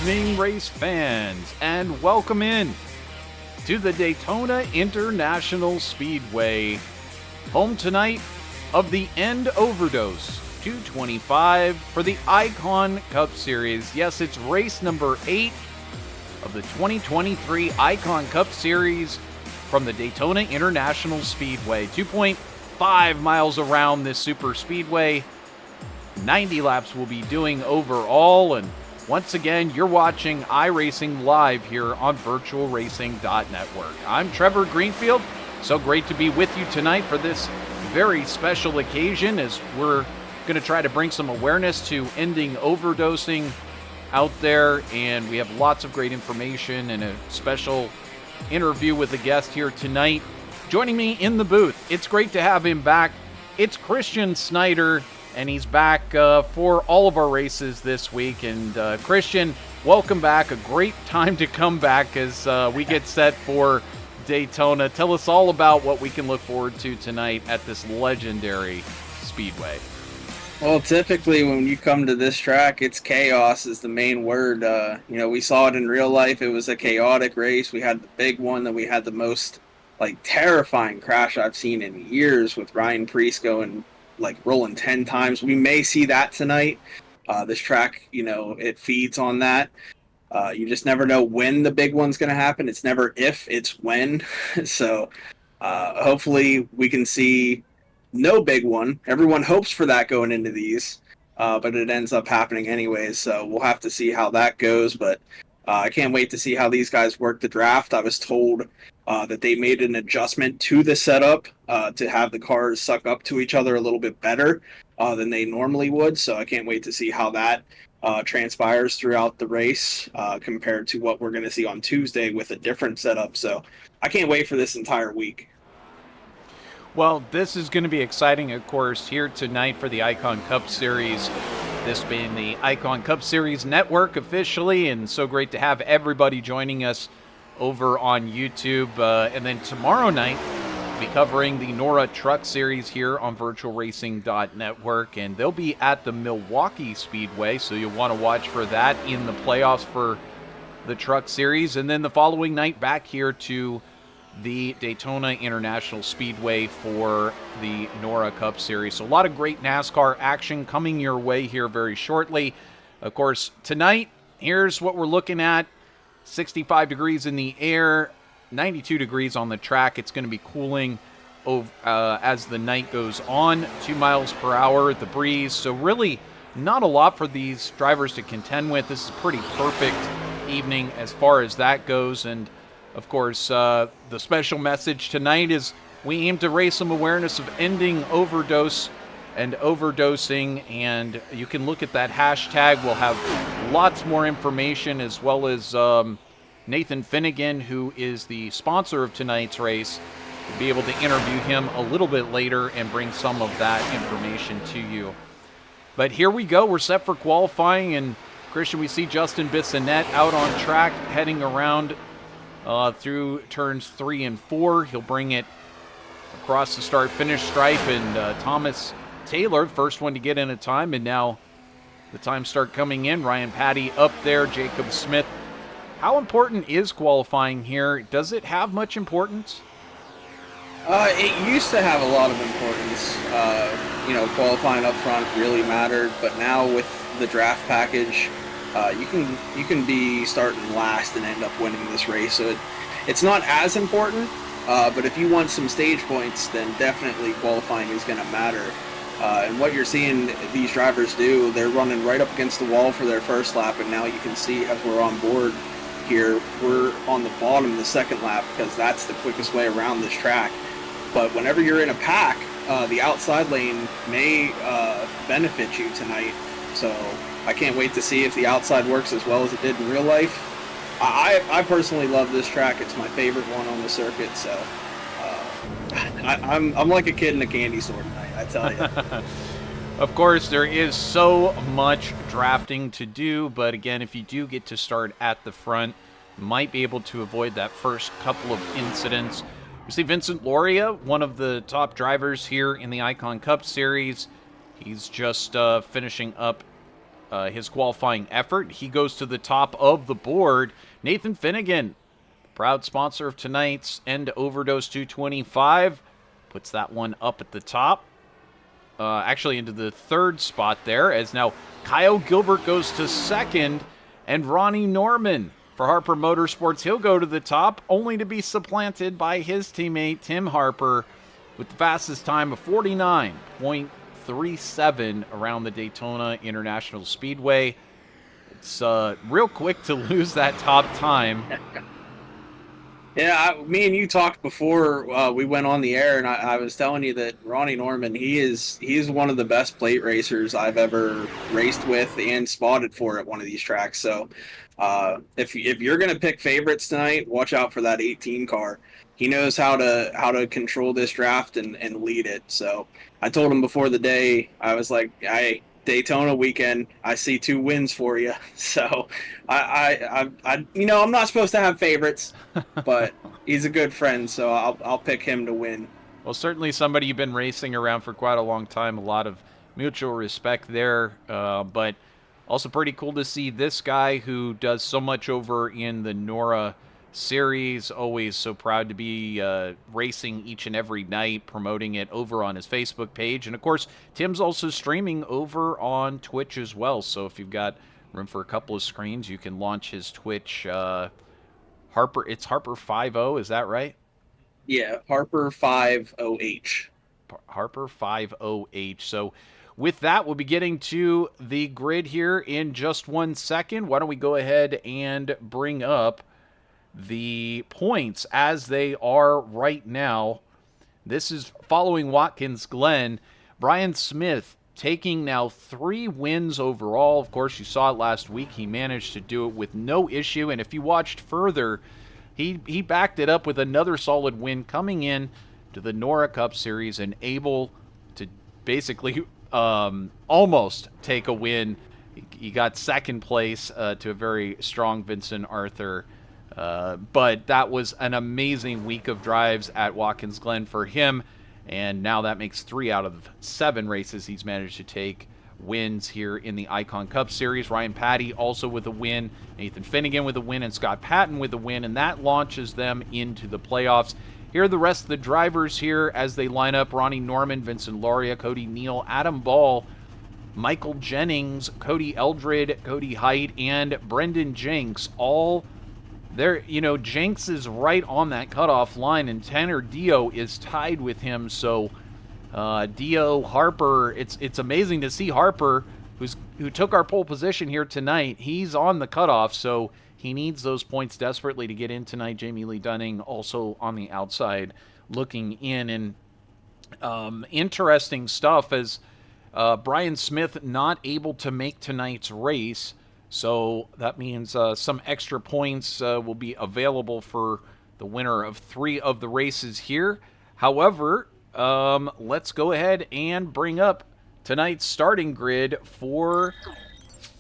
evening, race fans, and welcome in to the Daytona International Speedway, home tonight of the End Overdose 225 for the Icon Cup Series. Yes, it's race number 8 of the 2023 Icon Cup Series from the Daytona International Speedway. 2.5 miles around this super speedway. 90 laps we'll be doing overall, and once again, you're watching iRacing live here on VirtualRacing.Network. I'm Trevor Greenfield. So great to be with you tonight for this very special occasion as we're going to try to bring some awareness to ending overdosing out there, and we have lots of great information and a special interview with a guest here tonight. Joining me in the booth, it's great to have him back. It's Christian Snyder, and he's back for all of our races this week. And Christian, welcome back. A great time to come back as we get set for Daytona. Tell us all about what we can look forward to tonight at this legendary speedway. Well, typically when you come to this track, it's chaos is the main word. We saw it in real life. It was a chaotic race. We had the big one, then we had the most terrifying crash I've seen in years with Ryan Preece going rolling 10 times. We may see that tonight. This track, it feeds on that. You just never know when the big one's going to happen. It's never if, it's when. So hopefully we can see no big one. Everyone hopes for that going into these, but it ends up happening anyways. So we'll have to see how that goes. But I can't wait to see how these guys work the draft. I was told that they made an adjustment to the setup to have the cars suck up to each other a little bit better than they normally would. So I can't wait to see how that transpires throughout the race compared to what we're going to see on Tuesday with a different setup. So I can't wait for this entire week. Well, this is going to be exciting, of course, here tonight for the Icon Cup Series. This being the Icon Cup Series Network officially, and so great to have everybody joining us over on YouTube. And then tomorrow night, we'll be covering the NORA Truck Series here on VirtualRacing.Network, and they'll be at the Milwaukee Speedway, so you'll want to watch for that in the playoffs for the Truck Series. And then the following night, back here to the Daytona International Speedway for the NORA Cup Series. So a lot of great NASCAR action coming your way here very shortly. Of course, tonight, here's what we're looking at. 65 degrees in the air, 92 degrees on the track. It's going to be cooling as the night goes on. 2 miles per hour, the breeze. So really not a lot for these drivers to contend with. This is a pretty perfect evening as far as that goes. And of course, the special message tonight is we aim to raise some awareness of ending overdose and overdosing, and you can look at that hashtag. We'll have lots more information, as well as Nathan Finnegan, who is the sponsor of tonight's race. We'll be able to interview him a little bit later and bring some of that information to you. But here we go. We're set for qualifying, and Christian, we see Justin Bissonette out on track, heading around through turns 3 and 4. He'll bring it across the start-finish stripe, and Thomas Taylor, first one to get in a time, and now the times start coming in. Ryan Patty up there, Jacob Smith. How important is qualifying here? Does it have much importance? It used to have a lot of importance. Qualifying up front really mattered, but now with the draft package, you can be starting last and end up winning this race. So it's not as important, but if you want some stage points, then definitely qualifying is going to matter. And what you're seeing these drivers do, they're running right up against the wall for their first lap, and now you can see as we're on board here, we're on the bottom of the second lap because that's the quickest way around this track. But whenever you're in a pack, the outside lane may benefit you tonight. So I can't wait to see if the outside works as well as it did in real life. I personally love this track. It's my favorite one on the circuit. So I'm like a kid in a candy store tonight, I tell you. Of course, there is so much drafting to do, but again, if you do get to start at the front, you might be able to avoid that first couple of incidents. We see Vincent Loria, one of the top drivers here in the Icon Cup Series. He's just finishing up his qualifying effort. He goes to the top of the board. Nathan Finnegan, proud sponsor of tonight's End Overdose 225, puts that one up at the top. Actually into the third spot there, as now Kyle Gilbert goes to second, and Ronnie Norman for Harper Motorsports, he'll go to the top, only to be supplanted by his teammate Tim Harper with the fastest time of 49.37 around the Daytona International Speedway. It's real quick to lose that top time. Yeah, me and you talked before we went on the air, and I was telling you that Ronnie Norman, he is one of the best plate racers I've ever raced with and spotted for at one of these tracks. So if you're going to pick favorites tonight, watch out for that 18 car. He knows how to control this draft and lead it. So I told him before the day, I was like, Daytona weekend, I see 2 wins for you. So I I'm not supposed to have favorites, but he's a good friend, so I'll pick him to win. Well, certainly somebody you've been racing around for quite a long time. A lot of mutual respect there, but also pretty cool to see this guy who does so much over in the NORA series, always so proud to be racing each and every night, promoting it over on his Facebook page. And of course, Tim's also streaming over on Twitch as well, so if you've got room for a couple of screens, you can launch his Twitch. It's Harper50, is that right? Yeah, Harper50H. Harper50H. So with that, we'll be getting to the grid here in just 1 second. Why don't we go ahead and bring up the points as they are right now. This is following Watkins Glen. Brian Smith taking now 3 wins overall. Of course, you saw it last week. He managed to do it with no issue, and if you watched further, he backed it up with another solid win coming in to the NORA Cup Series and able to basically almost take a win. He got second place to a very strong Vincent Arthur. But that was an amazing week of drives at Watkins Glen for him, and now that makes 3 out of 7 races he's managed to take wins here in the Icon Cup Series. Ryan Patty also with a win, Nathan Finnegan with a win, and Scott Patton with a win, and that launches them into the playoffs. Here are the rest of the drivers here as they line up: Ronnie Norman, Vincent Lauria, Cody Neal, Adam Ball, Michael Jennings, Cody Eldred, Cody Height, and Brendan Jenks, all there. Jenks is right on that cutoff line, and Tanner Dio is tied with him. So Dio, Harper, it's amazing to see Harper, who took our pole position here tonight. He's on the cutoff, so he needs those points desperately to get in tonight. Jamie Lee Dunning also on the outside looking in. And interesting stuff as Brian Smith not able to make tonight's race. So that means some extra points will be available for the winner of 3 of the races here. However, let's go ahead and bring up tonight's starting grid for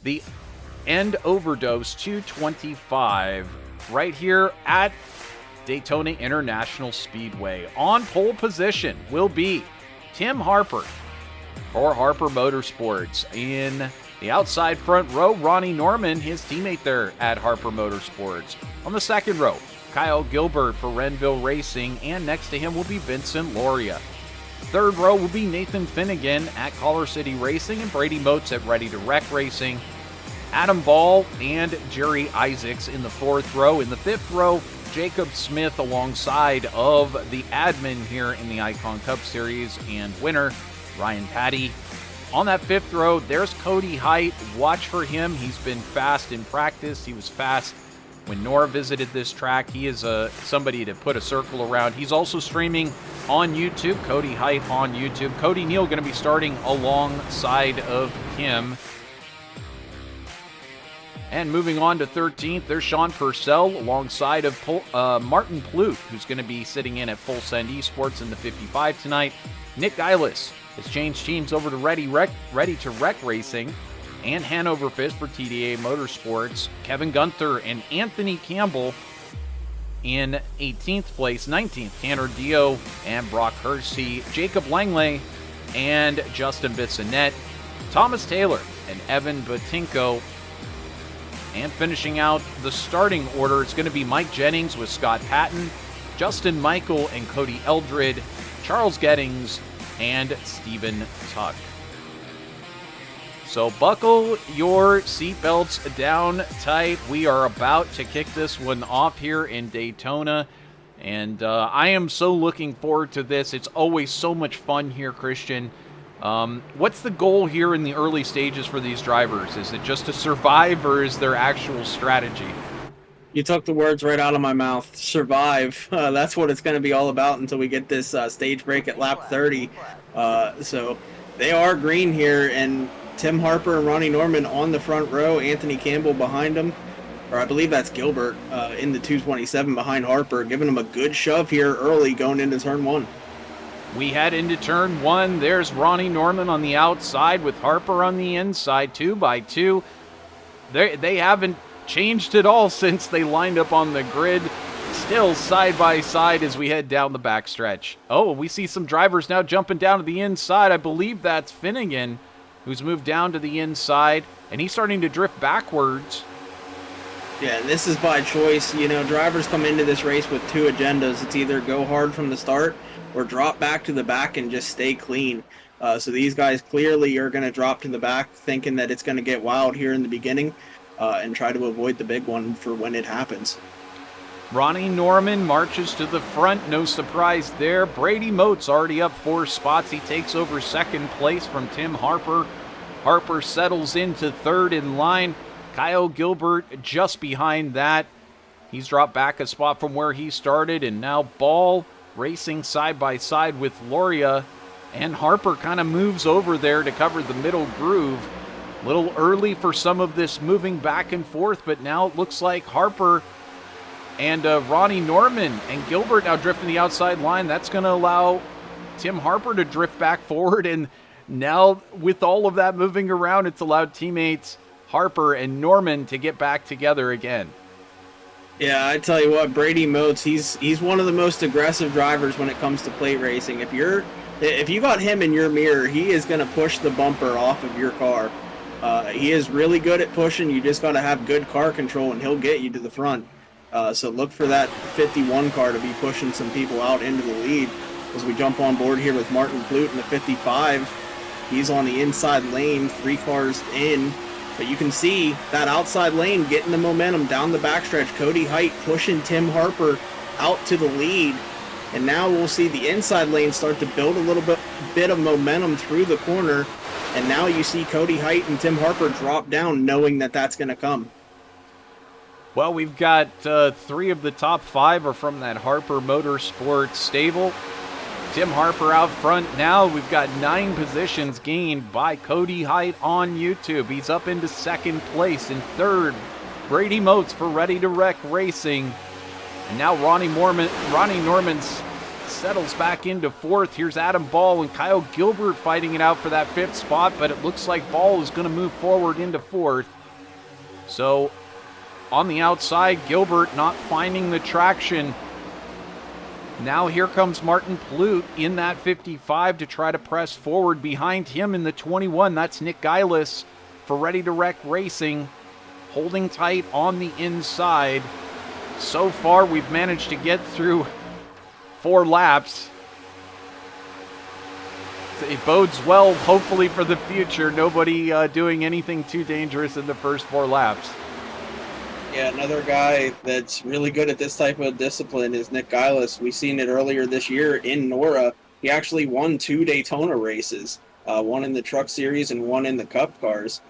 the End Overdose 225 right here at Daytona International Speedway. On pole position will be Tim Harper for Harper Motorsports. In the outside front row, Ronnie Norman, his teammate there at Harper Motorsports. On the second row, Kyle Gilbert for Renville Racing, and next to him will be Vincent Lauria. Third row will be Nathan Finnegan at Collar City Racing, and Brady Moats at Ready to Wreck Racing. Adam Ball and Jerry Isaacs in the fourth row. In the fifth row, Jacob Smith alongside of the admin here in the Icon Cup Series and winner, Ryan Patty. On that fifth row, there's Cody Height. Watch for him. He's been fast in practice. He was fast when Nora visited this track. He is somebody to put a circle around. He's also streaming on YouTube. Cody Height on YouTube. Cody Neal going to be starting alongside of him. And moving on to 13th, there's Sean Purcell alongside of Martin Plute, who's going to be sitting in at Full Send Esports in the 55 tonight. Nick Geilis has changed teams over to Ready to Wreck Racing and Hanover Fist for TDA Motorsports. Kevin Gunther and Anthony Campbell in 18th place. 19th, Tanner Dio and Brock Hersey. Jacob Langley and Justin Bissonette Thomas Taylor and Evan Batinko. And finishing out the starting order, it's going to be Mike Jennings with Scott Patton, Justin Michael and Cody Eldred, Charles Gettings, and Stephen Tuck. So buckle your seatbelts down tight. We are about to kick this one off here in Daytona. And I am so looking forward to this. It's always so much fun here, Christian. What's the goal here in the early stages for these drivers? Is it just to survive, or is there actual strategy? You took the words right out of my mouth. Survive. That's what it's going to be all about until we get this stage break at lap 30. So they are green here, and Tim Harper and Ronnie Norman on the front row, Anthony Campbell behind them, or I believe that's Gilbert in the 227 behind Harper, giving him a good shove here early going into turn 1. We head into turn 1. There's Ronnie Norman on the outside with Harper on the inside, 2 by 2. They haven't changed at all since they lined up on the grid. Still side by side as we head down the backstretch. Oh, we see some drivers now jumping down to the inside. I believe that's Finnegan, who's moved down to the inside, and he's starting to drift backwards. Yeah, and this is by choice. You know, drivers come into this race with two agendas. It's either go hard from the start or drop back to the back and just stay clean. So these guys clearly are going to drop to the back thinking that it's going to get wild here in the beginning and try to avoid the big one for when it happens. Ronnie Norman marches to the front. No surprise there. Brady Mote's already up 4 spots. He takes over second place from Tim Harper. Harper settles into third in line. Kyle Gilbert just behind that. He's dropped back a spot from where he started, and now Ball racing side by side with Loria, and Harper kind of moves over there to cover the middle groove. A little early for some of this moving back and forth, but now it looks like Harper and Ronnie Norman and Gilbert now drifting the outside line. That's going to allow Tim Harper to drift back forward, and now with all of that moving around, it's allowed teammates Harper and Norman to get back together again. Yeah, I tell you what, Brady Motes, he's one of the most aggressive drivers when it comes to plate racing. If you got him in your mirror, he is going to push the bumper off of your car. He is really good at pushing. You just got to have good car control, and he'll get you to the front. So look for that 51 car to be pushing some people out into the lead as we jump on board here with Martin Plute in the 55. He's on the inside lane, 3 cars in. But you can see that outside lane getting the momentum down the backstretch. Cody Height pushing Tim Harper out to the lead. And now we'll see the inside lane start to build a little bit of momentum through the corner. And now you see Cody Height and Tim Harper drop down knowing that that's going to come. Well, we've got 3 of the top 5 are from that Harper Motorsports stable. Tim Harper out front now. We've got 9 positions gained by Cody Height on YouTube. He's up into second place. In third, Brady Motes for Ready to Wreck Racing. And now Ronnie Norman settles back into fourth. Here's Adam Ball and Kyle Gilbert fighting it out for that 5th spot, but it looks like Ball is going to move forward into 4th. So on the outside, Gilbert not finding the traction. Now here comes Martin Plute in that 55 to try to press forward. Behind him in the 21, that's Nick Geilis for Ready to Wreck Racing, holding tight on the inside. So far, we've managed to get through 4 laps. It bodes well, hopefully, for the future. Nobody doing anything too dangerous in the first 4 laps. Yeah, another guy that's really good at this type of discipline is Nick Geilis. We seen it earlier this year in NORA. He actually won 2 Daytona races, one in the Truck Series and one in the Cup cars.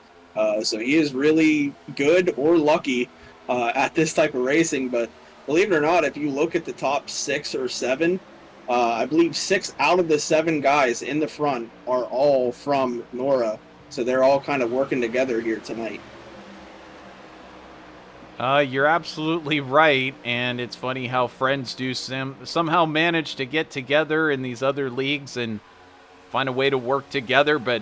So he is really good or lucky at this type of racing. But believe it or not, if you look at the top 6 or 7, I believe 6 out of the 7 guys in the front are all from NORA. So they're all kind of working together here tonight. You're absolutely right, and it's funny how friends do somehow manage to get together in these other leagues and find a way to work together, but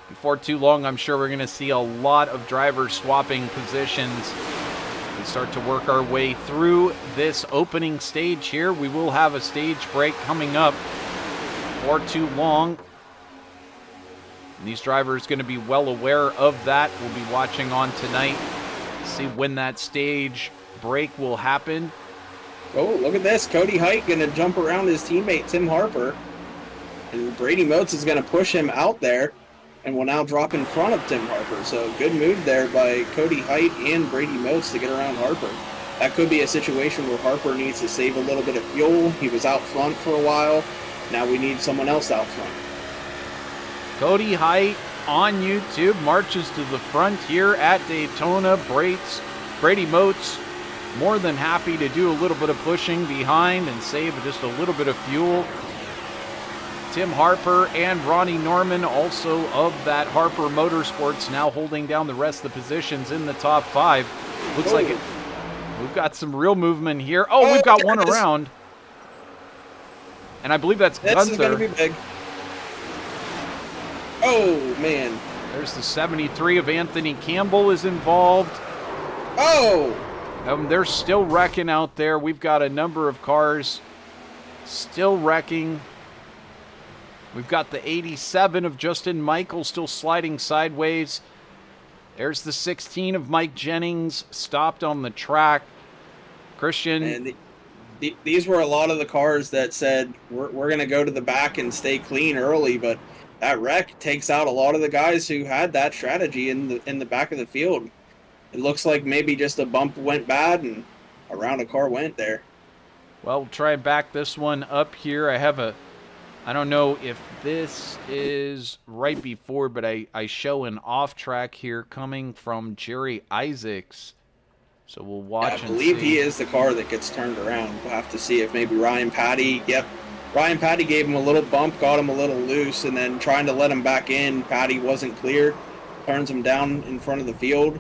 before too long, I'm sure we're going to see a lot of drivers swapping positions. We start to work our way through this opening stage here. We will have a stage break coming up for too long. And these drivers going to be well aware of that. We'll be watching on tonight, see when that stage break will happen. Oh, look at this. Cody Height going to jump around his teammate, Tim Harper. And Brady Motes is going to push him out there and will now drop in front of Tim Harper. So good move there by Cody Height and Brady Motes to get around Harper. That could be a situation where Harper needs to save a little bit of fuel. He was out front for a while. Now we need someone else out front. Cody Height on YouTube marches to the front here at Daytona. Brady Motes more than happy to do a little bit of pushing behind and save just a little bit of fuel. Tim Harper and Ronnie Norman, also of that Harper Motorsports, now holding down the rest of the positions in the top 5. Looks like we've got some real movement here. Oh, we've got one around. And I believe that's Gunther. This is going to be big. Oh, man. There's the 73 of Anthony Campbell is involved. Oh! They're still wrecking out there. We've got a number of cars still wrecking. We've got the 87 of Justin Michael still sliding sideways. There's the 16 of Mike Jennings stopped on the track. Christian. And these were a lot of the cars that said, we're going to go to the back and stay clean early, but that wreck takes out a lot of the guys who had that strategy in the back of the field. It looks like maybe just a bump went bad and a round of car went there. Well, we'll try and back this one up here. I don't know if this is right before, but I show an off track here coming from Jerry Isaacs. So we'll watch. I believe he is the car that gets turned around. We'll have to see if maybe Ryan Patty. Yep. Ryan Patty gave him a little bump, got him a little loose, and then trying to let him back in. Patty wasn't clear. Turns him down in front of the field.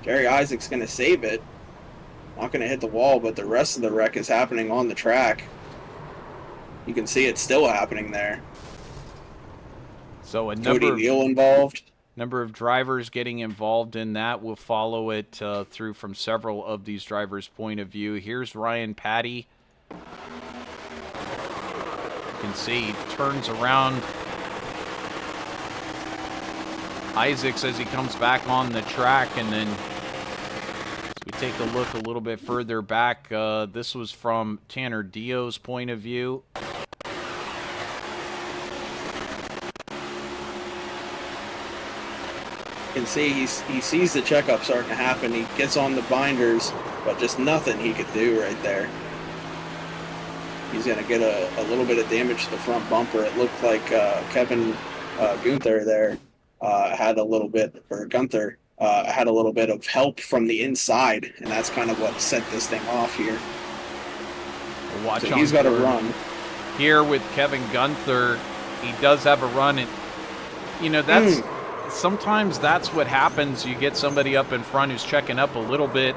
Jerry Isaacs going to save it. Not going to hit the wall, but the rest of the wreck is happening on the track. You can see it's still happening there. So Cody Neal involved. Number of drivers getting involved in that. We'll follow it through from several of these drivers' point of view. Here's Ryan Patty. You can see he turns around Isaacs as he comes back on the track, and then as we take a look a little bit further back, this was from Tanner Dio's point of view. You can see he sees the checkup starting to happen. He gets on the binders, but just nothing he could do right there. He's going to get a little bit of damage to the front bumper. It looked like Kevin Gunther there had a little bit, or Gunther had a little bit of help from the inside, and that's kind of what set this thing off here. Watch so he's got a run. Here with Kevin Gunther, he does have a run, and you know, that's sometimes that's what happens. You get somebody up in front who's checking up a little bit,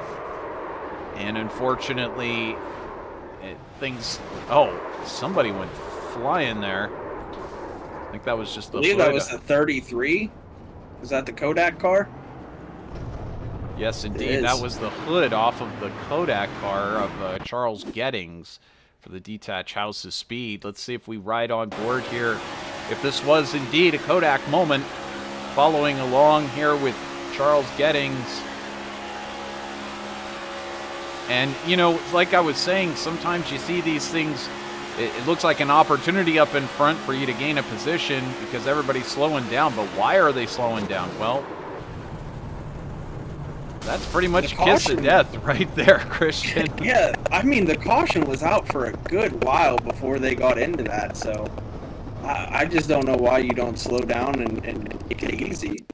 and unfortunately somebody went flying there. I think that was just the I believe that was the 33. Was that the Kodak car? Yes, indeed. That was the hood off of the Kodak car of Charles Gettings for the Detach House of Speed. Let's see if we ride on board here. If this was indeed a Kodak moment, following along here with Charles Gettings. And, you know, like I was saying, sometimes you see these things, it looks like an opportunity up in front for you to gain a position because everybody's slowing down. But why are they slowing down? Well, that's pretty much kiss of death right there, Christian. Yeah, I mean, the caution was out for a good while before they got into that, so I just don't know why you don't slow down and take it easy.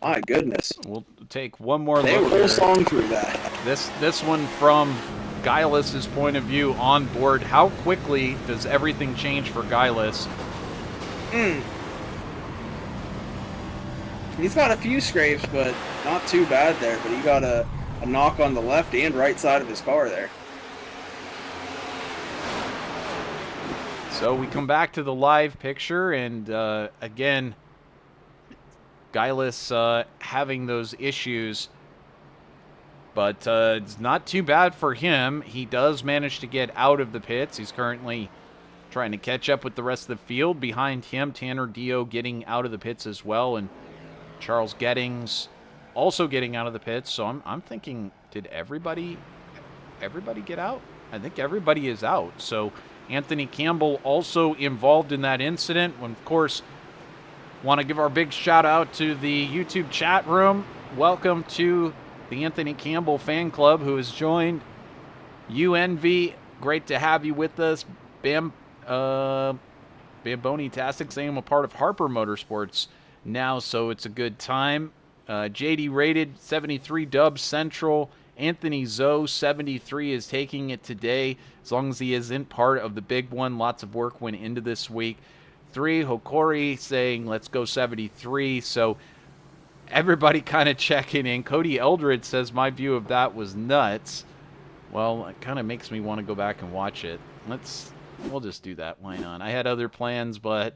My goodness. We'll take one more look. They were song through that. This one from Guileless's point of view on board. How quickly does everything change for Guileless? He's got a few scrapes, but not too bad there. But he got a knock on the left and right side of his car there. So we come back to the live picture, and again, Guileless having those issues, but it's not too bad for him. He does manage to get out of the pits. He's currently trying to catch up with the rest of the field. Behind him, Tanner Dio getting out of the pits as well, and Charles Gettings also getting out of the pits. So I'm thinking, did everybody get out? I think everybody is out. So Anthony Campbell also involved in that incident. When, of course, want to give our big shout out to the YouTube chat room. Welcome to the Anthony Campbell fan club who has joined. UNV, great to have you with us. Bamboni-tastic saying I'm a part of Harper Motorsports now, so it's a good time. JD Rated, 73 Dub Central. Anthony Zoe, 73, is taking it today. As long as he isn't part of the big one, lots of work went into this week. 3, Hokori saying, let's go 73. So everybody kind of checking in. Cody Eldred says, my view of that was nuts. Well, it kind of makes me want to go back and watch it. We'll just do that. Why not? I had other plans, but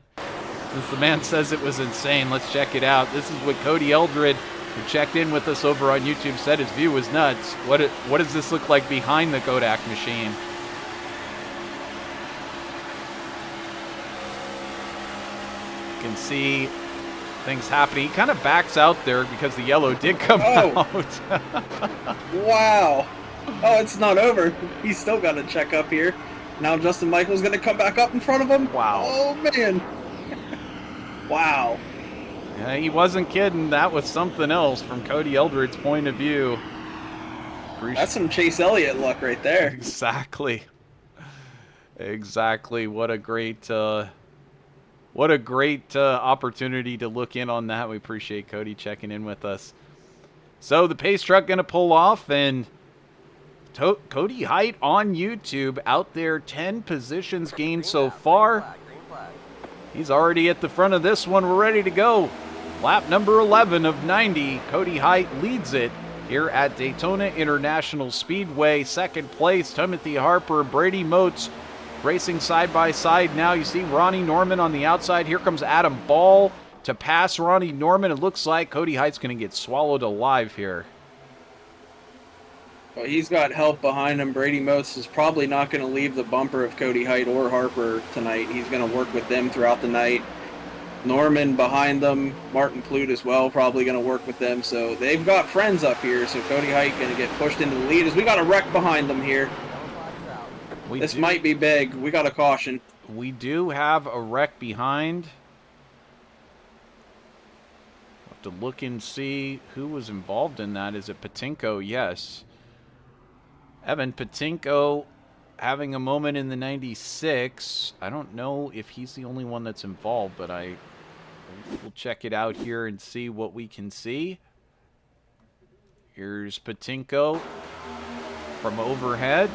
since the man says it was insane, let's check it out. This is what Cody Eldred, who checked in with us over on YouTube, said his view was nuts. What does this look like behind the Kodak machine? You can see things happening. He kind of backs out there because the yellow did come out. Wow. Oh, it's not over. He's still got to check up here. Now Justin Michael's going to come back up in front of him. Wow. Oh, man. Wow. Yeah, he wasn't kidding. That was something else from Cody Eldred's point of view. That's some Chase Elliott luck right there. Exactly. What a great opportunity to look in on that. We appreciate Cody checking in with us. So the pace truck going to pull off, and Cody Height on YouTube out there, 10 positions gained so far. He's already at the front of this one. We're ready to go. Lap number 11 of 90. Cody Height leads it here at Daytona International Speedway. Second place, Timothy Harper, Brady Motes racing side by side now. You see Ronnie Norman on the outside. Here comes Adam Ball to pass Ronnie Norman. It looks like Cody Height's going to get swallowed alive here. Well, he's got help behind him. Brady Motes is probably not going to leave the bumper of Cody Height or Harper tonight. He's going to work with them throughout the night. Norman behind them, Martin Plute as well, probably going to work with them. So they've got friends up here. So Cody Height going to get pushed into the lead as we got a wreck behind them here. This might be big. We got a caution. We do have a wreck behind. We'll have to look and see who was involved in that. Is it Patinko? Yes. Evan Patinko having a moment in the 96. I don't know if he's the only one that's involved, but we'll check it out here and see what we can see. Here's Patinko from overhead.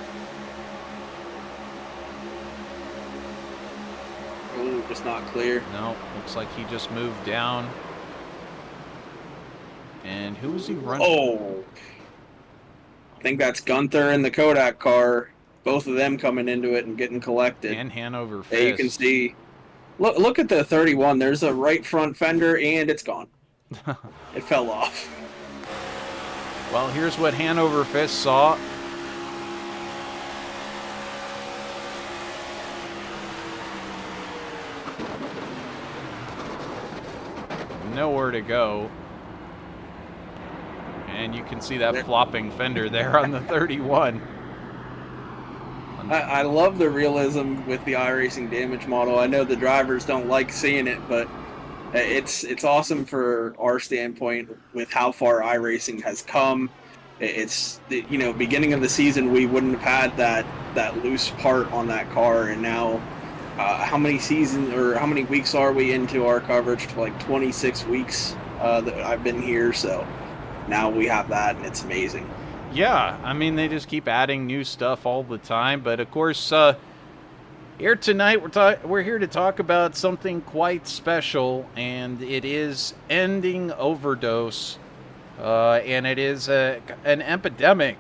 Oh, just not clear. No, looks like he just moved down. And who was he running? Oh, I think that's Gunther and the Kodak car. Both of them coming into it and getting collected. And Hanover Fist. Yeah, you can see. Look at the 31. There's a right front fender, and it's gone. It fell off. Well, here's what Hanover Fist saw. Nowhere to go. And you can see that flopping fender there on the 31. I love the realism with the iRacing damage model. I know the drivers don't like seeing it, but it's awesome for our standpoint with how far iRacing has come. It's, you know, beginning of the season we wouldn't have had that loose part on that car, and now how many seasons or how many weeks are we into our coverage? Like 26 weeks that I've been here, so now we have that, and it's amazing. Yeah, I mean, they just keep adding new stuff all the time. But, of course, here tonight we're here to talk about something quite special, and it is ending overdose. And it is an epidemic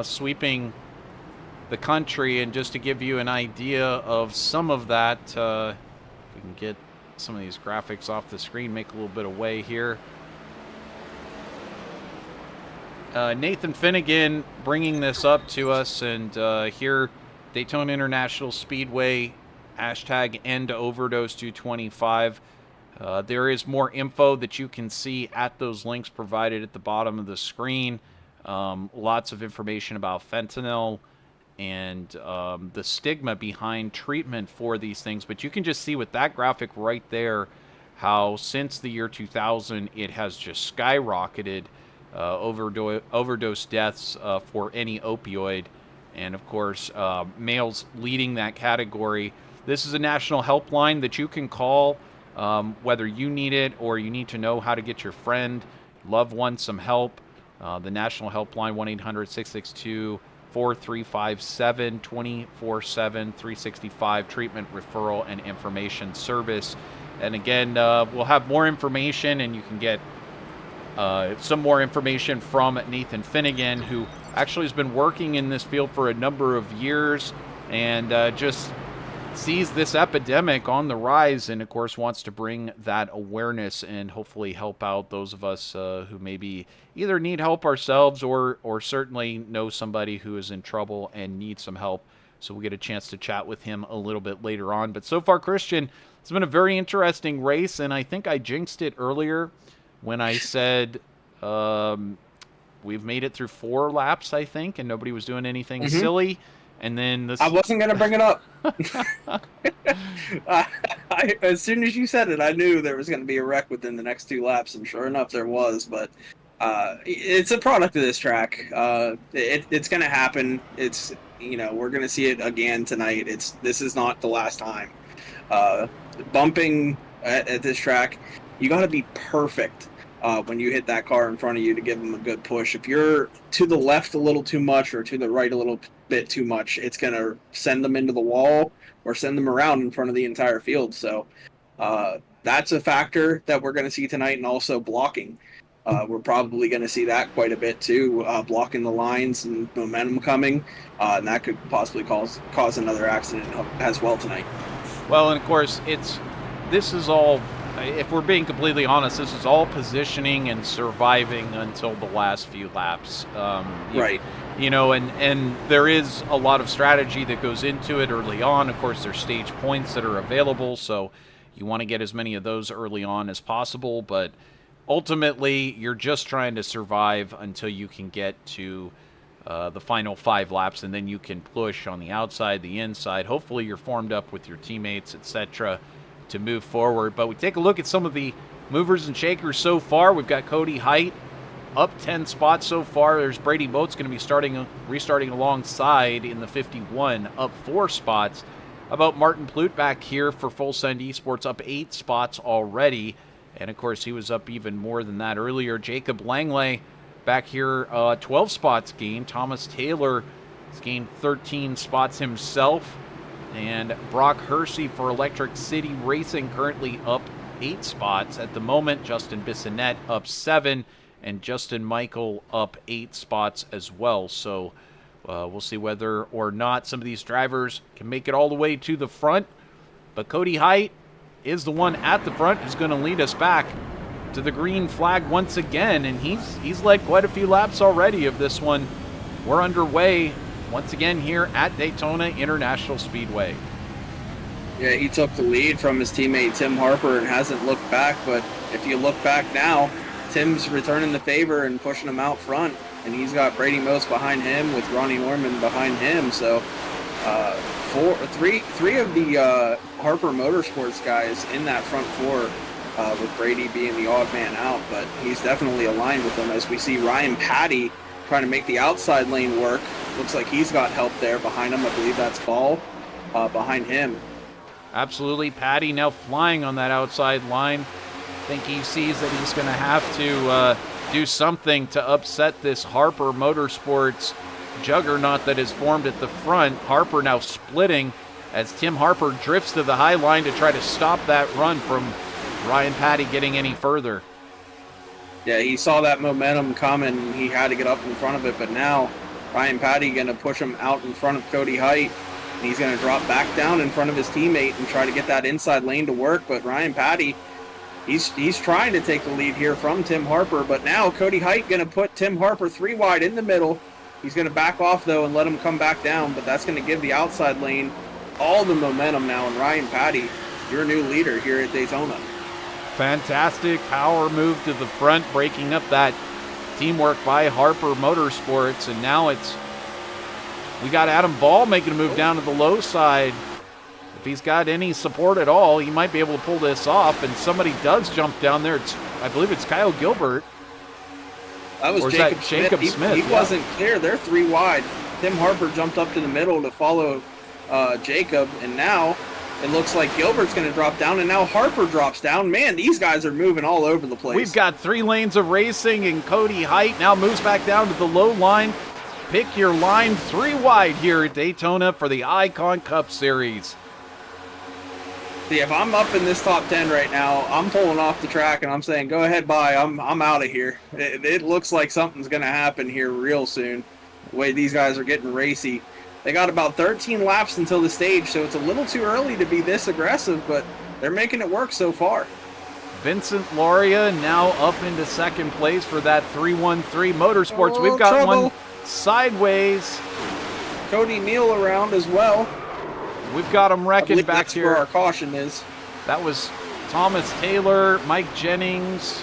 sweeping the country. And just to give you an idea of some of that, if we can get some of these graphics off the screen, make a little bit of way here. Nathan Finnegan bringing this up to us, and here Daytona International Speedway hashtag #EndOverdose225. There is more info that you can see at those links provided at the bottom of the screen. Lots of information about fentanyl and the stigma behind treatment for these things. But you can just see with that graphic right there how since the year 2000 it has just skyrocketed overdose deaths for any opioid. And of course, males leading that category. This is a national helpline that you can call whether you need it or you need to know how to get your friend, loved one some help. The national helpline, 1-800-662-4357, 24/7, 365, treatment, referral, and information service. And again, we'll have more information, and you can get some more information from Nathan Finnegan, who actually has been working in this field for a number of years and just sees this epidemic on the rise, and of course wants to bring that awareness and hopefully help out those of us who maybe either need help ourselves or certainly know somebody who is in trouble and needs some help. So we'll get a chance to chat with him a little bit later on. But so far, Christian, it's been a very interesting race, and I think I jinxed it earlier when I said we've made it through 4 laps, I think, and nobody was doing anything silly. And then this... I wasn't going to bring it up. As soon as you said it, I knew there was going to be a wreck within the next 2 laps, and sure enough, there was. But it's a product of this track. It's going to happen. It's, we're going to see it again tonight. This is not the last time. Bumping at this track, you got to be perfect when you hit that car in front of you to give them a good push. If you're to the left a little too much or to the right a little bit too much, it's going to send them into the wall or send them around in front of the entire field. So that's a factor that we're going to see tonight, and also blocking. We're probably going to see that quite a bit too, blocking the lines and momentum coming, and that could possibly cause another accident as well tonight. Well, and of course, this is all, if we're being completely honest, this is all positioning and surviving until the last few laps. Right. And there is a lot of strategy that goes into it early on. Of course, there's stage points that are available, so you want to get as many of those early on as possible. But ultimately, you're just trying to survive until you can get to the final 5 laps, and then you can push on the outside, the inside. Hopefully, you're formed up with your teammates, etc., to move forward. But we take a look at some of the movers and shakers so far. We've got Cody Height up 10 spots so far. There's Brady Boat's going to be restarting alongside in the 51, up 4 spots. How about Martin Plute back here for Full Send Esports, up 8 spots already. And of course, he was up even more than that earlier. Jacob Langley back here, 12 spots gained. Thomas Taylor has gained 13 spots himself. And Brock Hersey for Electric City Racing currently up 8 spots at the moment. Justin Bissonette up 7. And Justin Michael up 8 spots as well. So we'll see whether or not some of these drivers can make it all the way to the front. But Cody Height is the one at the front who's going to lead us back to the green flag once again. And he's led quite a few laps already of this one. We're underway once again here at Daytona International Speedway. Yeah, he took the lead from his teammate Tim Harper and hasn't looked back. But if you look back now, Tim's returning the favor and pushing him out front, and he's got Brady Most behind him with Ronnie Norman behind him. So three of the Harper Motorsports guys in that front 4, with Brady being the odd man out, but he's definitely aligned with them. As we see Ryan Patty trying to make the outside lane work. Looks like he's got help there behind him. I believe that's Ball behind him. Absolutely. Patty now flying on that outside line. I think he sees that he's going to have to do something to upset this Harper Motorsports juggernaut that is formed at the front. Harper now splitting as Tim Harper drifts to the high line to try to stop that run from Ryan Patty getting any further. Yeah, he saw that momentum coming, and he had to get up in front of it, but now Ryan Patty going to push him out in front of Cody Height, and he's going to drop back down in front of his teammate and try to get that inside lane to work. But Ryan Patty, he's trying to take the lead here from Tim Harper, but now Cody Height going to put Tim Harper 3 wide in the middle. He's going to back off, though, and let him come back down, but that's going to give the outside lane all the momentum now. And Ryan Patty, your new leader here at Daytona. Fantastic power move to the front, breaking up that teamwork by Harper Motorsports. And now we got Adam Ball making a move down to the low side. If he's got any support at all, he might be able to pull this off. And somebody does jump down there. I believe it's Kyle Gilbert. That was Jacob Smith. He wasn't clear. They're 3 wide. Tim Harper jumped up to the middle to follow Jacob, and now it looks like Gilbert's going to drop down, and now Harper drops down. Man, these guys are moving all over the place. We've got 3 lanes of racing, and Cody Height now moves back down to the low line. Pick your line, 3 wide here at Daytona for the Icon Cup Series. See, if I'm up in this top 10 right now, I'm pulling off the track and I'm saying, go ahead, bye. I'm out of here. It looks like something's going to happen here real soon. The way these guys are getting racy. They got about 13 laps until the stage, so it's a little too early to be this aggressive, but they're making it work so far. Vincent Loria now up into second place for that 313 Motorsports. We've got one sideways. Cody Neal around as well. We've got them wrecking back that's here. Where our caution is. That was Thomas Taylor, Mike Jennings.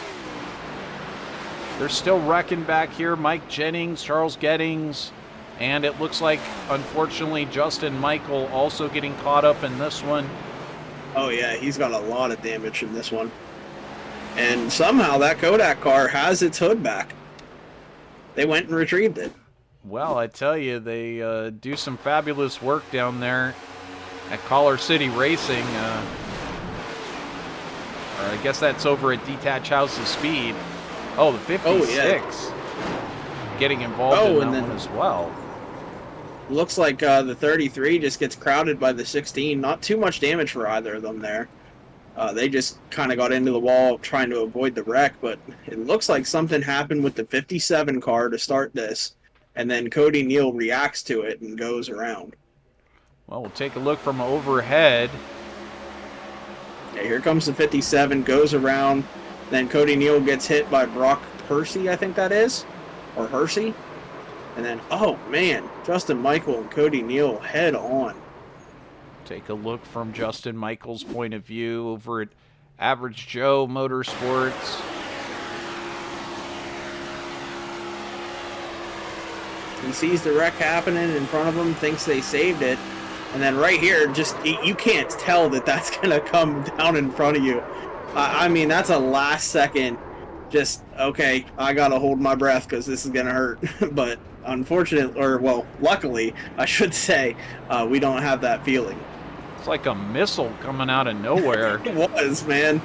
They're still wrecking back here. Mike Jennings, Charles Gettings, and it looks like, unfortunately, Justin Michael also getting caught up in this one. Oh, yeah, he's got a lot of damage in this one. And somehow that Kodak car has its hood back. They went and retrieved it. Well, I tell you, they do some fabulous work down there at Collar City Racing. Or I guess that's over at Detach House of Speed. Oh, the 56 getting involved in that one as well. Looks like the 33 just gets crowded by the 16. Not too much damage for either of them there. They just kind of got into the wall trying to avoid the wreck, but it looks like something happened with the 57 car to start this, and then Cody Neal reacts to it and goes around. Well, we'll take a look from overhead. Yeah, here comes the 57, goes around, then Cody Neal gets hit by Brock Hersey, I think that is, or Hersey. And then, oh man, Justin Michael and Cody Neal head on. Take a look from Justin Michael's point of view over at Average Joe Motorsports. He sees the wreck happening in front of him, thinks they saved it. And then right here, just you can't tell that that's going to come down in front of you. I mean, that's a last second, just, okay, I got to hold my breath because this is going to hurt. But unfortunately, or well, luckily, I should say, we don't have that feeling. It's like a missile coming out of nowhere. It was, man.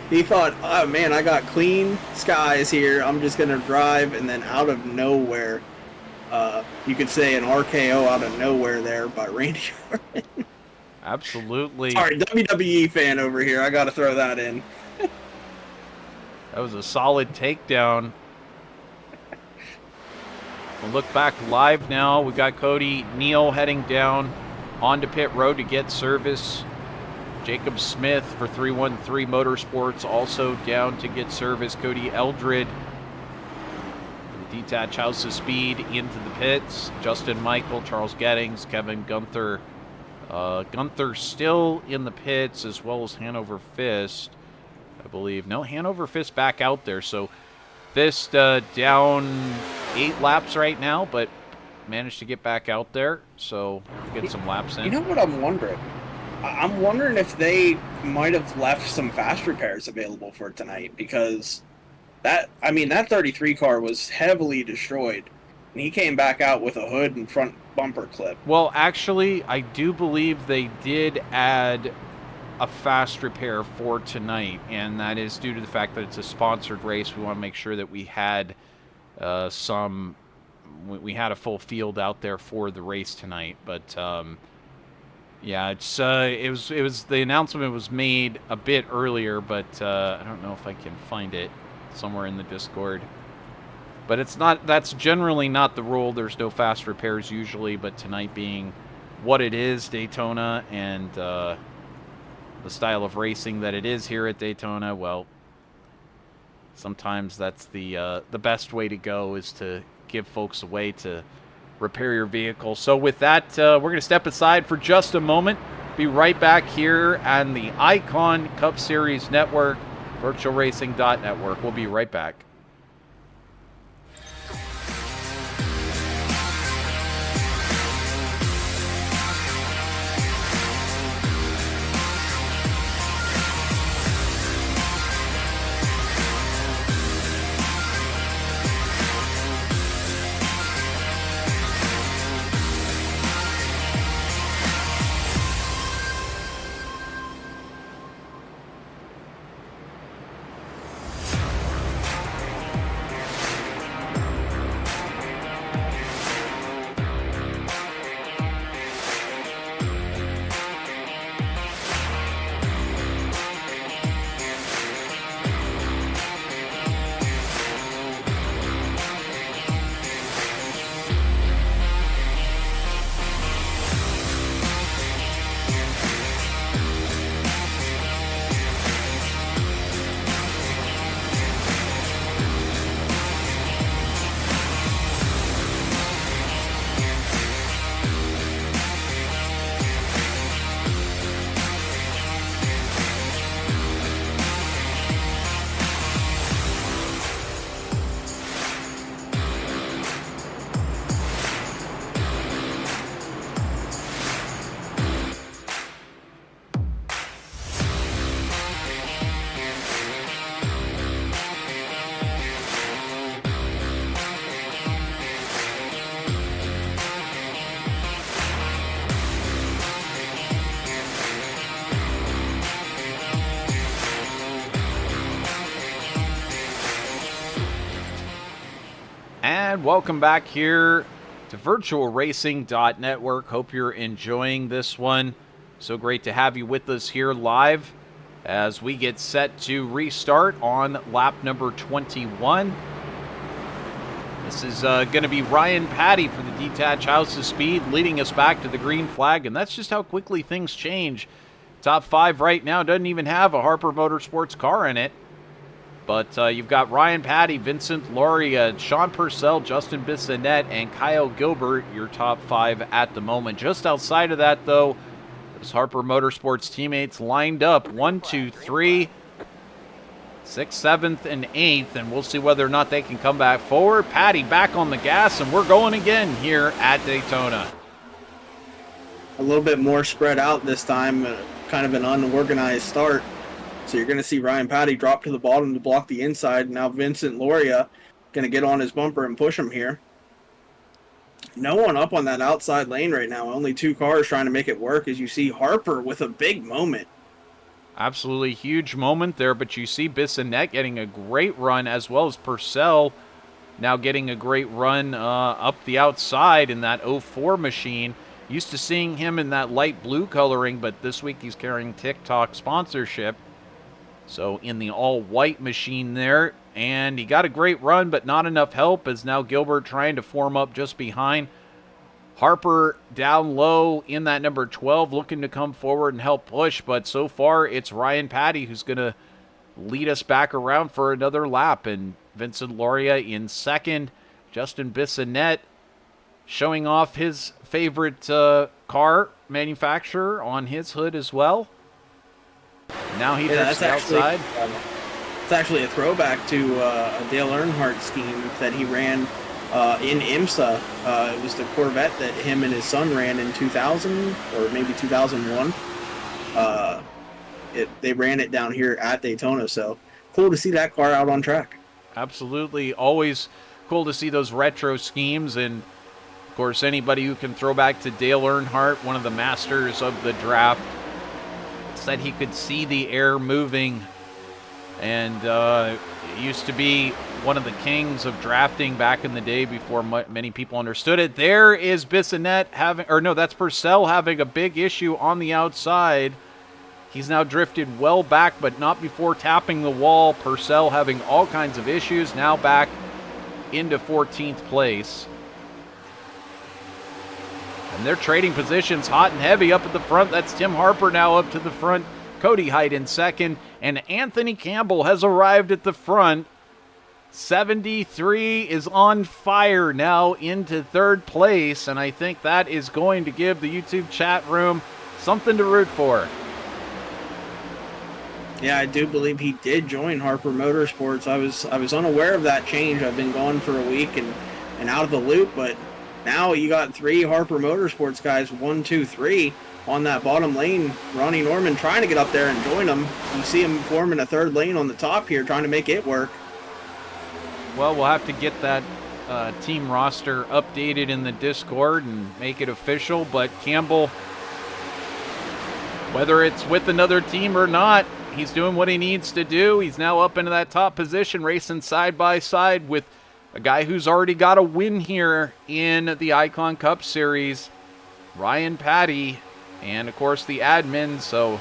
He thought, oh man, I got clean skies here. I'm just going to drive, and then out of nowhere, you could say an RKO out of nowhere there by Randy Orton. Absolutely. Sorry, WWE fan over here. I got to throw that in. That was a solid takedown. We'll look back live now. We got Cody Neal heading down onto pit road to get service. Jacob Smith for 313 Motorsports also down to get service. Cody Eldred for the Detach House of Speed into the pits. Justin Michael, Charles Gettings, Kevin Gunther. Gunther still in the pits, as well as Hanover Fist, I believe. No, Hanover Fist back out there. So Fist down 8 laps right now, but managed to get back out there. So get some laps in. You know what I'm wondering? I'm wondering if they might have left some fast repairs available for tonight, because that 33 car was heavily destroyed, and he came back out with a hood and front bumper clip. Well, actually, I do believe they did add a fast repair for tonight, and that is due to the fact that it's a sponsored race. We want to make sure that we had we had a full field out there for the race tonight, but yeah, it was the announcement was made a bit earlier, but I don't know if I can find it somewhere in the Discord. But that's generally not the rule. There's no fast repairs usually, but tonight being what it is, Daytona, and the style of racing that it is here at Daytona, well, sometimes that's the best way to go, is to give folks a way to repair your vehicle. So with that, we're going to step aside for just a moment. Be right back here on the Icon Cup Series Network, VirtualRacing.Network. We'll be right back. And welcome back here to VirtualRacing.Network. Hope you're enjoying this one. So great to have you with us here live as we get set to restart on lap number 21. This is going to be Ryan Patty for the Detach House of Speed leading us back to the green flag, and that's just how quickly things change. Top 5 right now doesn't even have a Harper Motorsports car in it. But you've got Ryan Patty, Vincent Loria, Sean Purcell, Justin Bissonnette, and Kyle Gilbert, your top 5 at the moment. Just outside of that, though, those Harper Motorsports teammates lined up 1, 2, 3, 6th, 7th, and 8th, and we'll see whether or not they can come back forward. Patty back on the gas, and we're going again here at Daytona. A little bit more spread out this time, kind of an unorganized start. So you're going to see Ryan Patty drop to the bottom to block the inside. Now Vincent Loria going to get on his bumper and push him here. No one up on that outside lane right now. Only 2 cars trying to make it work as you see Harper with a big moment. Absolutely huge moment there, but you see Bissonnette getting a great run as well as Purcell now getting a great run up the outside in that 04 machine. Used to seeing him in that light blue coloring, but this week he's carrying TikTok sponsorship. So in the all-white machine there, and he got a great run, but not enough help, as now Gilbert trying to form up just behind. Harper down low in that number 12, looking to come forward and help push, but so far it's Ryan Patty who's going to lead us back around for another lap, and Vincent Loria in second. Justin Bissonnette showing off his favorite car manufacturer on his hood as well. Now he drifts outside. It's actually a throwback to a Dale Earnhardt scheme that he ran in IMSA. It was the Corvette that him and his son ran in 2000 or maybe 2001. They ran it down here at Daytona, so cool to see that car out on track. Absolutely. Always cool to see those retro schemes, and of course anybody who can throw back to Dale Earnhardt, one of the masters of the draft, said he could see the air moving, and it used to be one of the kings of drafting back in the day before many people understood it. There is Bissonnette that's Purcell having a big issue on the outside. He's now drifted well back, but not before tapping the wall. Purcell having all kinds of issues, now back into 14th place. And they're trading positions hot and heavy up at the front. That's Tim Harper now up to the front. Cody Hyde in second. And Anthony Campbell has arrived at the front. 73 is on fire now into third place, and I think that is going to give the YouTube chat room something to root for. Yeah, I do believe he did join Harper Motorsports. I was unaware of that change. I've been gone for a week and out of the loop, but now you got 3 Harper Motorsports guys, 1, 2, 3 on that bottom lane. Ronnie Norman trying to get up there and join them. You see him forming a third lane on the top here, trying to make it work. Well, we'll have to get that team roster updated in the Discord and make it official, but Campbell, whether it's with another team or not, he's doing what he needs to do. He's now up into that top position, racing side by side with a guy who's already got a win here in the Icon Cup Series, Ryan Patty, and of course the admin. So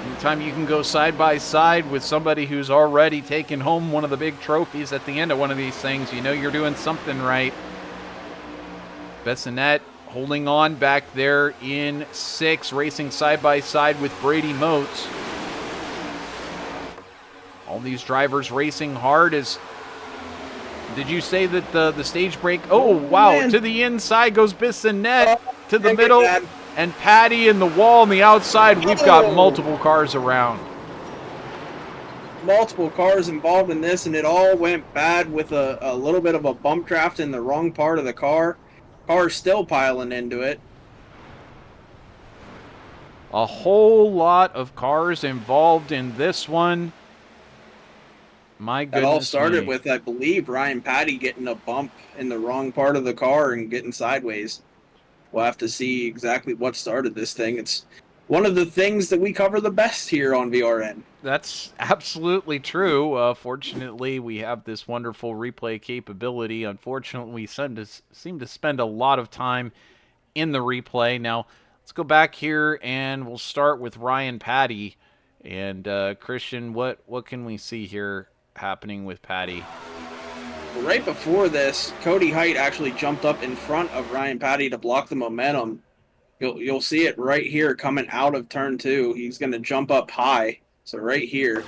anytime you can go side by side with somebody who's already taken home one of the big trophies at the end of one of these things, you know you're doing something right. Bissonette holding on back there in 6th, racing side by side with Brady Moats. All these drivers racing hard. Did you say that the stage break? Oh, wow. Man. To the inside goes Bissonette. To the middle. And Patty in the wall on the outside. We've got multiple cars around. Multiple cars involved in this, and it all went bad with a little bit of a bump draft in the wrong part of the car. Car's still piling into it. A whole lot of cars involved in this one. My goodness. It all started with, I believe, Ryan Patty getting a bump in the wrong part of the car and getting sideways. We'll have to see exactly what started this thing. It's one of the things that we cover the best here on VRN. That's absolutely true. Fortunately, we have this wonderful replay capability. Unfortunately, we seem to spend a lot of time in the replay. Now, let's go back here, and we'll start with Ryan Patty. And, Christian, what can we see here happening with Patty? Well, right before this, Cody Height actually jumped up in front of Ryan Patty to block the momentum. You'll see it right here coming out of turn 2. He's going to jump up high. So right here,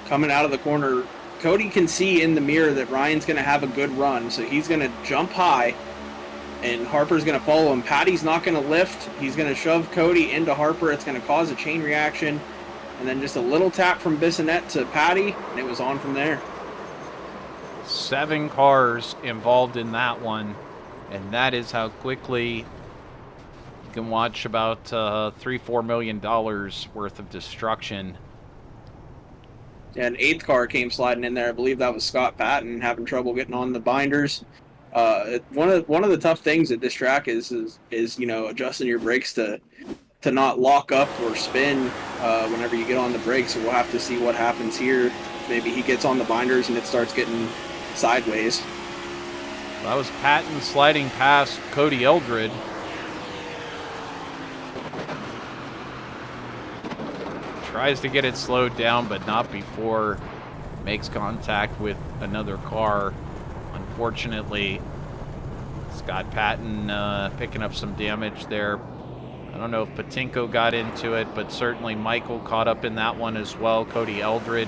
coming out of the corner, Cody can see in the mirror that Ryan's going to have a good run. So he's going to jump high, and Harper's going to follow him. Patty's not going to lift. He's going to shove Cody into Harper. It's going to cause a chain reaction. And then just a little tap from Bissonette to Patty, and it was on from there. 7 cars involved in that one. And that is how quickly you can watch about $3-4 million worth of destruction. Yeah, an 8th car came sliding in there. I believe that was Scott Patton having trouble getting on the binders. One of the tough things at this track is you know, adjusting your brakes to not lock up or spin whenever you get on the brakes. So we'll have to see what happens here. Maybe he gets on the binders and it starts getting sideways. That was Patton sliding past Cody Eldred. Tries to get it slowed down, but not before makes contact with another car. Unfortunately, Scott Patton picking up some damage there. I don't know if Patinko got into it, but certainly Michael caught up in that one as well. Cody Eldred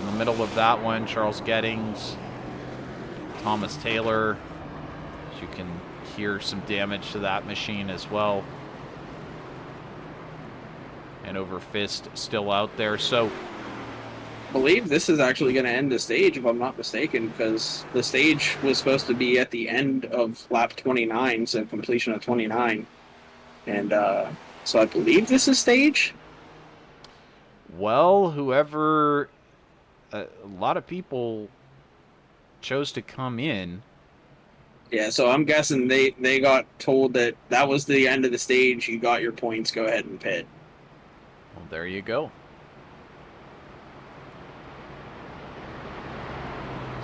in the middle of that one. Charles Gettings, Thomas Taylor. As you can hear some damage to that machine as well. And Overfist still out there. So I believe this is actually going to end the stage, if I'm not mistaken, because the stage was supposed to be at the end of lap 29, so completion of 29. And so I believe this is stage. Well, whoever, a lot of people chose to come in. Yeah, so I'm guessing they got told that was the end of the stage. You got your points. Go ahead and pit. Well, there you go.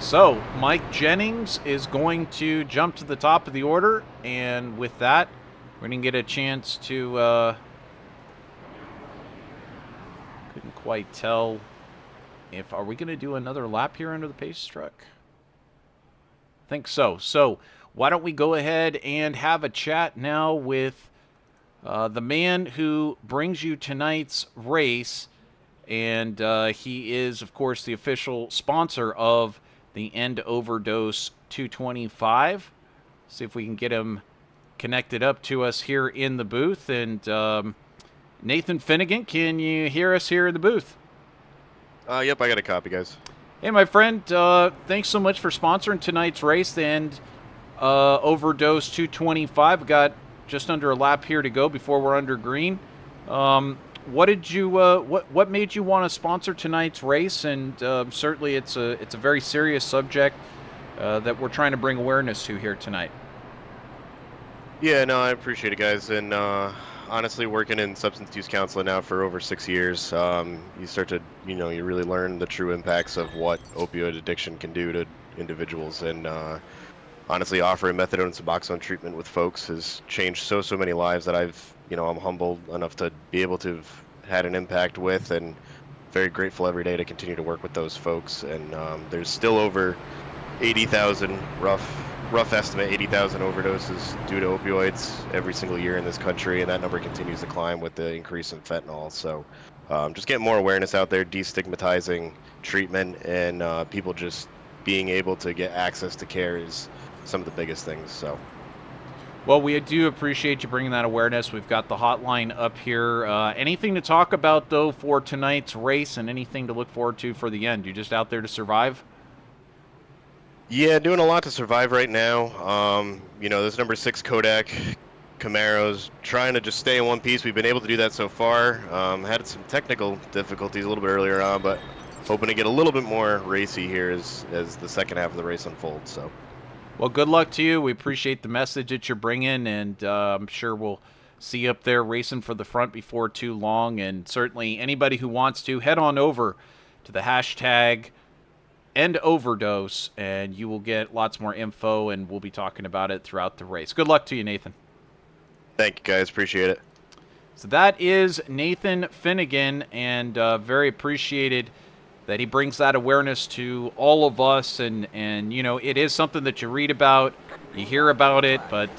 So, Mike Jennings is going to jump to the top of the order, and with that, we're going to get a chance to, couldn't quite tell if, are we going to do another lap here under the pace truck? I think so. So, why don't we go ahead and have a chat now with the man who brings you tonight's race. and he is, of course, the official sponsor of the End Overdose 225. See if we can get him connected up to us here in the booth. And Nathan Finnegan, can you hear us here in the booth? Yep, I got a copy, guys. Hey, my friend, thanks so much for sponsoring tonight's race, the End Overdose 225. Got just under a lap here to go before we're under green. What did you? What made you want to sponsor tonight's race? And certainly, it's a very serious subject that we're trying to bring awareness to here tonight. Yeah, no, I appreciate it, guys. And honestly, working in substance use counseling now for over 6 years, you start to, you really learn the true impacts of what opioid addiction can do to individuals. And honestly, offering methadone and Suboxone treatment with folks has changed so many lives that I'm humbled enough to be able to have had an impact with, and very grateful every day to continue to work with those folks. And there's still over 80,000, rough estimate, 80,000 overdoses due to opioids every single year in this country, and that number continues to climb with the increase in fentanyl. So just getting more awareness out there, destigmatizing treatment, and people just being able to get access to care is some of the biggest things. So, well, we do appreciate you bringing that awareness. We've got the hotline up here. Anything to talk about, though, for tonight's race, and anything to look forward to for the end? You just out there to survive? Yeah, doing a lot to survive right now. This number 6 Kodak Camaro's trying to just stay in one piece. We've been able to do that so far. Had some technical difficulties a little bit earlier on, but hoping to get a little bit more racy here as the second half of the race unfolds. So, well, good luck to you. We appreciate the message that you're bringing, and I'm sure we'll see you up there racing for the front before too long. And certainly anybody who wants to, head on over to the hashtag End Overdose, and you will get lots more info, and we'll be talking about it throughout the race. Good luck to you, Nathan. Thank you, guys. Appreciate it. So that is Nathan Finnegan, and very appreciated that he brings that awareness to all of us. And it is something that you read about, you hear about it, but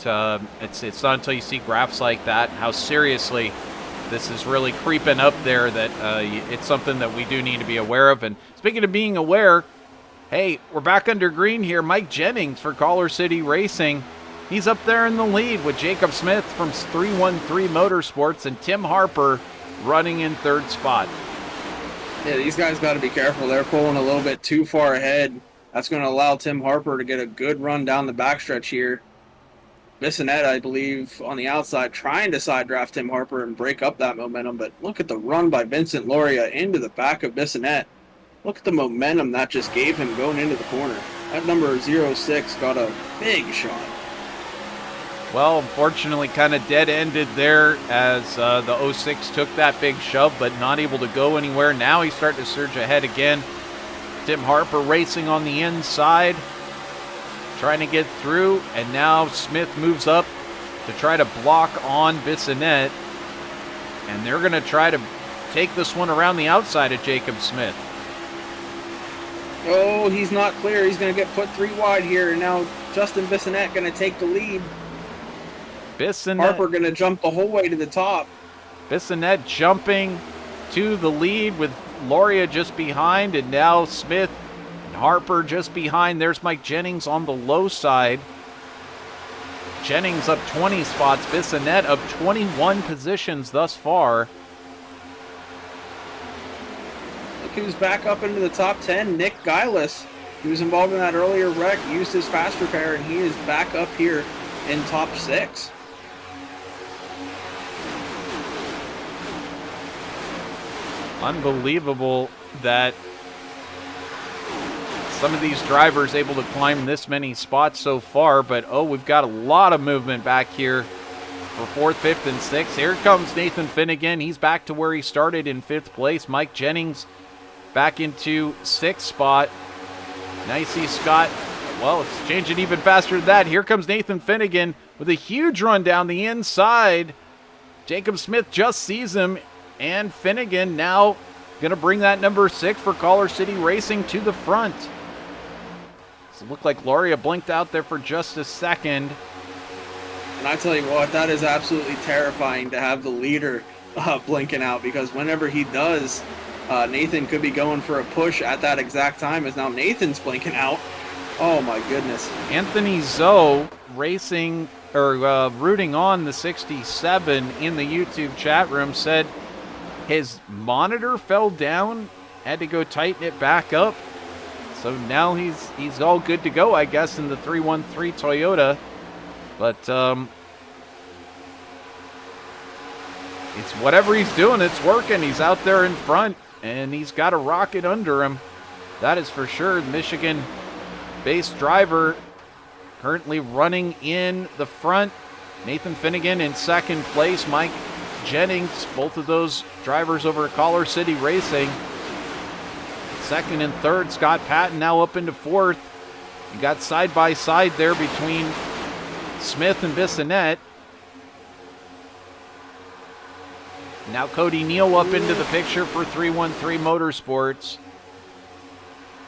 it's not until you see graphs like that, how seriously this is really creeping up there, that it's something that we do need to be aware of. And speaking of being aware, hey, we're back under green here. Mike Jennings for Collar City Racing. He's up there in the lead with Jacob Smith from 313 Motorsports and Tim Harper running in third spot. Yeah, these guys got to be careful. They're pulling a little bit too far ahead. That's going to allow Tim Harper to get a good run down the backstretch here. Bissonette, I believe, on the outside, trying to side draft Tim Harper and break up that momentum. But look at the run by Vincent Loria into the back of Bissonette. Look at the momentum that just gave him going into the corner. That number 06 got a big shot. Well, unfortunately, kind of dead-ended there as the 06 took that big shove, but not able to go anywhere. Now he's starting to surge ahead again. Tim Harper racing on the inside, trying to get through, and now Smith moves up to try to block on Bissonette, and they're going to try to take this one around the outside of Jacob Smith. Oh, he's not clear. He's going to get put 3 wide here, and now Justin Bissonette going to take the lead. Harper going to jump the whole way to the top. Bissonette jumping to the lead with Loria just behind, and now Smith and Harper just behind. There's Mike Jennings on the low side. Jennings up 20 spots. Bissonette up 21 positions thus far. Look who's back up into the top 10. Nick Geilis. He was involved in that earlier wreck, used his fast repair, and he is back up here in top 6. Unbelievable that some of these drivers able to climb this many spots so far, but we've got a lot of movement back here for 4th, 5th, and 6th. Here comes Nathan Finnegan. He's back to where he started in 5th place. Mike Jennings back into 6th spot. Nicey Scott, well, it's changing even faster than that. Here comes Nathan Finnegan with a huge run down the inside. Jacob Smith just sees him, and Finnegan now going to bring that number 6 for Collar City Racing to the front. So it looked like Loria blinked out there for just a second. And I tell you what, that is absolutely terrifying to have the leader blinking out, because whenever he does, Nathan could be going for a push at that exact time as now Nathan's blinking out. Oh my goodness. Anthony Zoe racing or rooting on the 67 in the YouTube chat room said his monitor fell down, had to go tighten it back up. So now he's all good to go, I guess, in the 313 Toyota. But it's whatever he's doing, it's working. He's out there in front, and he's got a rocket under him. That is for sure. Michigan-based driver currently running in the front. Nathan Finnegan in second place. Mike Jennings, both of those drivers over at Collar City Racing. Second and third. Scott Patton now up into fourth. You got side-by-side there between Smith and Bissonette. Now Cody Neal up into the picture for 313 Motorsports.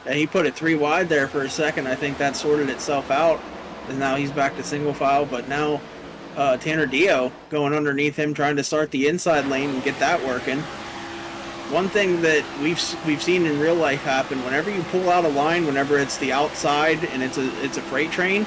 And he put it 3 wide there for a second. I think that sorted itself out. And now he's back to single file. But now Tanner Dio going underneath him, trying to start the inside lane and get that working. One thing that we've seen in real life happen, whenever you pull out a line, whenever it's the outside and it's a freight train,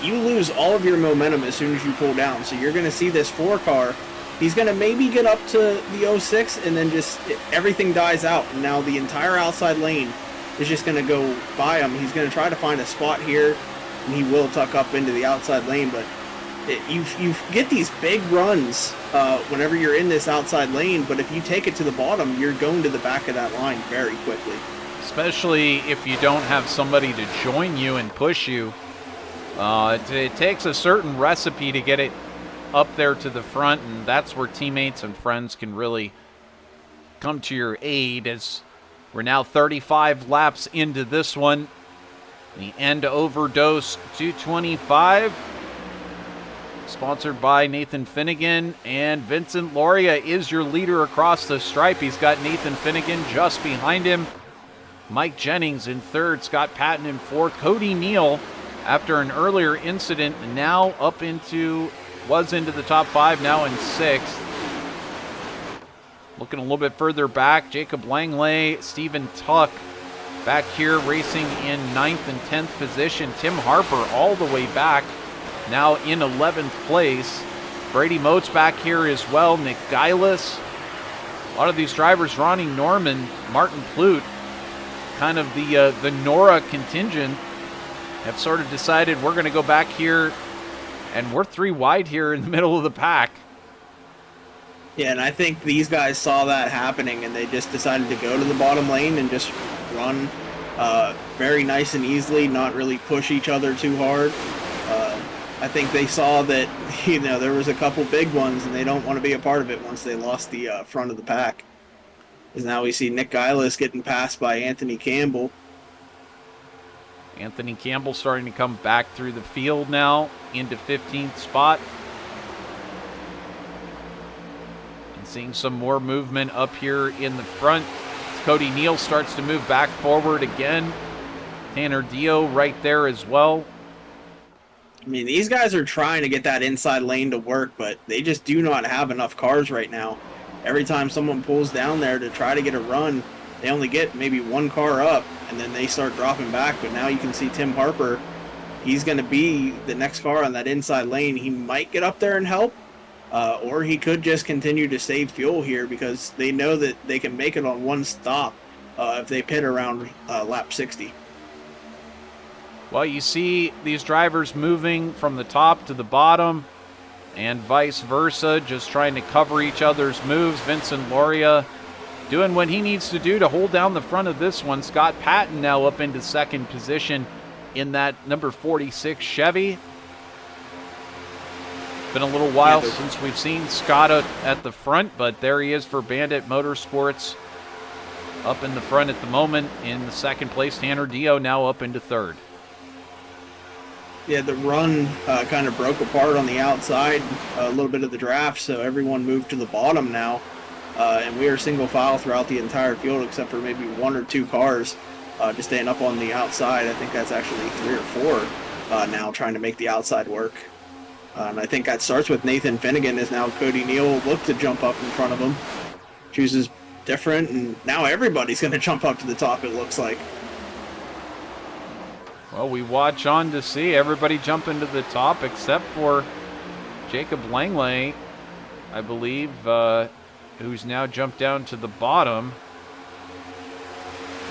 you lose all of your momentum as soon as you pull down. So you're going to see this 4-car. He's going to maybe get up to the 06 and then just everything dies out. And now the entire outside lane is just going to go by him. He's going to try to find a spot here, and he will tuck up into the outside lane. But you get these big runs whenever you're in this outside lane, but if you take it to the bottom, you're going to the back of that line very quickly. Especially if you don't have somebody to join you and push you. It takes a certain recipe to get it up there to the front, and that's where teammates and friends can really come to your aid, as we're now 35 laps into this one. The End Overdose 225, sponsored by Nathan Finnegan, and Vincent Loria is your leader across the stripe. He's got Nathan Finnegan just behind him. Mike Jennings in third, Scott Patton in fourth. Cody Neal, after an earlier incident, now was into the top 5, now in 6th. Looking a little bit further back, Jacob Langley, Stephen Tuck back here racing in 9th and 10th position. Tim Harper all the way back, now in 11th place. Brady Moats back here as well. Nick Geilis. A lot of these drivers, Ronnie Norman, Martin Plute, kind of the Nora contingent, have sort of decided we're going to go back here, and we're 3 wide here in the middle of the pack. Yeah, and I think these guys saw that happening, and they just decided to go to the bottom lane and just run very nice and easily, not really push each other too hard. I think they saw that, there was a couple big ones, and they don't want to be a part of it once they lost the front of the pack. Because now we see Nick Geilis getting passed by Anthony Campbell. Anthony Campbell starting to come back through the field now into 15th spot. And seeing some more movement up here in the front. Cody Neal starts to move back forward again. Tanner Dio right there as well. I mean, these guys are trying to get that inside lane to work, but they just do not have enough cars right now. Every time someone pulls down there to try to get a run, they only get maybe 1 car up, and then they start dropping back. But now you can see Tim Harper. He's going to be the next car on that inside lane. He might get up there and help, or he could just continue to save fuel here, because they know that they can make it on 1 stop if they pit around lap 60. Well, you see these drivers moving from the top to the bottom and vice versa, just trying to cover each other's moves. Vincent Loria doing what he needs to do to hold down the front of this one. Scott Patton now up into 2nd position in that number 46 Chevy. Been a little while since we've seen Scott at the front, but there he is for Bandit Motorsports up in the front at the moment. In the 2nd place, Tanner Dio now up into 3rd. Yeah, the run kind of broke apart on the outside, a little bit of the draft, so everyone moved to the bottom now. And we are single file throughout the entire field, except for maybe 1 or 2 cars just staying up on the outside. I think that's actually 3 or 4 now trying to make the outside work. And I think that starts with Nathan Finnegan, as now Cody Neal will look to jump up in front of him. Chooses different, and now everybody's going to jump up to the top, it looks like. Well, we watch on to see everybody jump into the top except for Jacob Langley, I believe, who's now jumped down to the bottom.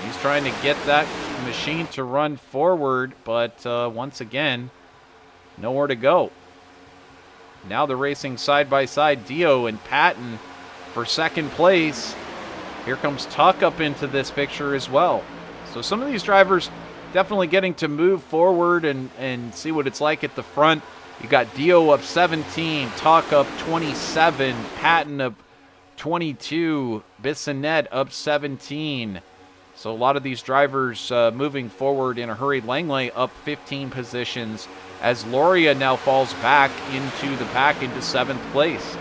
He's trying to get that machine to run forward, but once again, nowhere to go. Now they're racing side by side, Dio and Patton for second place. Here comes Tuck up into this picture as well. So some of these drivers definitely getting to move forward and see what it's like at the front. You got Dio up 17, Tuck up 27, Patton up 22, Bissonette up 17. So a lot of these drivers moving forward in a hurry. Langley up 15 positions as Loria now falls back into the pack into 7th place.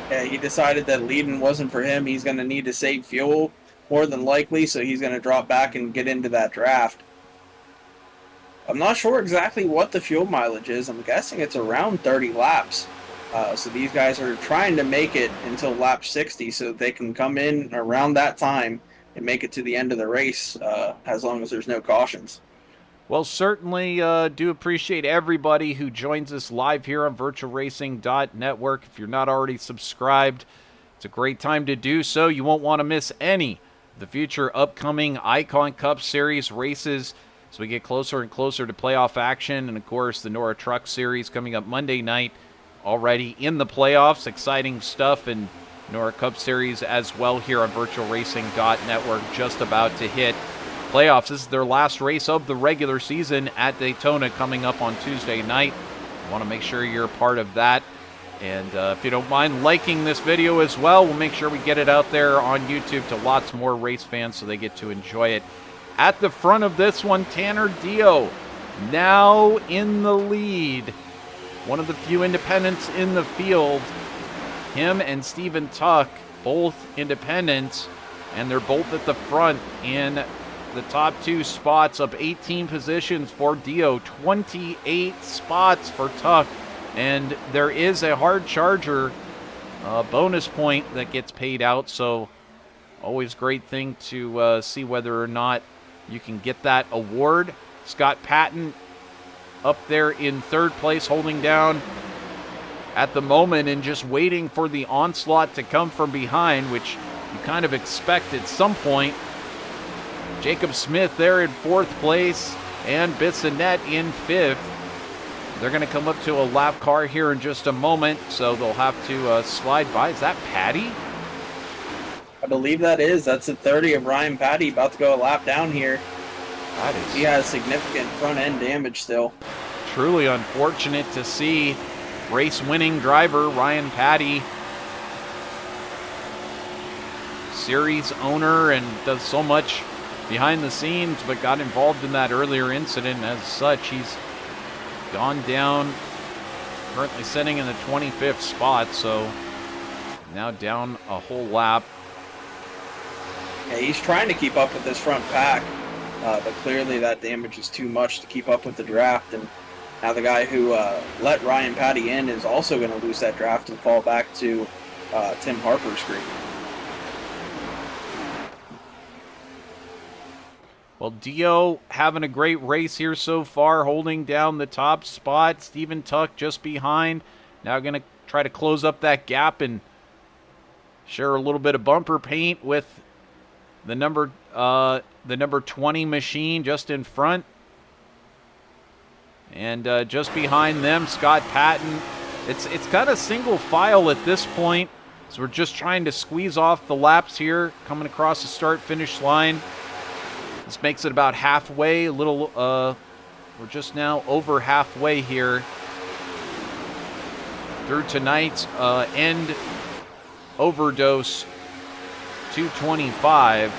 Yeah, he decided that leading wasn't for him. He's going to need to save fuel more than likely, so he's going to drop back and get into that draft. I'm not sure exactly what the fuel mileage is. I'm guessing it's around 30 laps. So these guys are trying to make it until lap 60 so they can come in around that time and make it to the end of the race as long as there's no cautions. Well, certainly do appreciate everybody who joins us live here on VirtualRacing.Network. If you're not already subscribed, it's a great time to do so. You won't want to miss any of the future upcoming Icon Cup Series races as we get closer and closer to playoff action. And, of course, the Nora Truck Series coming up Monday night, already in the playoffs. Exciting stuff, and Nora Cup Series as well here on VirtualRacing.Network, just about to hit playoffs. This is their last race of the regular season at Daytona coming up on Tuesday night. I want to make sure you're a part of that. And if you don't mind liking this video as well, we'll make sure we get it out there on YouTube to lots more race fans so they get to enjoy it. At the front of this one, Tanner Dio, now in the lead. One of the few independents in the field. Him and Stephen Tuck, both independents, and they're both at the front in the top 2 spots, up 18 positions for Dio, 28 spots for Tuck, and there is a hard charger bonus point that gets paid out, so always great thing to see whether or not you can get that award. Scott Patton up there in 3rd place, holding down at the moment and just waiting for the onslaught to come from behind, which you kind of expect at some point. Jacob Smith there in 4th place and Bissonette in 5th. They're going to come up to a lap car here in just a moment, so they'll have to slide by. Is that Patty? I believe that is. That's the 30 of Ryan Patty, about to go a lap down here. That is He has significant front-end damage still. truly unfortunate to see. Race-winning driver Ryan Patty, series owner, and does so much behind the scenes, but got involved in that earlier incident. As such, he's gone down, currently sitting in the 25th spot, so now down a whole lap. Yeah, he's trying to keep up with this front pack, but clearly that damage is too much to keep up with the draft, and now the guy who let Ryan Patty in is also going to lose that draft and fall back to Tim Harper's group. Well, Dio having a great race here so far, holding down the top spot. Stephen Tuck just behind. Now going to try to close up that gap and share a little bit of bumper paint with the number 20 machine just in front. And just behind them, Scott Patton. It's kind of single file at this point, so we're just trying to squeeze off the laps here, coming across the start-finish line. This makes it about halfway, we're just now over halfway here through tonight's end overdose 225.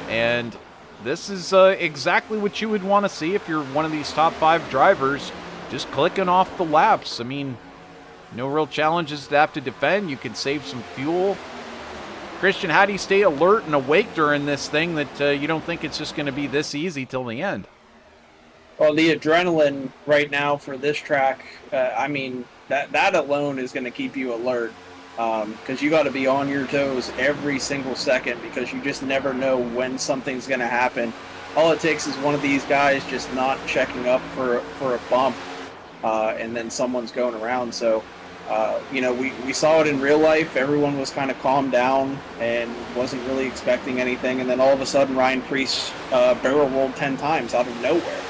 And this is exactly what you would want to see if you're one of these top 5 drivers, just clicking off the laps. I mean, no real challenges to have to defend. You can save some fuel. Christian, how do you stay alert and awake during this thing that you don't think it's just going to be this easy till the end? Well, the adrenaline right now for this track, I mean, that alone is going to keep you alert. because you got to be on your toes every single second because you just never know when something's going to happen. All it takes is one of these guys just not checking up for a bump, and then someone's going around. So, we saw it in real life. Everyone was kind of calmed down and wasn't really expecting anything. And then all of a sudden, Ryan Preece barrel rolled 10 times out of nowhere.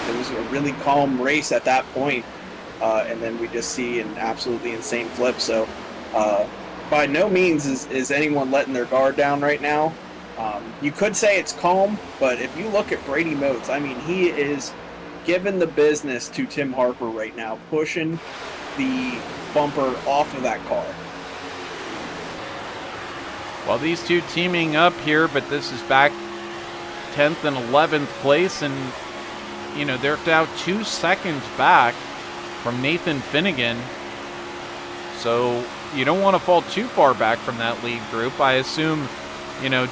It was a really calm race at that point. And then we just see an absolutely insane flip. So by no means is anyone letting their guard down right now. You could say it's calm, but if you look at Brady Motes, I mean, he is giving the business to Tim Harper right now, pushing the bumper off of that car. Well, these two teaming up here, but this is back 10th and 11th place, and, they're now 2 seconds back from Nathan Finnegan. So you don't want to fall too far back from that lead group. I assume,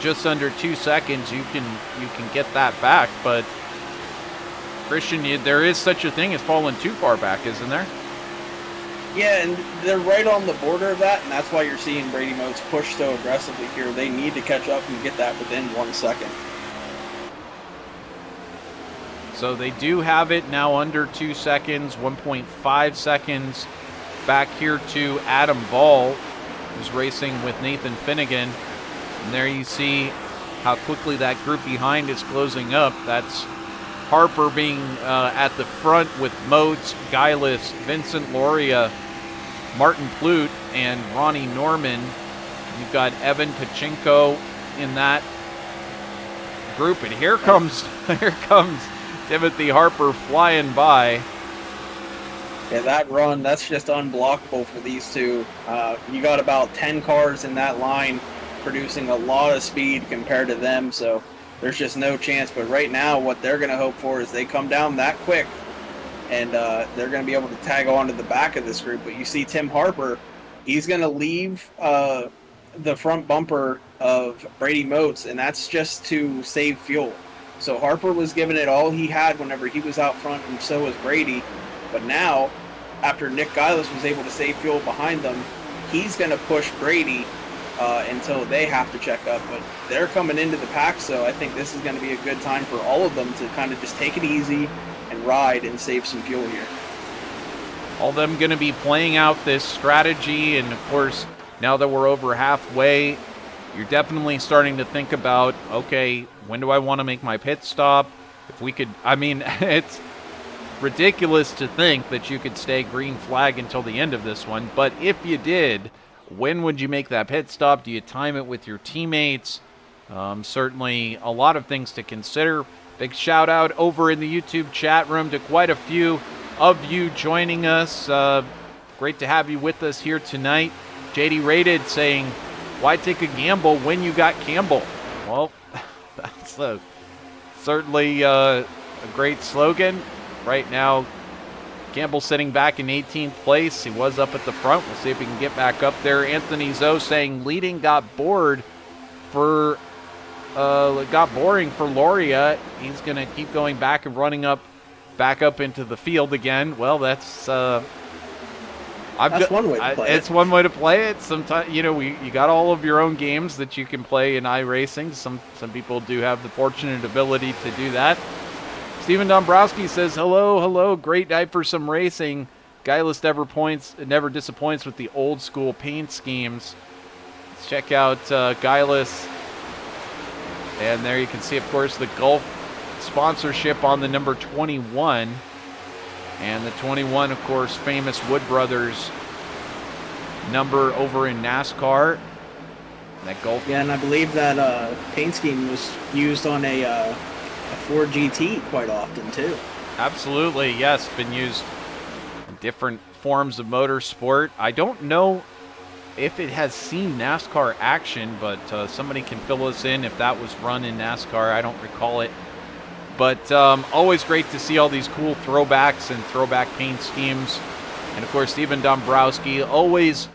just under 2 seconds you can get that back. But Christian, there is such a thing as falling too far back, isn't there? Yeah, and they're right on the border of that, and that's why you're seeing Brady Motes push so aggressively here. They need to catch up and get that within 1 second. So they do have it now under 2 seconds, 1.5 seconds back here to Adam Ball, who's racing with Nathan Finnegan. And there you see how quickly that group behind is closing up. That's Harper being at the front with Motes, Guileless, Vincent Loria, Martin Plute, and Ronnie Norman. You've got Evan Pachinko in that group, and here comes Timothy Harper flying by. Yeah, that run, that's just unblockable for these two. You got about 10 cars in that line producing a lot of speed compared to them, so there's just no chance. But right now, what they're going to hope for is they come down that quick, and they're going to be able to tag on to the back of this group. But you see Tim Harper, he's going to leave the front bumper of Brady Motes, and that's just to save fuel. So Harper was giving it all he had whenever he was out front, and so was Brady. But now, after Nick Guileless was able to save fuel behind them, he's going to push Brady until they have to check up. But they're coming into the pack, so I think this is going to be a good time for all of them to kind of just take it easy and ride and save some fuel here. All of them going to be playing out this strategy, and of course, now that we're over halfway, you're definitely starting to think about, okay, when do I want to make my pit stop? If we could, it's ridiculous to think that you could stay green flag until the end of this one, but if you did, when would you make that pit stop? Do you time it with your teammates? Certainly a lot of things to consider. Big shout out over in the YouTube chat room to quite a few of you joining us. Great to have you with us here tonight. JD Rated saying, why take a gamble when you got Campbell? Well, that's certainly a great slogan. Right now, Campbell sitting back in 18th place. He was up at the front. We'll see if he can get back up there. Anthony Zoe saying leading got boring for Loria. He's going to keep going back and running back up into the field again. Well, that's one way to play it. It's one way to play it. Sometimes, you got all of your own games that you can play in iRacing. Some people do have the fortunate ability to do that. Stephen Dombrowski says, hello, great night for some racing. Guileless never disappoints with the old school paint schemes. Let's check out Guileless. And there you can see, of course, the Gulf sponsorship on the number 21. And the 21, of course, famous Wood Brothers number over in NASCAR. That Gulf. Yeah, and I believe that paint scheme was used on a Ford GT quite often, too. Absolutely, yes. Been used in different forms of motorsport. I don't know if it has seen NASCAR action, but somebody can fill us in if that was run in NASCAR. I don't recall it. But always great to see all these cool throwbacks and throwback paint schemes. And, of course, Stephen Dombrowski, always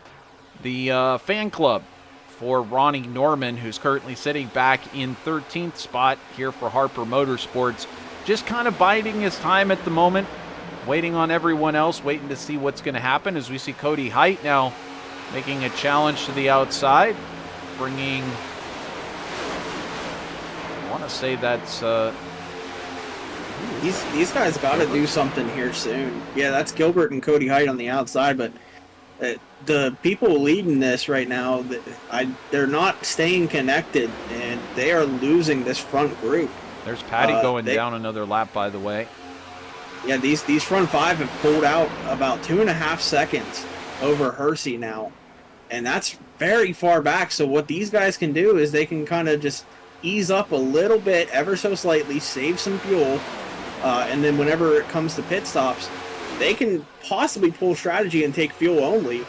the fan club for Ronnie Norman, who's currently sitting back in 13th spot here for Harper Motorsports. Just kind of biding his time at the moment, waiting on everyone else, waiting to see what's going to happen as we see Cody Height now making a challenge to the outside, bringing, I want to say that's... These guys got to do something here soon. Yeah, that's Gilbert and Cody Height on the outside, but the people leading this right now, they're not staying connected, and they are losing this front group. There's Patty going down another lap, by the way. Yeah, these front five have pulled out about 2.5 seconds over Hersey now, and that's very far back. So what these guys can do is they can kind of just ease up a little bit, ever so slightly, save some fuel, and then whenever it comes to pit stops, they can possibly pull strategy and take fuel only,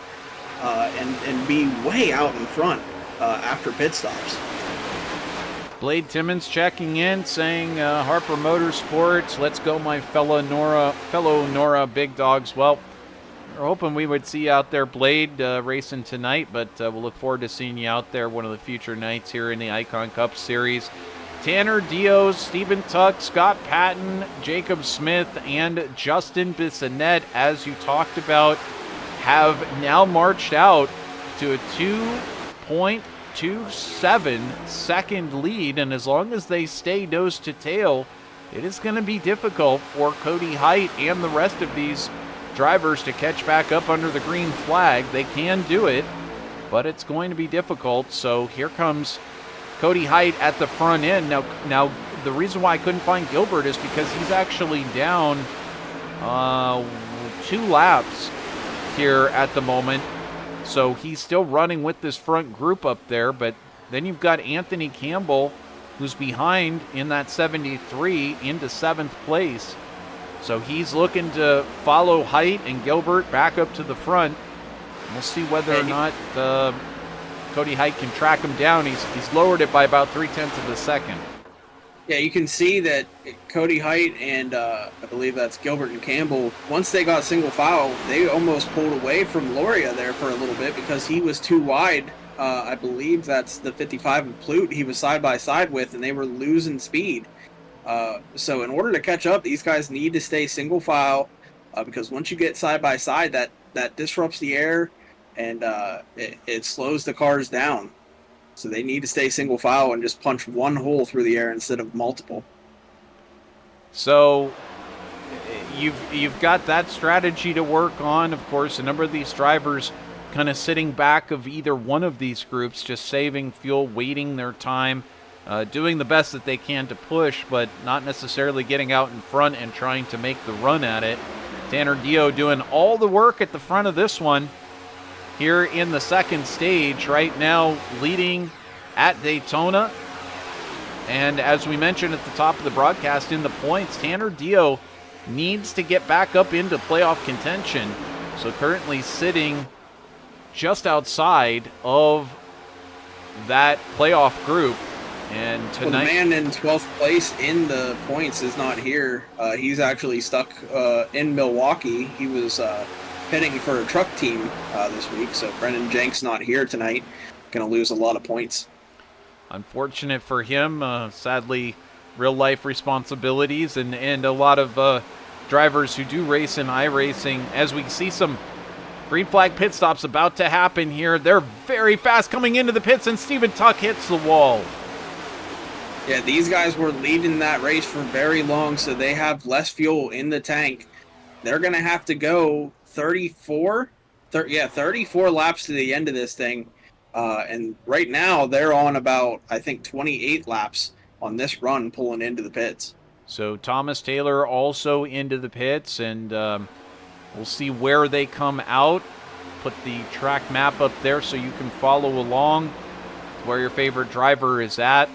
and be way out in front after pit stops. Blade Timmons checking in, saying, Harper Motorsports, let's go my fellow Nora big dogs. Well, we're hoping we would see you out there, Blade, racing tonight, but we'll look forward to seeing you out there one of the future nights here in the Icon Cup Series. Tanner Dios, Stephen Tuck, Scott Patton, Jacob Smith, and Justin Bissonette, as you talked about, have now marched out to a 2.27 second lead, and as long as they stay nose to tail, it is going to be difficult for Cody Height and the rest of these drivers to catch back up under the green flag. They can do it, but it's going to be difficult. So here comes Cody Height at the front end. Now the reason why I couldn't find Gilbert is because he's actually down 2 laps here at the moment. So he's still running with this front group up there, but then you've got Anthony Campbell, who's behind in that 73 into 7th place. So he's looking to follow Height and Gilbert back up to the front. We'll see whether or not Cody Height can track him down. He's lowered it by about 0.3 of a second. Yeah, you can see that Cody Height and I believe that's Gilbert and Campbell, once they got single file, they almost pulled away from Loria there for a little bit because he was too wide. I believe that's the 55 of Plute he was side by side with, and they were losing speed. So in order to catch up, these guys need to stay single file because once you get side by side, that disrupts the air and it slows the cars down. So they need to stay single file and just punch one hole through the air instead of multiple. So you've got that strategy to work on. Of course, a number of these drivers kind of sitting back of either one of these groups, just saving fuel, waiting their time, doing the best that they can to push, but not necessarily getting out in front and trying to make the run at it. Tanner Dio doing all the work at the front of this one here in the second stage, right now leading at Daytona. And as we mentioned at the top of the broadcast in the points, Tanner Dio needs to get back up into playoff contention. So currently sitting just outside of that playoff group. And tonight, well, the man in 12th place in the points is not here. He's actually stuck in Milwaukee. He was pitting for a truck team this week, so Brendan Jenks not here tonight. Going to lose a lot of points. Unfortunate for him. Sadly, real-life responsibilities and a lot of drivers who do race in iRacing. As we see some green flag pit stops about to happen here. They're very fast coming into the pits, and Stephen Tuck hits the wall. Yeah, these guys were leading that race for very long, so they have less fuel in the tank. They're going to have to go 34 laps to the end of this thing. And right now, they're on about, I think, 28 laps on this run pulling into the pits. So Thomas Taylor also into the pits, and we'll see where they come out. Put the track map up there so you can follow along where your favorite driver is at.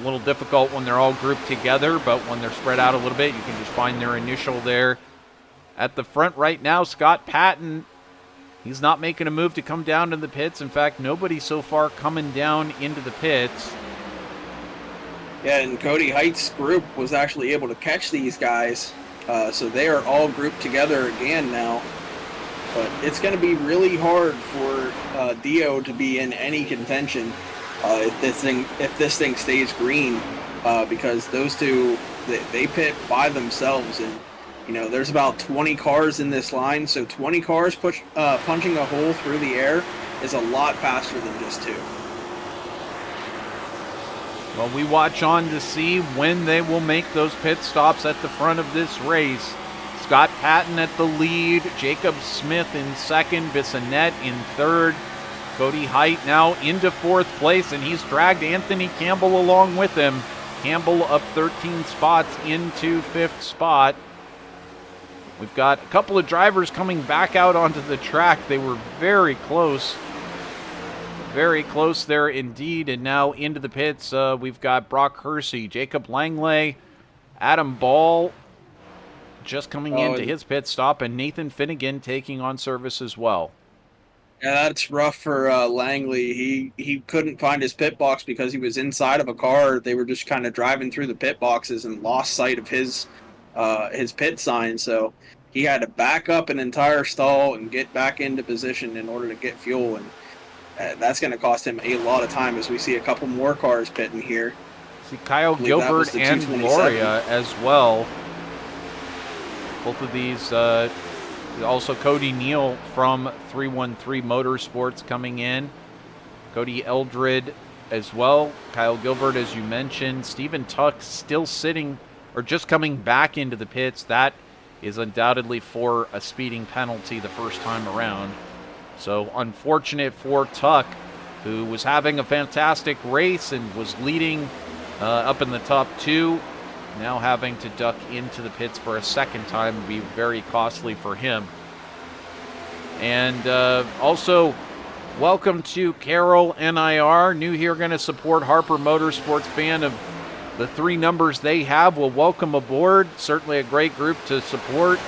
A little difficult when they're all grouped together, but when they're spread out a little bit, you can just find their initial there. At the front right now, Scott Patton, he's not making a move to come down to the pits. In fact, nobody so far coming down into the pits. Yeah, and Cody Height's group was actually able to catch these guys, so they are all grouped together again now. But it's going to be really hard for Dio to be in any contention if this thing stays green, because those two they pit by themselves, and You know, there's about 20 cars in this line, so 20 cars punching a hole through the air is a lot faster than just 2. Well, we watch on to see when they will make those pit stops at the front of this race. Scott Patton at the lead, Jacob Smith in second, Bissonette in third, Cody Height now into 4th place, and he's dragged Anthony Campbell along with him. Campbell up 13 spots into 5th spot. We've got a couple of drivers coming back out onto the track. They were very close. Very close there indeed. And now into the pits, we've got Brock Hersey, Jacob Langley, Adam Ball just coming into his pit stop, and Nathan Finnegan taking on service as well. Yeah, that's rough for Langley. He couldn't find his pit box because he was inside of a car. They were just kind of driving through the pit boxes and lost sight of his pit sign. So he had to back up an entire stall and get back into position in order to get fuel. And that's going to cost him a lot of time as we see a couple more cars pitting here. See Kyle Gilbert and Gloria as well. Both of these, also Cody Neal from 313 Motorsports coming in. Cody Eldred as well. Kyle Gilbert, as you mentioned. Stephen Tuck still sitting, or just coming back into the pits. That is undoubtedly for a speeding penalty the first time around. So unfortunate for Tuck, who was having a fantastic race and was leading up in the top 2. Now having to duck into the pits for a second time would be very costly for him. And also, welcome to Carroll NIR. New here, going to support Harper Motorsports. Fan of the 3 numbers they have. Well, welcome aboard. Certainly a great group to support,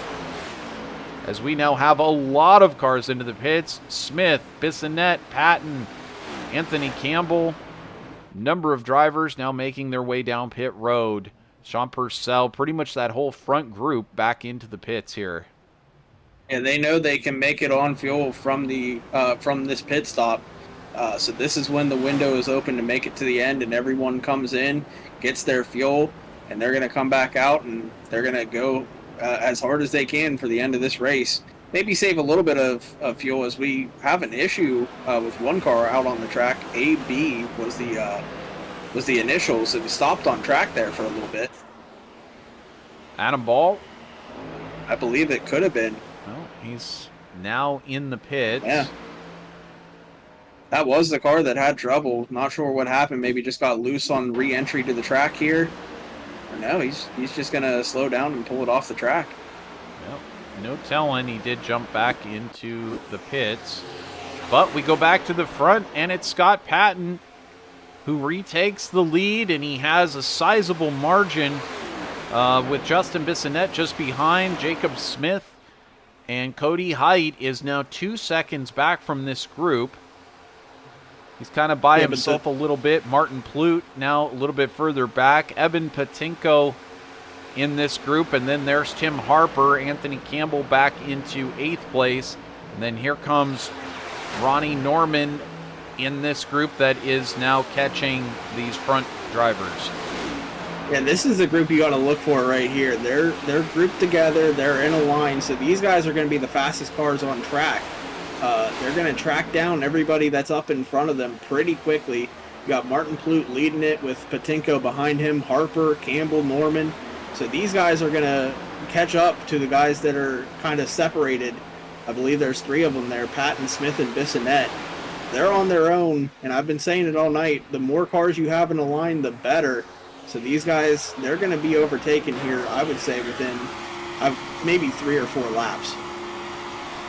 as we now have a lot of cars into the pits. Smith, Bissonette, Patton, Anthony Campbell. Number of drivers now making their way down pit road. Sean Purcell, pretty much that whole front group back into the pits here. And they know they can make it on fuel from this pit stop. So this is when the window is open to make it to the end, and everyone comes in, gets their fuel, and they're going to come back out, and they're going to go as hard as they can for the end of this race. Maybe save a little bit of fuel, as we have an issue with one car out on the track. AB was the initials. It was stopped on track there for a little bit. Adam Ball? I believe it could have been. Well, he's now in the pits. Yeah. That was the car that had trouble. Not sure what happened. Maybe just got loose on re-entry to the track here. Or no, he's just going to slow down and pull it off the track. Well, no telling. He did jump back into the pits. But we go back to the front, and it's Scott Patton who retakes the lead, and he has a sizable margin with Justin Bissonette just behind. Jacob Smith and Cody Height is now 2 seconds back from this group. He's kind of by himself a little bit. Martin Plute now a little bit further back. Evan Patinko in this group, and then there's Tim Harper. Anthony Campbell back into 8th place. And then here comes Ronnie Norman in this group that is now catching these front drivers. Yeah, this is the group you got to look for right here. They're grouped together. They're in a line. So these guys are going to be the fastest cars on track. They're going to track down everybody that's up in front of them pretty quickly. You got Martin Plute leading it with Patinko behind him, Harper, Campbell, Norman. So these guys are going to catch up to the guys that are kind of separated. I believe there's 3 of them there, Patton, Smith, and Bissonette. They're on their own, and I've been saying it all night. The more cars you have in a line, the better. So these guys, they're going to be overtaken here, I would say, within maybe 3 or 4 laps.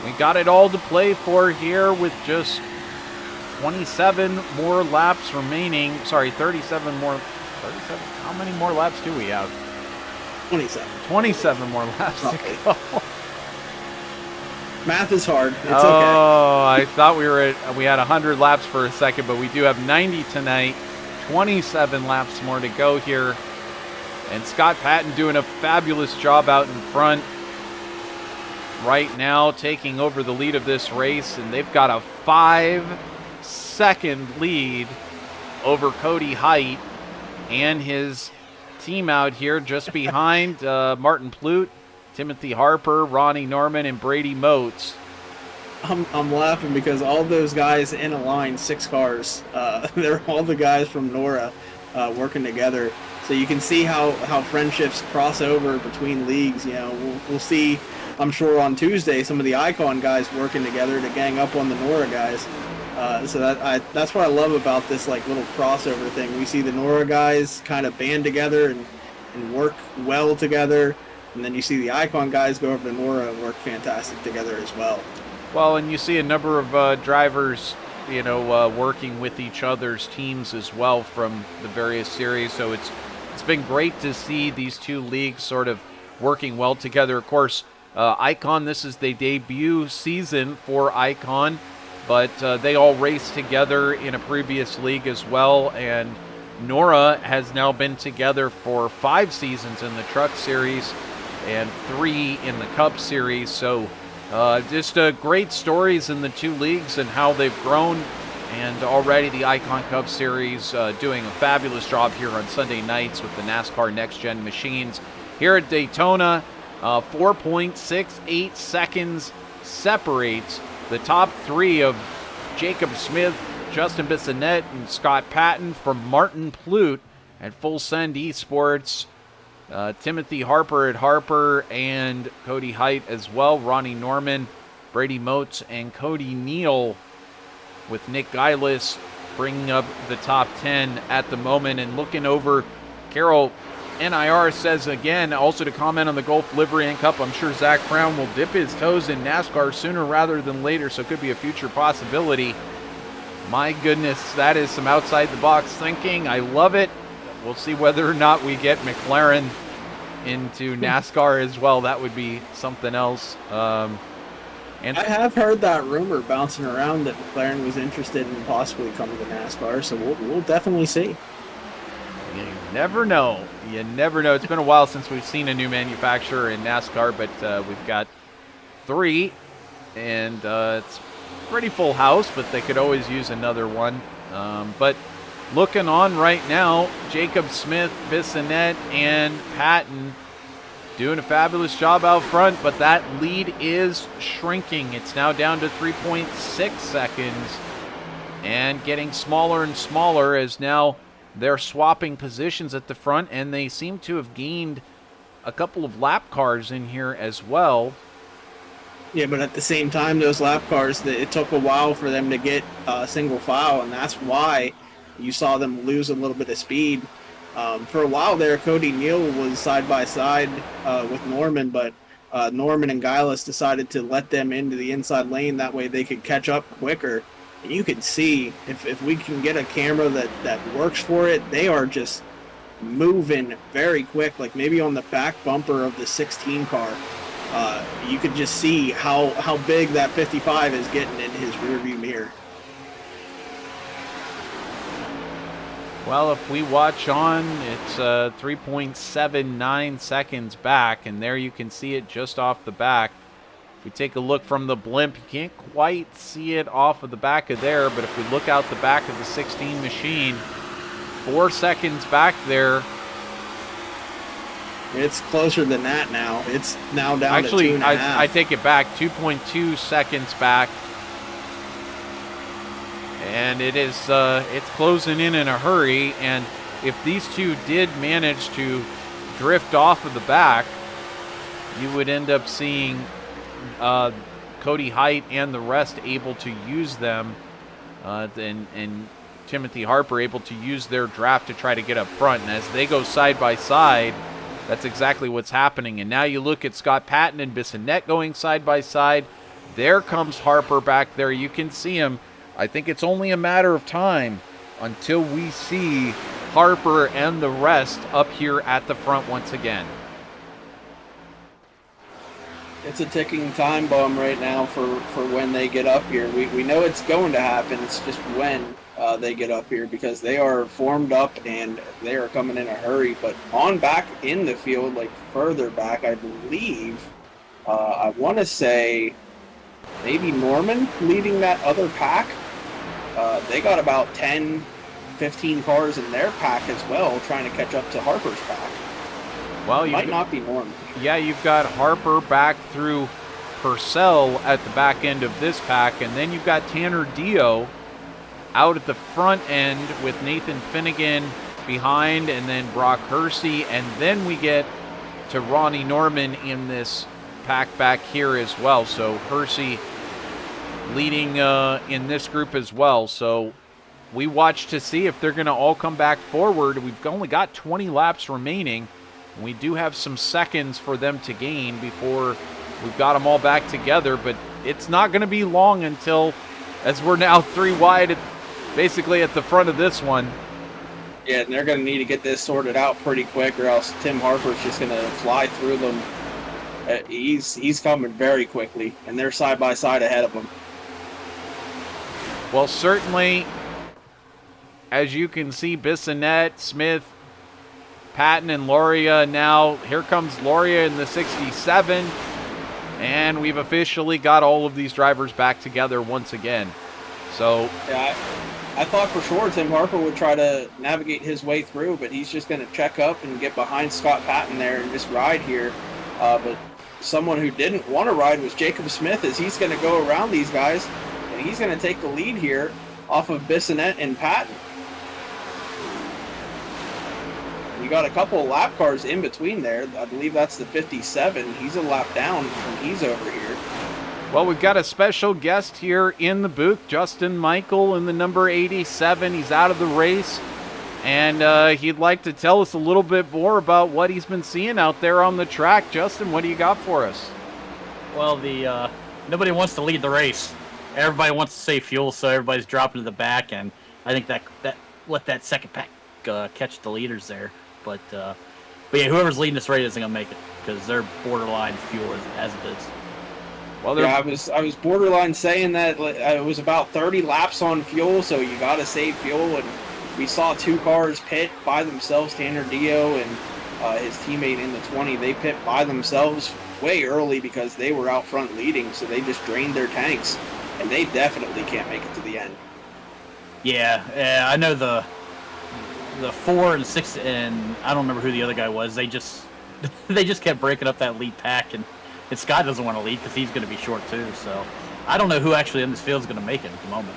We got it all to play for here with just 27 more laps remaining. Sorry, 37 more. 37? How many more laps do we have? 27. 27 more laps to go. Math is hard. It's okay. Oh, I thought we had 100 laps for a second, but we do have 90 tonight. 27 laps more to go here. And Scott Patton doing a fabulous job out in front right now, taking over the lead of this race. And they've got a 5-second lead over Cody Height and his team out here just behind Martin Plute Timothy Harper, Ronnie Norman, and Brady Motes. I'm laughing because all those guys in a line, 6 cars, they're all the guys from NORA working together. So you can see how friendships cross over between leagues. You know, we'll see, I'm sure on Tuesday, some of the Icon guys working together to gang up on the NORA guys. So that's what I love about this like little crossover thing. We see the NORA guys kind of band together and work well together, and then you see the Icon guys go over to NORA and work fantastic together as well. Well, and you see a number of drivers, working with each other's teams as well from the various series. So it's been great to see these two leagues sort of working well together. Of course, Icon, this is the debut season for Icon, but they all raced together in a previous league as well. And NORA has now been together for 5 seasons in the Truck Series and 3 in the Cup Series. So just great stories in the two leagues and how they've grown. And already the Icon Cup Series doing a fabulous job here on Sunday nights with the NASCAR Next Gen machines. Here at Daytona, 4.68 seconds separates the top 3 of Jacob Smith, Justin Bissonnette, and Scott Patton from Martin Plute at Full Send Esports. Timothy Harper at Harper and Cody Height as well. Ronnie Norman, Brady Motes, and Cody Neal with Nick Geilis bringing up the top 10 at the moment. And looking over, Carol NIR says again, also to comment on the Gulf Livery and Cup, I'm sure Zach Brown will dip his toes in NASCAR sooner rather than later, so it could be a future possibility. My goodness, that is some outside-the-box thinking. I love it. We'll see whether or not we get McLaren into NASCAR as well. That would be something else. And I have heard that rumor bouncing around that McLaren was interested in possibly coming to NASCAR, so we'll definitely see. You never know. You never know. It's been a while since we've seen a new manufacturer in NASCAR, but we've got 3, and it's a pretty full house, but they could always use another one. But looking on right now, Jacob Smith, Bissonnette, and Patton doing a fabulous job out front, but that lead is shrinking. It's now down to 3.6 seconds and getting smaller and smaller as now they're swapping positions at the front, and they seem to have gained a couple of lap cars in here as well. Yeah, but at the same time, those lap cars, it took a while for them to get single file, and that's why you saw them lose a little bit of speed. For a while there, Cody Neal was side-by-side with Norman, but Norman and Geilis decided to let them into the inside lane. That way they could catch up quicker. And you can see, if we can get a camera that works for it, they are just moving very quick. Like maybe on the back bumper of the 16 car, you could just see how big that 55 is getting in his rearview mirror. Well, if we watch on, it's 3.79 seconds back, and there you can see it just off the back. If we take a look from the blimp, you can't quite see it off of the back of there, but if we look out the back of the 16 machine, 4 seconds back there. It's closer than that now. It's now down to 2.5. Actually, I take it back, 2.2 seconds back. And it is it's closing in a hurry, and if these two did manage to drift off of the back, you would end up seeing Cody Height and the rest able to use them, and Timothy Harper able to use their draft to try to get up front. And as they go side by side, that's exactly what's happening. And now you look at Scott Patton and Bissonnette going side by side. There comes Harper back there. You can see him. I think it's only a matter of time until we see Harper and the rest up here at the front once again. It's a ticking time bomb right now for when they get up here. We know it's going to happen. It's just when they get up here, because they are formed up and they are coming in a hurry. But on back in the field, like further back, I believe, I want to say maybe Norman leading that other pack. They got about 10, 15 cars in their pack as well, trying to catch up to Harper's pack. Well, Might not be Norman. Yeah, you've got Harper back through Purcell at the back end of this pack, and then you've got Tanner Dio out at the front end with Nathan Finnegan behind, and then Brock Hersey, and then we get to Ronnie Norman in this pack back here as well. So Hersey leading in this group as well. So we watch to see if they're going to all come back forward. We've only got 20 laps remaining. We do have some seconds for them to gain before we've got them all back together, but it's not going to be long until, as we're now 3 wide, basically at the front of this one. Yeah, and they're going to need to get this sorted out pretty quick, or else Tim Harper's just going to fly through them. He's coming very quickly, and they're side by side ahead of him. Well, certainly, as you can see, Bissonette, Smith, Patton, and Loria now. Here comes Loria in the 67, and we've officially got all of these drivers back together once again. So yeah, I thought for sure Tim Harper would try to navigate his way through, but he's just going to check up and get behind Scott Patton there and just ride here. But someone who didn't want to ride was Jacob Smith, as he's going to go around these guys, and he's going to take the lead here off of Bissonette and Patton. You got a couple of lap cars in between there. I believe that's the 57. He's a lap down, and he's over here. Well, we've got a special guest here in the booth, Justin Michael in the number 87. He's out of the race, and he'd like to tell us a little bit more about what he's been seeing out there on the track. Justin, what do you got for us? Well, nobody wants to lead the race. Everybody wants to save fuel, so everybody's dropping to the back, and I think that let that second pack catch the leaders there. But yeah, whoever's leading this race isn't gonna make it because they're borderline fuel as it is. Well, yeah, I was borderline saying that it was about 30 laps on fuel, so you got to save fuel. And we saw 2 cars pit by themselves, Tanner Dio and his teammate in the 20. They pit by themselves way early because they were out front leading, so they just drained their tanks, and they definitely can't make it to the end. Yeah, I know the 4 and 6, and I don't remember who the other guy was. They just kept breaking up that lead pack, and Scott doesn't want to lead because he's going to be short too. So I don't know who actually in this field is going to make it at the moment.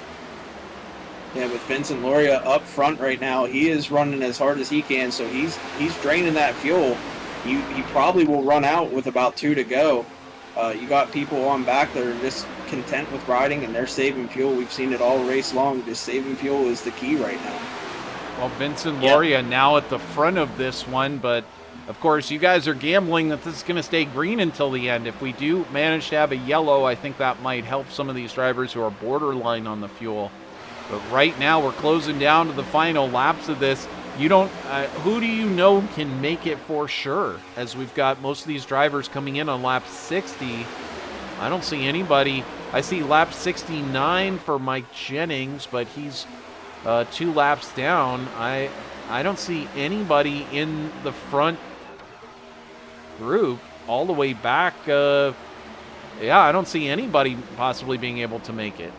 Yeah, with Vincent Loria up front right now, he is running as hard as he can, so he's draining that fuel. He probably will run out with about 2 to go. You got people on back that are just content with riding, and they're saving fuel. We've seen it all race long. Just saving fuel is the key right now. Well, Vincent Loria now at the front of this one, but of course you guys are gambling that this is going to stay green until the end. If we do manage to have a yellow, I think that might help some of these drivers who are borderline on the fuel. But right now we're closing down to the final laps of this. You don't, who do you know can make it for sure? As we've got most of these drivers coming in on lap 60. I don't see anybody. I see lap 69 for Mike Jennings, but he's 2 laps down. I don't see anybody in the front group all the way back. Yeah, I don't see anybody possibly being able to make it.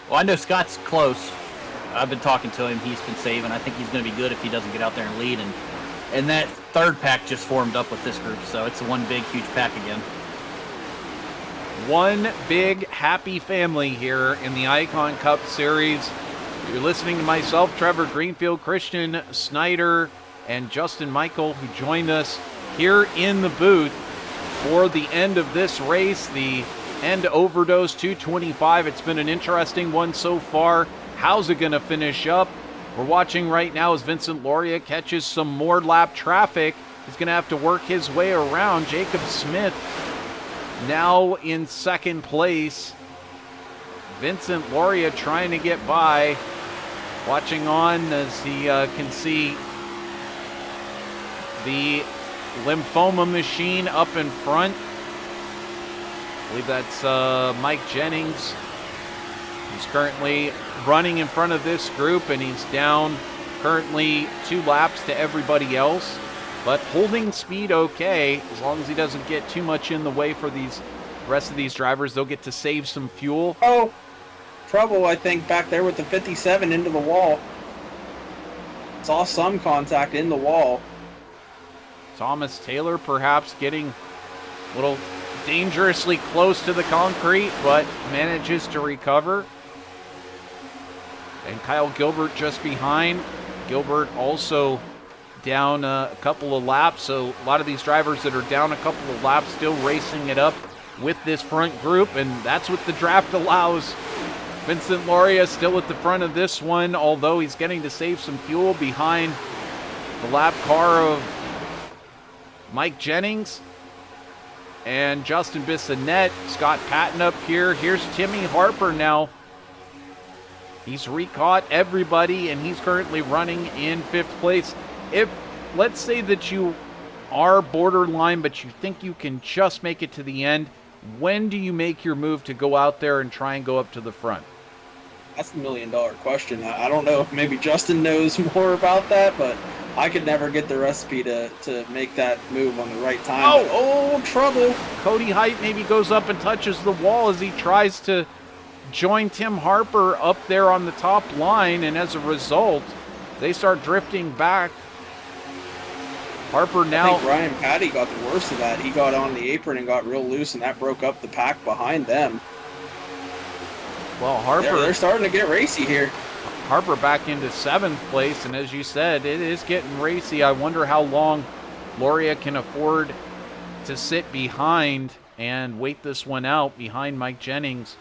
Well, I know Scott's close. I've been talking to him. He's been saving. I think he's going to be good if he doesn't get out there and lead. And that third pack just formed up with this group, so it's one big, huge pack again. One big happy family here in the Icon Cup Series. You're listening to myself, Trevor Greenfield, Christian Snyder, and Justin Michael, who joined us here in the booth for the end of this race, the End Overdose 225. It's been an interesting one so far. How's it going to finish up? We're watching right now as Vincent Loria catches some more lap traffic. He's going to have to work his way around. Jacob Smith now in second place. Vincent Loria trying to get by. Watching on as he can see the lymphoma machine up in front. I believe that's Mike Jennings. He's currently running in front of this group, and he's down currently 2 laps to everybody else, but holding speed okay as long as he doesn't get too much in the way for these rest of these drivers. They'll get to save some fuel. Oh, trouble, I think, back there with the 57 into the wall. Saw some contact in the wall. Thomas Taylor perhaps getting a little dangerously close to the concrete, but manages to recover. And Kyle Gilbert just behind. Gilbert also down a couple of laps, so a lot of these drivers that are down a couple of laps still racing it up with this front group, and that's what the draft allows. Vincent Lauria still at the front of this one, although he's getting to save some fuel behind the lap car of Mike Jennings and Justin Bissonnette. Scott Patton up here. Here's Timmy Harper now. He's recaught everybody, and he's currently running in 5th place. If, let's say that you are borderline, but you think you can just make it to the end, when do you make your move to go out there and try and go up to the front? That's the $1 million question. I don't know if maybe Justin knows more about that, but I could never get the recipe to make that move on the right time. Oh, trouble. Cody Height maybe goes up and touches the wall as he tries to join Tim Harper up there on the top line, and as a result, they start drifting back. Harper now... I think Ryan Patty got the worst of that. He got on the apron and got real loose, and that broke up the pack behind them. Well, Harper... They're starting to get racy here. Harper back into 7th place, and as you said, it is getting racy. I wonder how long Lauria can afford to sit behind and wait this one out behind Mike Jennings.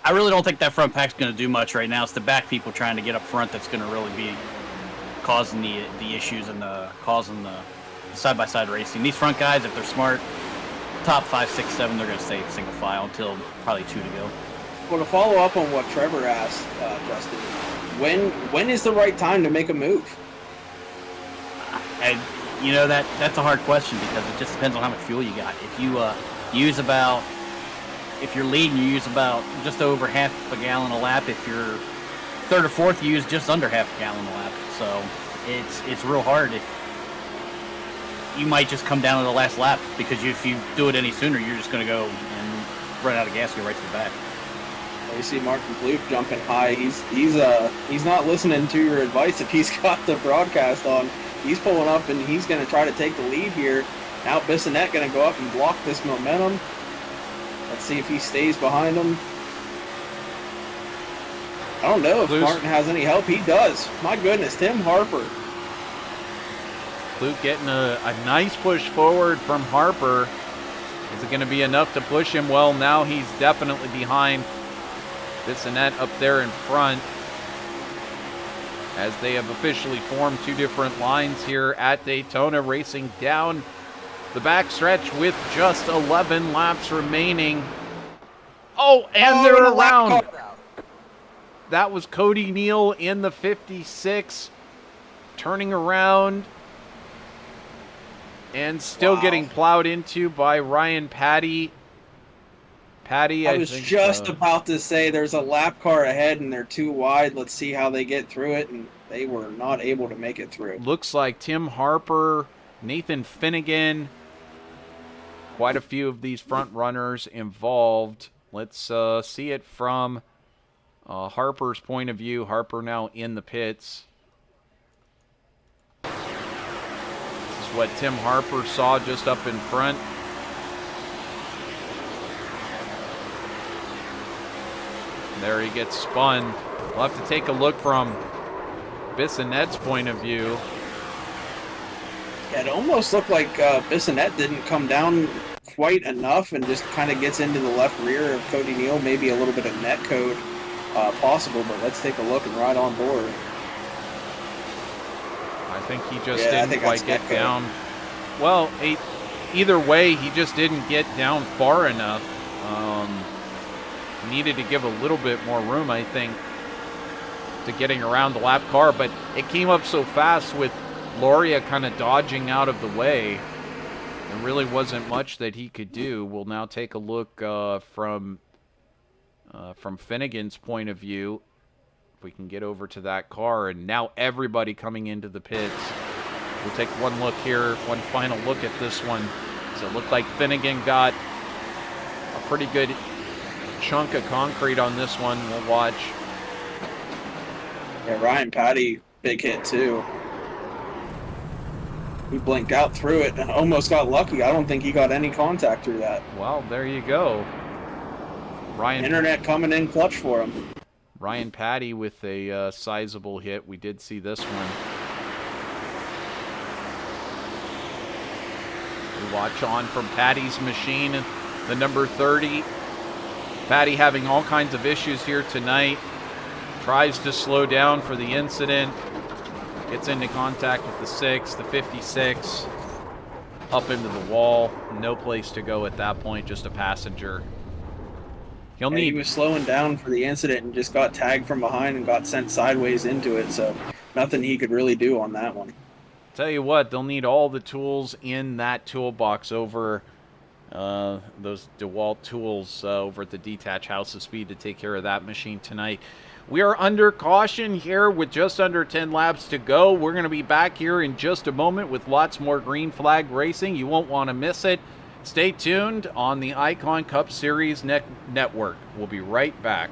I really don't think that front pack's going to do much right now. It's the back people trying to get up front that's going to really be causing the issues and causing the side-by-side racing. These front guys, if they're smart, top 5, 6, 7, they're going to stay single file until probably 2 to go. Well, to follow up on what Trevor asked, Justin, when is the right time to make a move? And you know that's a hard question because it just depends on how much fuel you got. If you if you're leading, you use about just over half a gallon a lap. If you're 3rd or 4th, you use just under half a gallon a lap. So it's real hard. If you might just come down to the last lap because if you do it any sooner, you're just going to go and run out of gas and go right to the back. You see Martin Kloop jumping high. He's not listening to your advice if he's got the broadcast on. He's pulling up and he's going to try to take the lead here. Now Bissonnette going to go up and block this momentum. Let's see if he stays behind him. I don't know if Martin has any help. He does. My goodness, Tim Harper. Luke getting a nice push forward from Harper. Is it going to be enough to push him? Well, now he's definitely behind Bissonnette up there in front, as they have officially formed 2 different lines here at Daytona, racing down the backstretch with just 11 laps remaining. Oh, and they're around. That was Cody Neal in the 56, turning around and still getting plowed into by Ryan Patty. I was just about to say there's a lap car ahead and they're too wide. Let's see how they get through it, and they were not able to make it through. Looks like Tim Harper, Nathan Finnegan, quite a few of these front runners involved. Let's see it from Harper's point of view. Harper now in the pits. This is what Tim Harper saw just up in front. There he gets spun. We'll have to take a look from Bissonnette's point of view. Yeah, it almost looked like Bissonnette didn't come down quite enough and just kind of gets into the left rear of Cody Neal. Maybe a little bit of net code possible, but let's take a look and ride on board. I think he just didn't quite get down. Well, either way, he just didn't get down far enough. Needed to give a little bit more room, I think, to getting around the lap car, but it came up so fast with Lauria kind of dodging out of the way. There really wasn't much that he could do. We'll now take a look from Finnegan's point of view. If we can get over to that car, and now everybody coming into the pits. We'll take one look here, one final look at this one. So it looked like Finnegan got a pretty good chunk of concrete on this one. We'll watch. Yeah, Ryan Patty, big hit too. He blinked out through it and almost got lucky. I don't think he got any contact through that. Well, there you go. Internet coming in clutch for him. Ryan Patty with a sizable hit. We did see this one. We watch on from Patty's machine, the number 30. Patty having all kinds of issues here tonight. Tries to slow down for the incident. Gets into contact with the 6, the 56. Up into the wall. No place to go at that point, just a passenger. He was slowing down for the incident and just got tagged from behind and got sent sideways into it, so nothing he could really do on that one. Tell you what, they'll need all the tools in that toolbox over those DeWalt tools over at the Detach House of Speed to take care of that machine tonight. We are under caution here with just under 10 laps to go. We're going to be back here in just a moment with lots more green flag racing. You won't want to miss it. Stay tuned on the Icon Cup Series Network. We'll be right back.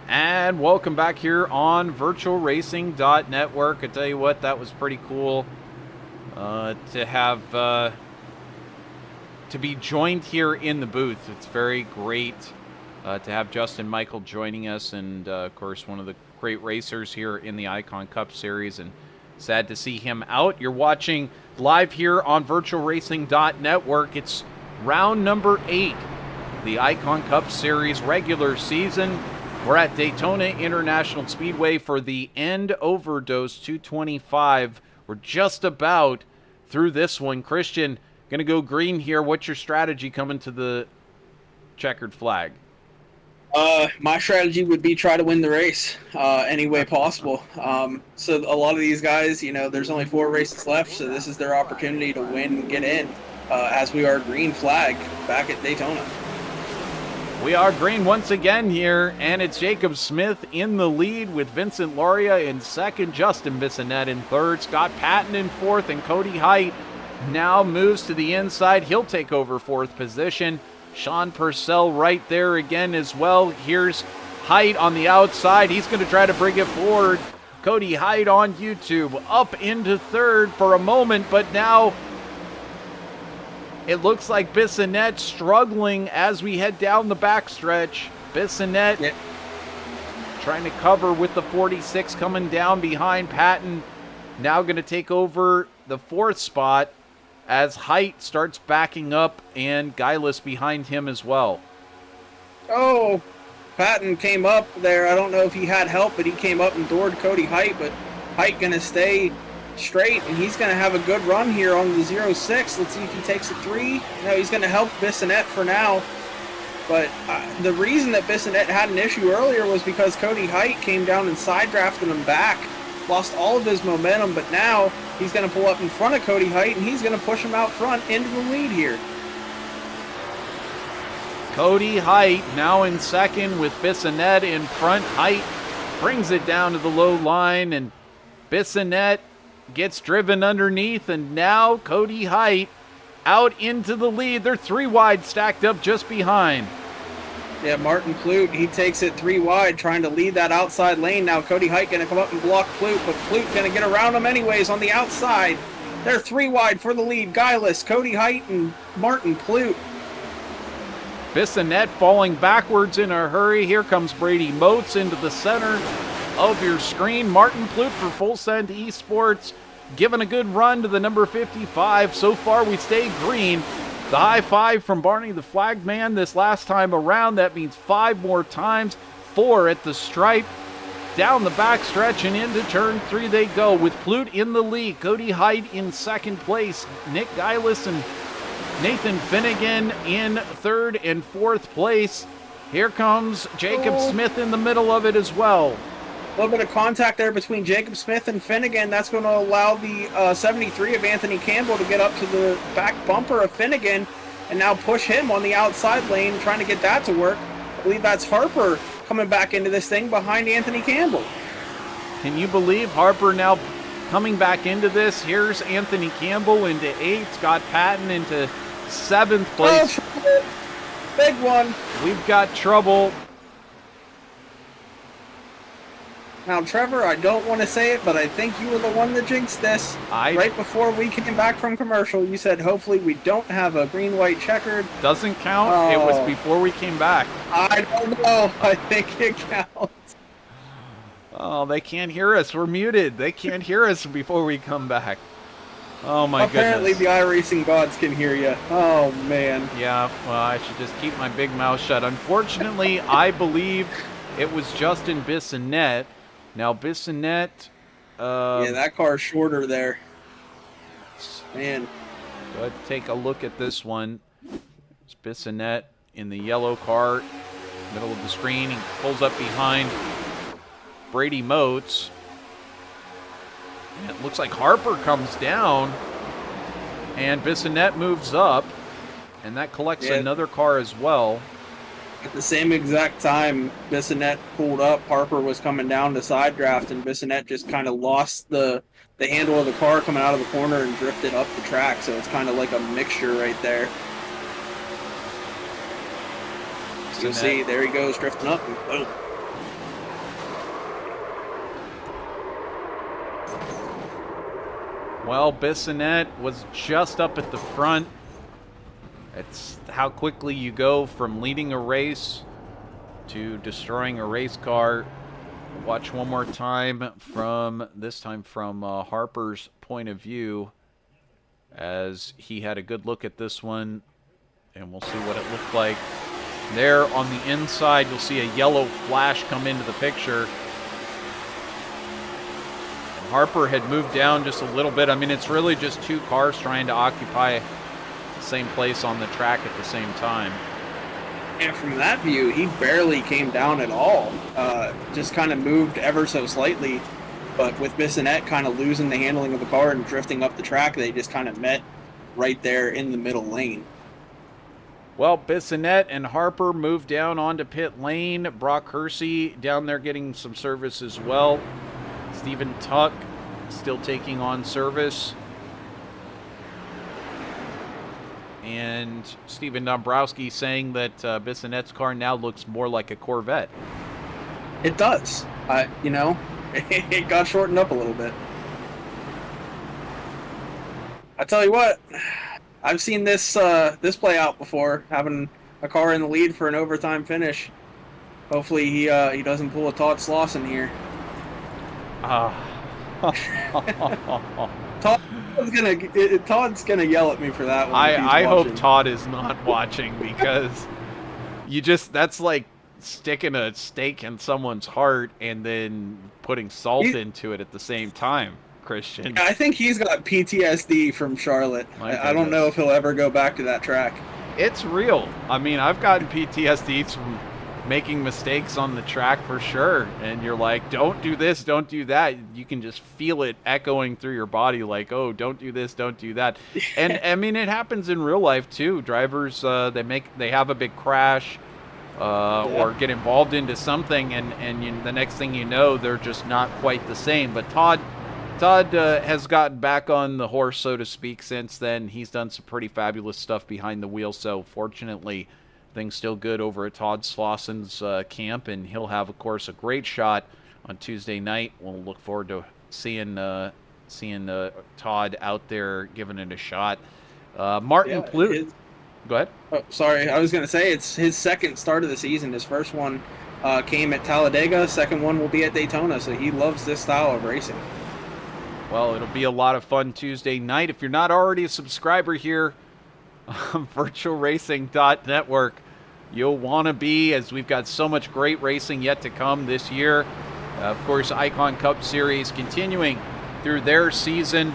And welcome back here on VirtualRacing.Network. I tell you what, that was pretty cool to have to be joined here in the booth. It's very great to have Justin Michael joining us, and of course one of the great racers here in the Icon Cup Series, and sad to see him out. You're watching live here on VirtualRacing.Network. It's round number 8, the Icon Cup Series regular season. We're at Daytona International Speedway for the End Overdose 225. We're just about through this one. Christian, going to go green here. What's your strategy coming to the checkered flag? My strategy would be try to win the race any way possible. So a lot of these guys, you know, there's only 4 races left, so this is their opportunity to win and get in as we are green flag back at Daytona. We are green once again here, and it's Jacob Smith in the lead with Vincent Loria in second, Justin Bissonette in third, Scott Patton in fourth, and Cody Height now moves to the inside. He'll take over fourth position. Sean Purcell right there again as well. Here's Height on the outside. He's going to try to bring it forward. Cody Height on YouTube up into third for a moment, but now it looks like Bissonette struggling as we head down the backstretch. Bissonette trying to cover with the 46 coming down behind Patton. Now going to take over the fourth spot as Height starts backing up, and Guileless behind him as well. Oh, Patton came up there. I don't know if he had help, but he came up and doored Cody Height, but Height going to stay straight, and he's going to have a good run here on the 0-6. Let's see if he takes a 3. No, he's going to help Bissonette for now. But the reason that Bissonette had an issue earlier was because Cody Height came down and side drafted him back. Lost all of his momentum, but now he's going to pull up in front of Cody Height, and he's going to push him out front into the lead here. Cody Height now in second with Bissonette in front. Height brings it down to the low line, and Bissonette gets driven underneath, and now Cody Height out into the lead. They're 3 wide stacked up just behind. Yeah, Martin Plute, he takes it 3 wide, trying to lead that outside lane. Now Cody Height going to come up and block Plute, but Plute going to get around him anyways on the outside. They're 3 wide for the lead. Guyless, Cody Height, and Martin Plute. Bissonette falling backwards in a hurry. Here comes Brady Moats into the center of your screen. Martin Plute for Full Send Esports, giving a good run to the number 55. So far, we stay green. The high five from Barney the Flag Man this last time around. That means 5 more times. 4 at the stripe. Down the back stretch and into turn 3 they go with Plute in the lead. Cody Height in second place. Nick Geilis and Nathan Finnegan in third and fourth place. Here comes Jacob Smith in the middle of it as well. A little bit of contact there between Jacob Smith and Finnegan. That's going to allow the 73 of Anthony Campbell to get up to the back bumper of Finnegan and now push him on the outside lane, trying to get that to work. I believe that's Harper coming back into this thing behind Anthony Campbell. Can you believe Harper now coming back into this? Here's Anthony Campbell into 8th, Scott Patton into 7th place. Oh, big one. We've got trouble. Now, Trevor, I don't want to say it, but I think you were the one that jinxed this. Right before we came back from commercial, you said, hopefully we don't have a green-white checkered. Doesn't count. It was before we came back. I don't know. I think it counts. Oh, they can't hear us. We're muted. They can't hear us before we come back. Oh, my Apparently goodness. Apparently the iRacing gods can hear you. Oh, man. Yeah, well, I should just keep my big mouth shut. Unfortunately, I believe it was Justin Bissonette. Now, Bissonette... yeah, that car's shorter there. Man. Go ahead and take a look at this one. It's Bissonette in the yellow car, middle of the screen. He pulls up behind Brady Moats. And it looks like Harper comes down, and Bissonette moves up, and that collects another car as well. At the same exact time Bissonette pulled up, Harper was coming down to side draft, and Bissonette just kind of lost the handle of the car coming out of the corner and drifted up the track, so it's kind of like a mixture right there. So you'll see, there he goes, drifting up, and boom. Well, Bissonette was just up at the front. It's how quickly you go from leading a race to destroying a race car. Watch one more time from, this time from Harper's point of view, as he had a good look at this one, and we'll see what it looked like. There on the inside, you'll see a yellow flash come into the picture. Harper had moved down just a little bit. I mean, it's really just 2 cars trying to occupy the same place on the track at the same time. And from that view, he barely came down at all. Just kind of moved ever so slightly. But with Bissonette kind of losing the handling of the car and drifting up the track, they just kind of met right there in the middle lane. Well, Bissonette and Harper moved down onto pit lane. Brock Hersey down there getting some service as well. Stephen Tuck still taking on service. And Stephen Dombrowski saying that Bissonette's car now looks more like a Corvette. It does. You know, it got shortened up a little bit. I tell you what, I've seen this play out before, having a car in the lead for an overtime finish. Hopefully he doesn't pull a Todd Slauson here. Todd's gonna yell at me for that one. I hope Todd is not watching, because that's like sticking a stake in someone's heart and then putting salt into it at the same time. Christian. I think he's got PTSD from Charlotte. I don't know if he'll ever go back to that track. It's real. I mean, I've gotten PTSD from making mistakes on the track for sure. And you're like, don't do this, don't do that. You can just feel it echoing through your body like, oh, don't do this, don't do that. And I mean, it happens in real life too. Drivers, they have a big crash or get involved into something, and the next thing you know, they're just not quite the same. But Todd has gotten back on the horse, so to speak, since then. He's done some pretty fabulous stuff behind the wheel, so fortunately, things still good over at Todd Slosson's camp, and he'll have, of course, a great shot on Tuesday night. We'll look forward to seeing Todd out there giving it a shot. Martin Plute. Go ahead. Oh, sorry, I was going to say it's his second start of the season. His first one came at Talladega. Second one will be at Daytona, so he loves this style of racing. Well, it'll be a lot of fun Tuesday night. If you're not already a subscriber here on VirtualRacing.Network, you'll want to be, as we've got so much great racing yet to come this year. Of course, Icon Cup Series continuing through their season.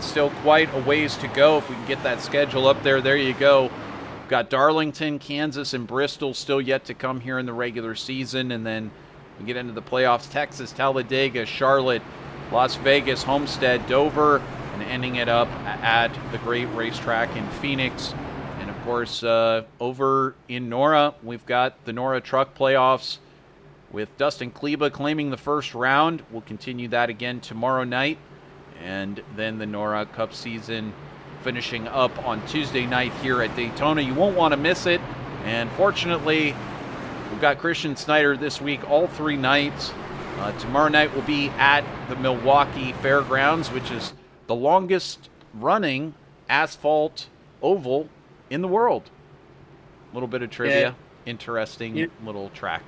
Still quite a ways to go. If we can get that schedule up there, there you go. We've got Darlington, Kansas, and Bristol still yet to come here in the regular season. And then we get into the playoffs, Texas, Talladega, Charlotte, Las Vegas, Homestead, Dover, and ending it up at the great racetrack in Phoenix. And, of course, over in NORA, we've got the NORA Truck Playoffs with Dustin Kleba claiming the first round. We'll continue that again tomorrow night. And then the NORA Cup season finishing up on Tuesday night here at Daytona. You won't want to miss it. And fortunately, we've got Christian Snyder this week all 3 nights. Tomorrow night will be at the Milwaukee Fairgrounds, which is the longest running asphalt oval in the world. A little bit of trivia. Yeah. Interesting little track.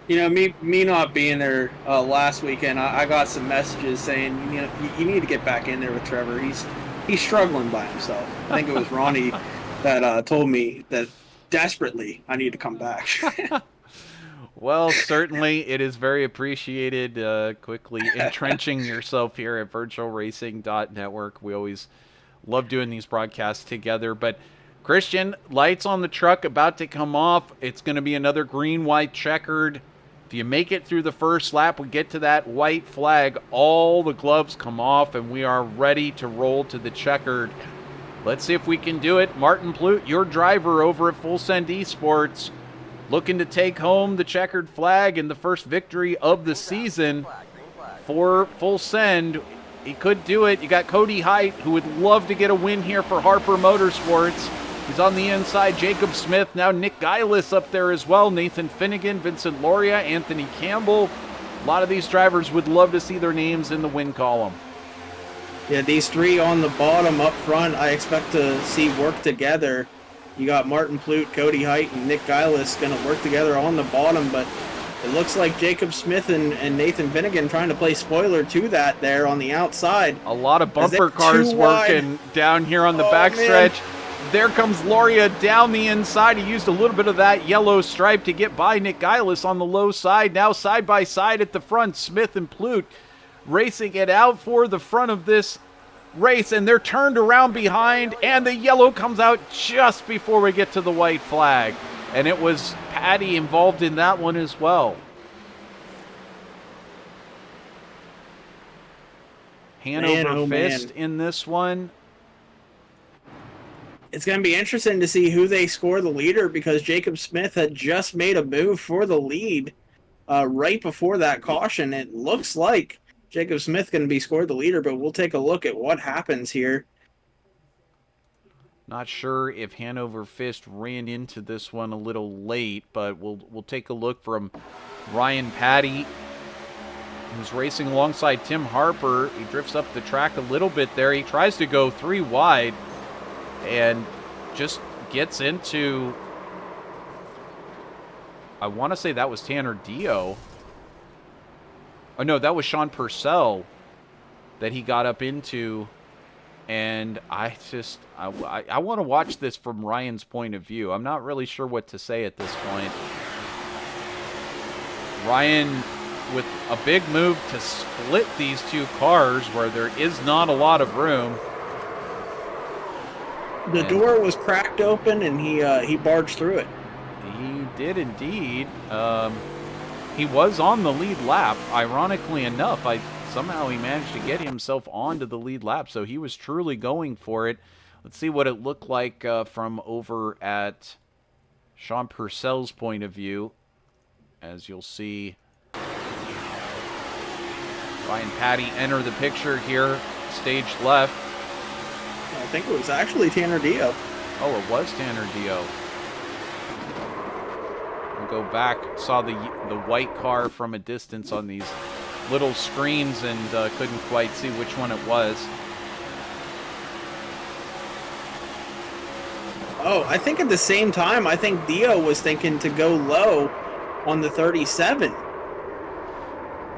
You know, me not being there last weekend, I got some messages saying, you need to get back in there with Trevor. He's struggling by himself. I think it was Ronnie that told me that desperately I need to come back. Well, certainly it is very appreciated. Quickly entrenching yourself here at VirtualRacing.Network. We always love doing these broadcasts together. But Christian, lights on the truck about to come off. It's going to be another green-white checkered. If you make it through the first lap, we get to that white flag, all the gloves come off, and we are ready to roll to the checkered. Let's see if we can do it. Martin Plute, your driver over at Full Send Esports, looking to take home the checkered flag and the first victory of the season for Full Send. He could do it. You got Cody Height, who would love to get a win here for Harper Motorsports. He's on the inside. Jacob Smith, now Nick Geilis up there as well. Nathan Finnegan, Vincent Loria, Anthony Campbell. A lot of these drivers would love to see their names in the win column. Yeah, these 3 on the bottom up front, I expect to see work together. You got Martin Plute, Cody Height, and Nick Geilis going to work together on the bottom, but it looks like Jacob Smith and Nathan Finnegan trying to play spoiler to that there on the outside. A lot of bumper cars working down here on the backstretch. Man. There comes Loria down the inside. He used a little bit of that yellow stripe to get by Nick Geilis on the low side. Now side by side at the front, Smith and Plute racing it out for the front of this race, and they're turned around behind, and the yellow comes out just before we get to the white flag. And it was Patty involved in that one as well. Hanover Fist in this one. It's going to be interesting to see who they score the leader, because Jacob Smith had just made a move for the lead right before that caution. It looks like Jacob Smith going to be scored the leader, but we'll take a look at what happens here. Not sure if Hanover Fist ran into this one a little late, but we'll take a look from Ryan Patty, who's racing alongside Tim Harper. He drifts up the track a little bit there. He tries to go 3 wide and just gets into, I want to say that was Tanner Dio. Oh, no, that was Sean Purcell that he got up into. And I want to watch this from Ryan's point of view. I'm not really sure what to say at this point. Ryan with a big move to split these two cars where there is not a lot of room. The door was cracked open, and he barged through it. He did indeed. He was on the lead lap. Ironically enough, somehow he managed to get himself onto the lead lap, so he was truly going for it. Let's see what it looked like from over at Sean Purcell's point of view. As you'll see, Ryan Patty enter the picture here, stage left. I think it was actually Tanner Dio. Oh, it was Tanner Dio. We'll go back, saw the white car from a distance on these little screens and couldn't quite see which one it was. Oh, I think at the same time, I think Dio was thinking to go low on the 37.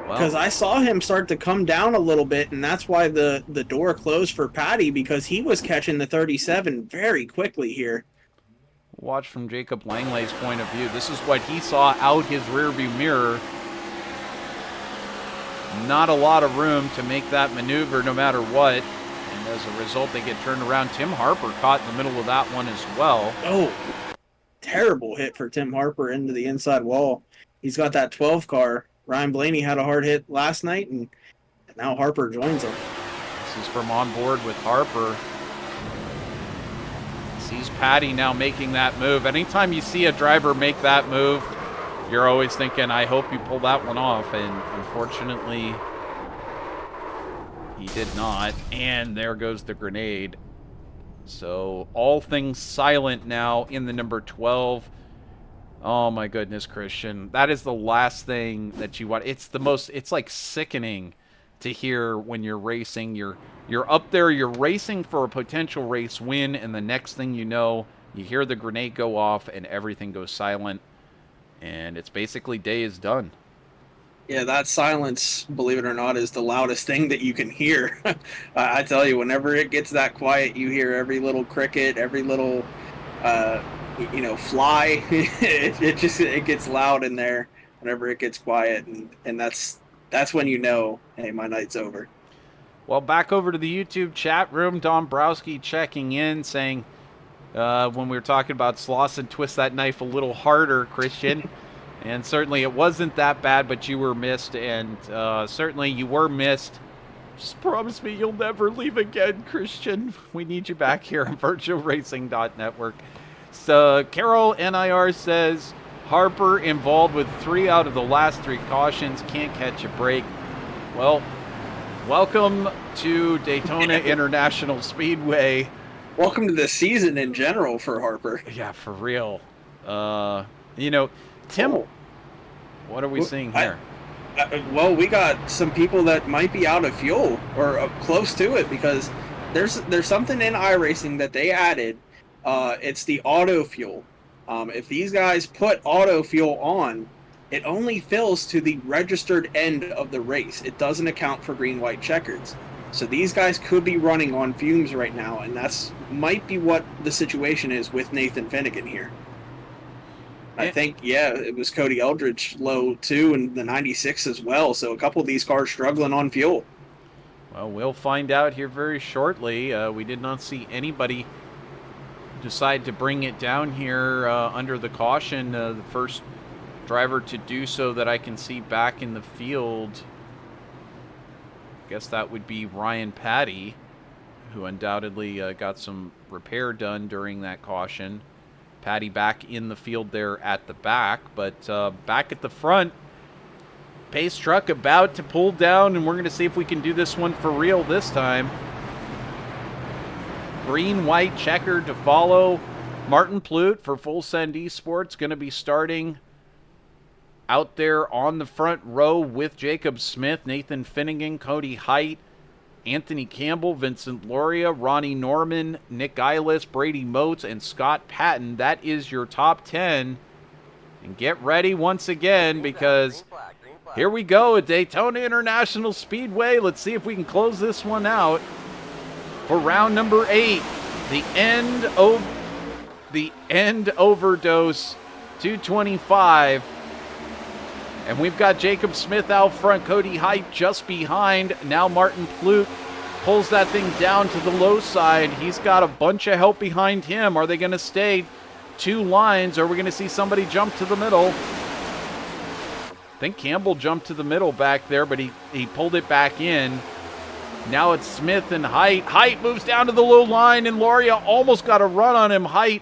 Because I saw him start to come down a little bit, and that's why the door closed for Patty, because he was catching the 37 very quickly here. Watch from Jacob Langley's point of view. This is what he saw out his rearview mirror. Not a lot of room to make that maneuver no matter what. And as a result, they get turned around. Tim Harper caught in the middle of that one as well. Oh, terrible hit for Tim Harper into the inside wall. He's got that 12 car. Ryan Blaney had a hard hit last night, and now Harper joins him. This is from on board with Harper. Sees Patty now making that move. Anytime you see a driver make that move, you're always thinking, I hope you pull that one off. And unfortunately, he did not. And there goes the grenade. So all things silent now in the number 12. Oh my goodness, Christian. That is the last thing that you want. It's like sickening to hear when you're racing. You're up there, you're racing for a potential race win, and the next thing you know, you hear the grenade go off and everything goes silent. And it's basically day is done. Yeah, that silence, believe it or not, is the loudest thing that you can hear. I tell you, whenever it gets that quiet, you hear every little cricket, every little fly. it gets loud in there whenever it gets quiet, and that's when you know, hey, my night's over. Well, back over to the YouTube chat room, Dombrowski checking in, saying when we were talking about Slauson, twist that knife a little harder, Christian. And certainly it wasn't that bad, but you were missed, and certainly you were missed. Just promise me you'll never leave again, Christian. We need you back here on VirtualRacing.Network. So Carol NIR says, Harper involved with 3 out of the last 3 cautions, can't catch a break. Well, welcome to Daytona International Speedway. Welcome to the season in general for Harper. Yeah, for real. Tim, what are we seeing here? Well, we got some people that might be out of fuel or close to it, because there's something in iRacing that they added. It's the auto fuel. If these guys put auto fuel on, it only fills to the registered end of the race. It doesn't account for green, white checkers. So these guys could be running on fumes right now, and that's might be what the situation is with Nathan Finnegan here. I think, it was Cody Eldridge low too, and the 96 as well. So a couple of these cars struggling on fuel. Well, we'll find out here very shortly. We did not see anybody decide to bring it down here under the caution. The first driver to do so that I can see back in the field, I guess that would be Ryan Patty, who undoubtedly got some repair done during that caution. Patty back in the field there at the back, but back at the front, pace truck about to pull down, and we're going to see if we can do this one for real this time. Green, white, checkered to follow. Martin Plute for Full Send Esports going to be starting out there on the front row with Jacob Smith, Nathan Finnegan, Cody Height, Anthony Campbell, Vincent Loria, Ronnie Norman, Nick Eilis, Brady Moats, and Scott Patton. That is your top 10. And get ready once again, because here we go at Daytona International Speedway. Let's see if we can close this one out for round number 8. The end overdose 225. And we've got Jacob Smith out front, Cody Height just behind. Now Martin Plute pulls that thing down to the low side. He's got a bunch of help behind him. Are they going to stay 2 lines, or are we going to see somebody jump to the middle? I think Campbell jumped to the middle back there, but he pulled it back in. Now it's Smith and Height. Height moves down to the low line, and Loria almost got a run on him. Height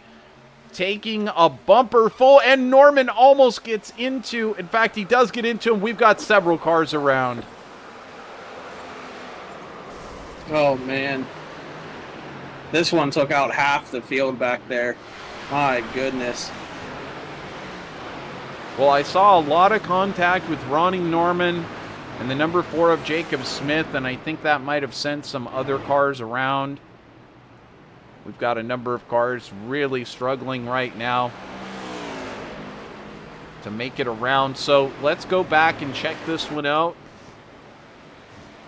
taking a bumper full, and Norman almost gets into, in fact, he does get into him. We've got several cars around. Oh, man. This one took out half the field back there. My goodness. Well, I saw a lot of contact with Ronnie Norman and the number 4 of Jacob Smith, and I think that might have sent some other cars around. We've got a number of cars really struggling right now to make it around. So let's go back and check this one out.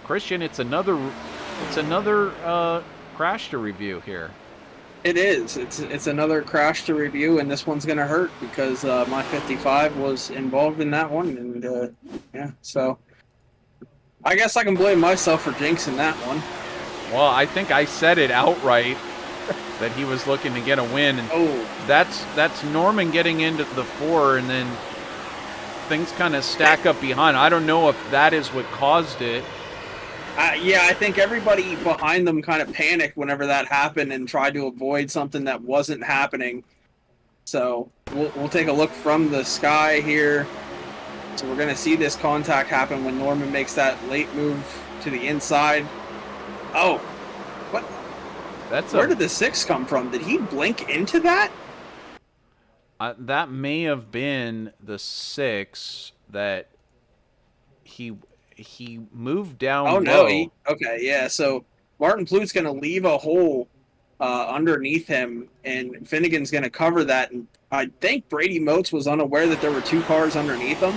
Christian, it's another crash to review here. It is. It's another crash to review, and this one's going to hurt because my 55 was involved in that one. And, yeah, so I guess I can blame myself for jinxing that one. Well, I think I said it outright that he was looking to get a win. And that's Norman getting into the 4, and then things kind of stack up behind. I don't know if that is what caused it. Yeah, I think everybody behind them kind of panicked whenever that happened and tried to avoid something that wasn't happening. So we'll take a look from the sky here. So we're going to see this contact happen when Norman makes that late move to the inside. Oh, what? Where did the 6 come from? Did he blink into that? That may have been the 6 that he moved down low. Oh, no. Okay, yeah. So Martin Plute's going to leave a hole underneath him, and Finnegan's going to cover that. And I think Brady Motes was unaware that there were 2 cars underneath him.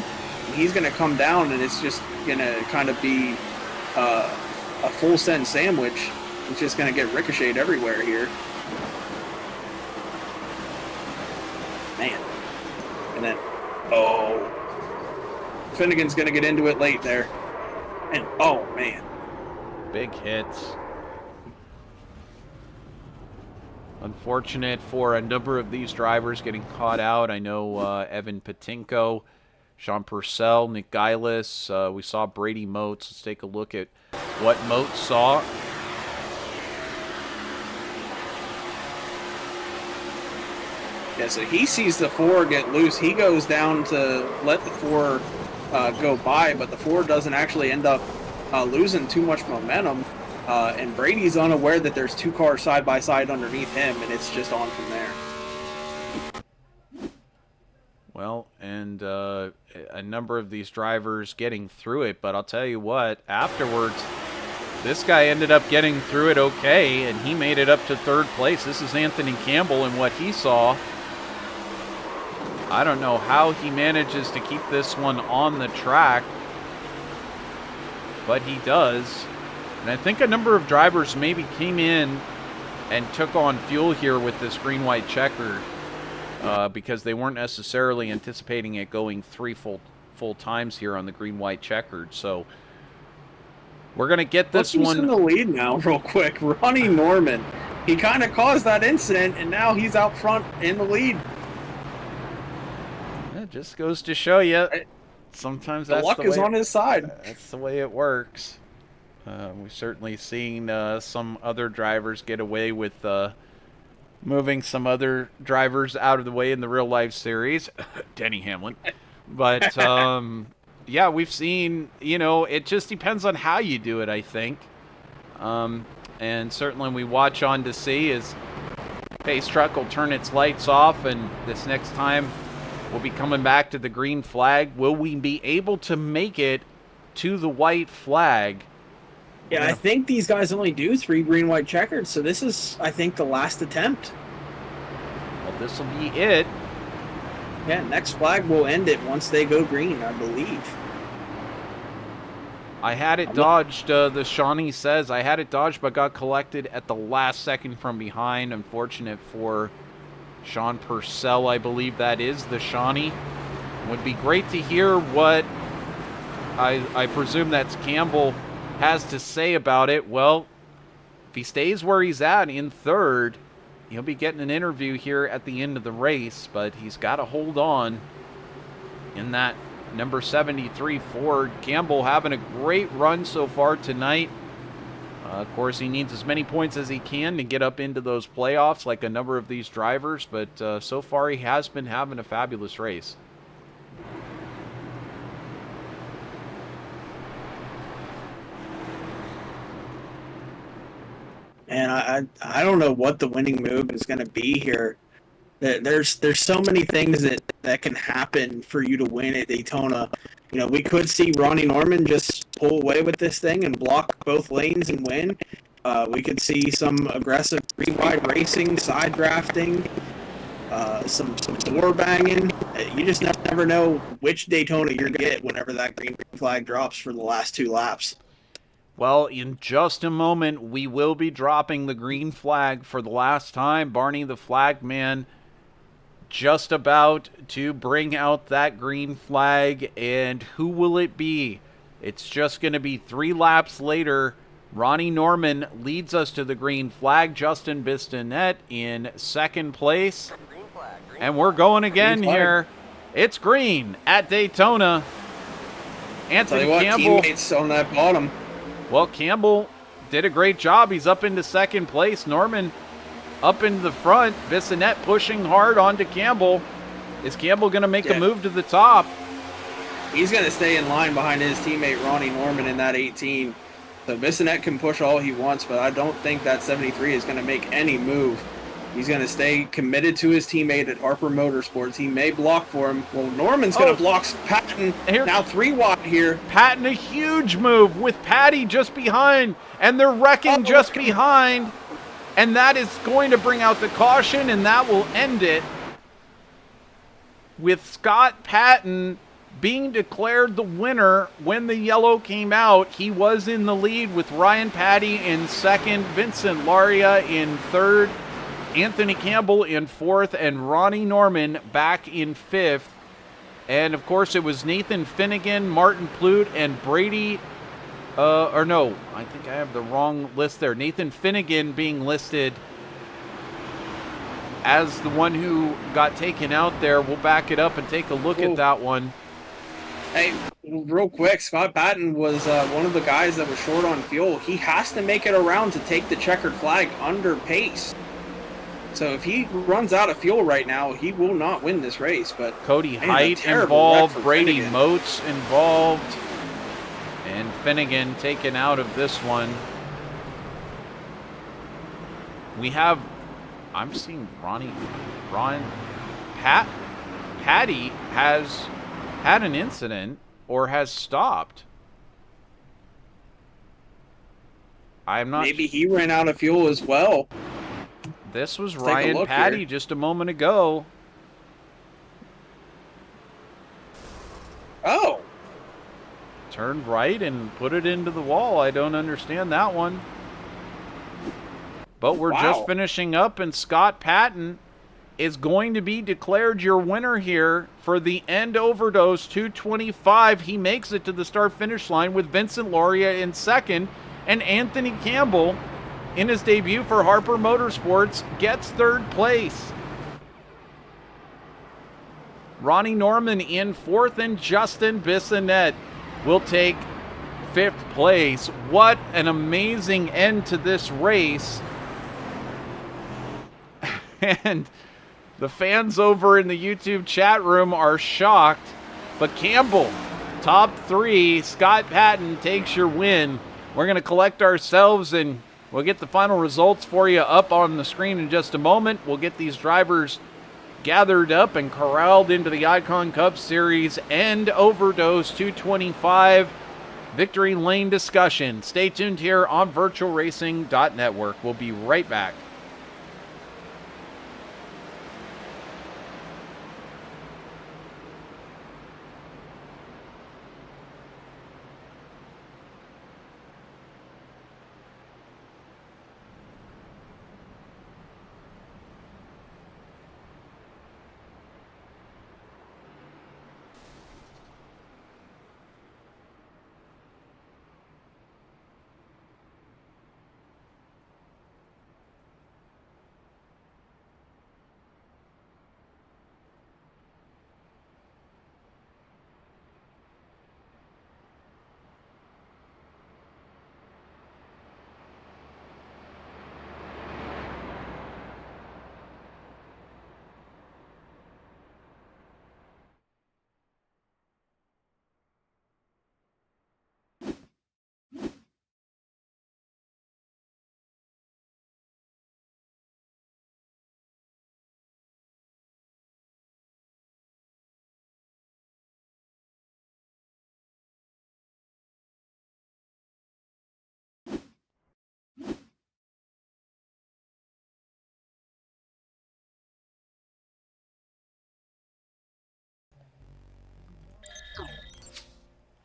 And he's going to come down, and it's just going to kind of be a full send sandwich. It's just going to get ricocheted everywhere here. Man. And then, Finnegan's going to get into it late there. And, oh, man. Big hits. Unfortunate for a number of these drivers getting caught out. I know Evan Patinko, Sean Purcell, Nick Geilis. We saw Brady Motes. Let's take a look at what Motes saw. Yeah, so he sees the 4 get loose. He goes down to let the 4 go by, but the 4 doesn't actually end up losing too much momentum. And Brady's unaware that there's 2 cars side by side underneath him, and it's just on from there. Well, and a number of these drivers getting through it, but I'll tell you what, afterwards, this guy ended up getting through it okay, and he made it up to 3rd place. This is Anthony Campbell, and what he saw, I don't know how he manages to keep this one on the track, but he does. And I think a number of drivers maybe came in and took on fuel here with this green-white checkered because they weren't necessarily anticipating it going 3 full times here on the green-white checkered. So we're going to get this one. Who's in the lead now real quick? Ronnie Norman. He kind of caused that incident, and now he's out front in the lead. It just goes to show you, sometimes the luck is on his side. That's the way it works. We've certainly seen some other drivers get away with moving some other drivers out of the way in the real life series. Denny Hamlin. But, yeah, we've seen, it just depends on how you do it, I think. And certainly we watch on to see as Pace Truck will turn its lights off, and this next time we'll be coming back to the green flag. Will we be able to make it to the white flag? Yeah, I think these guys only do 3 green-white checkers, so this is, I think, the last attempt. Well, this will be it. Yeah, next flag will end it once they go green, I believe. I had it dodged, the Shawnee says. I had it dodged, but got collected at the last second from behind. Unfortunate for Sean Purcell, I believe that is the Shawnee. Would be great to hear what I presume that's Campbell has to say about it. Well, if he stays where he's at in third, he'll be getting an interview here at the end of the race, but he's got to hold on in that number 73 Ford. Campbell having a great run so far tonight. Of course, he needs as many points as he can to get up into those playoffs like a number of these drivers, but so far he has been having a fabulous race. And I don't know what the winning move is going to be here. There's so many things that can happen for you to win at Daytona. You know, we could see Ronnie Norman just pull away with this thing and block both lanes and win. We could see some aggressive three-wide racing, side drafting, some door banging. You just never know which Daytona you're going to get whenever that green flag drops for the last 2 laps. Well, in just a moment, we will be dropping the green flag for the last time. Barney, the flag man, just about to bring out that green flag. And who will it be? It's just going to be 3 laps later. Ronnie Norman leads us to the green flag. Justin Bistonette in second place. And we're going again here. It's green at Daytona. Anthony Campbell. Teammates on that bottom. Well, Campbell did a great job. He's up into second place. Norman up into the front. Bissonette pushing hard onto Campbell. Is Campbell going to make a move to the top? He's going to stay in line behind his teammate Ronnie Norman in that 18. So Bissonette can push all he wants, but I don't think that 73 is going to make any move. He's going to stay committed to his teammate at Harper Motorsports. He may block for him. Well, Norman's going to block Patton. Now 3 wide here. Patton, a huge move with Patty just behind, and they're wrecking just behind. And that is going to bring out the caution, and that will end it with Scott Patton being declared the winner when the yellow came out. He was in the lead with Ryan Patty in second, Vincent Laria in third, Anthony Campbell in fourth, and Ronnie Norman back in fifth. And, of course, it was Nathan Finnegan, Martin Plute, and Brady. Or no, I think I have the wrong list there. Nathan Finnegan being listed as the one who got taken out there. We'll back it up and take a look at that one. Hey, real quick, Scott Patton was one of the guys that was short on fuel. He has to make it around to take the checkered flag under pace. So if he runs out of fuel right now, he will not win this race. But Cody Height involved, Brady Moats involved, and Finnegan taken out of this one. We have, I'm seeing Patty has had an incident or has stopped. I'm not. Maybe he ran out of fuel as well. This was Ryan Patty just a moment ago. Oh. Turned right and put it into the wall. I don't understand that one. But we're just finishing up, and Scott Patton is going to be declared your winner here for the End Overdose 225. He makes it to the start-finish line with Vincent Laria in second, and Anthony Campbell, in his debut for Harper Motorsports, gets third place. Ronnie Norman in fourth, and Justin Bissonette will take fifth place. What an amazing end to this race. And the fans over in the YouTube chat room are shocked. But Campbell, top 3, Scott Patton takes your win. We're going to collect ourselves and we'll get the final results for you up on the screen in just a moment. We'll get these drivers gathered up and corralled into the Icon Cup Series End Overdose 225 Victory Lane discussion. Stay tuned here on VirtualRacing.Network. We'll be right back.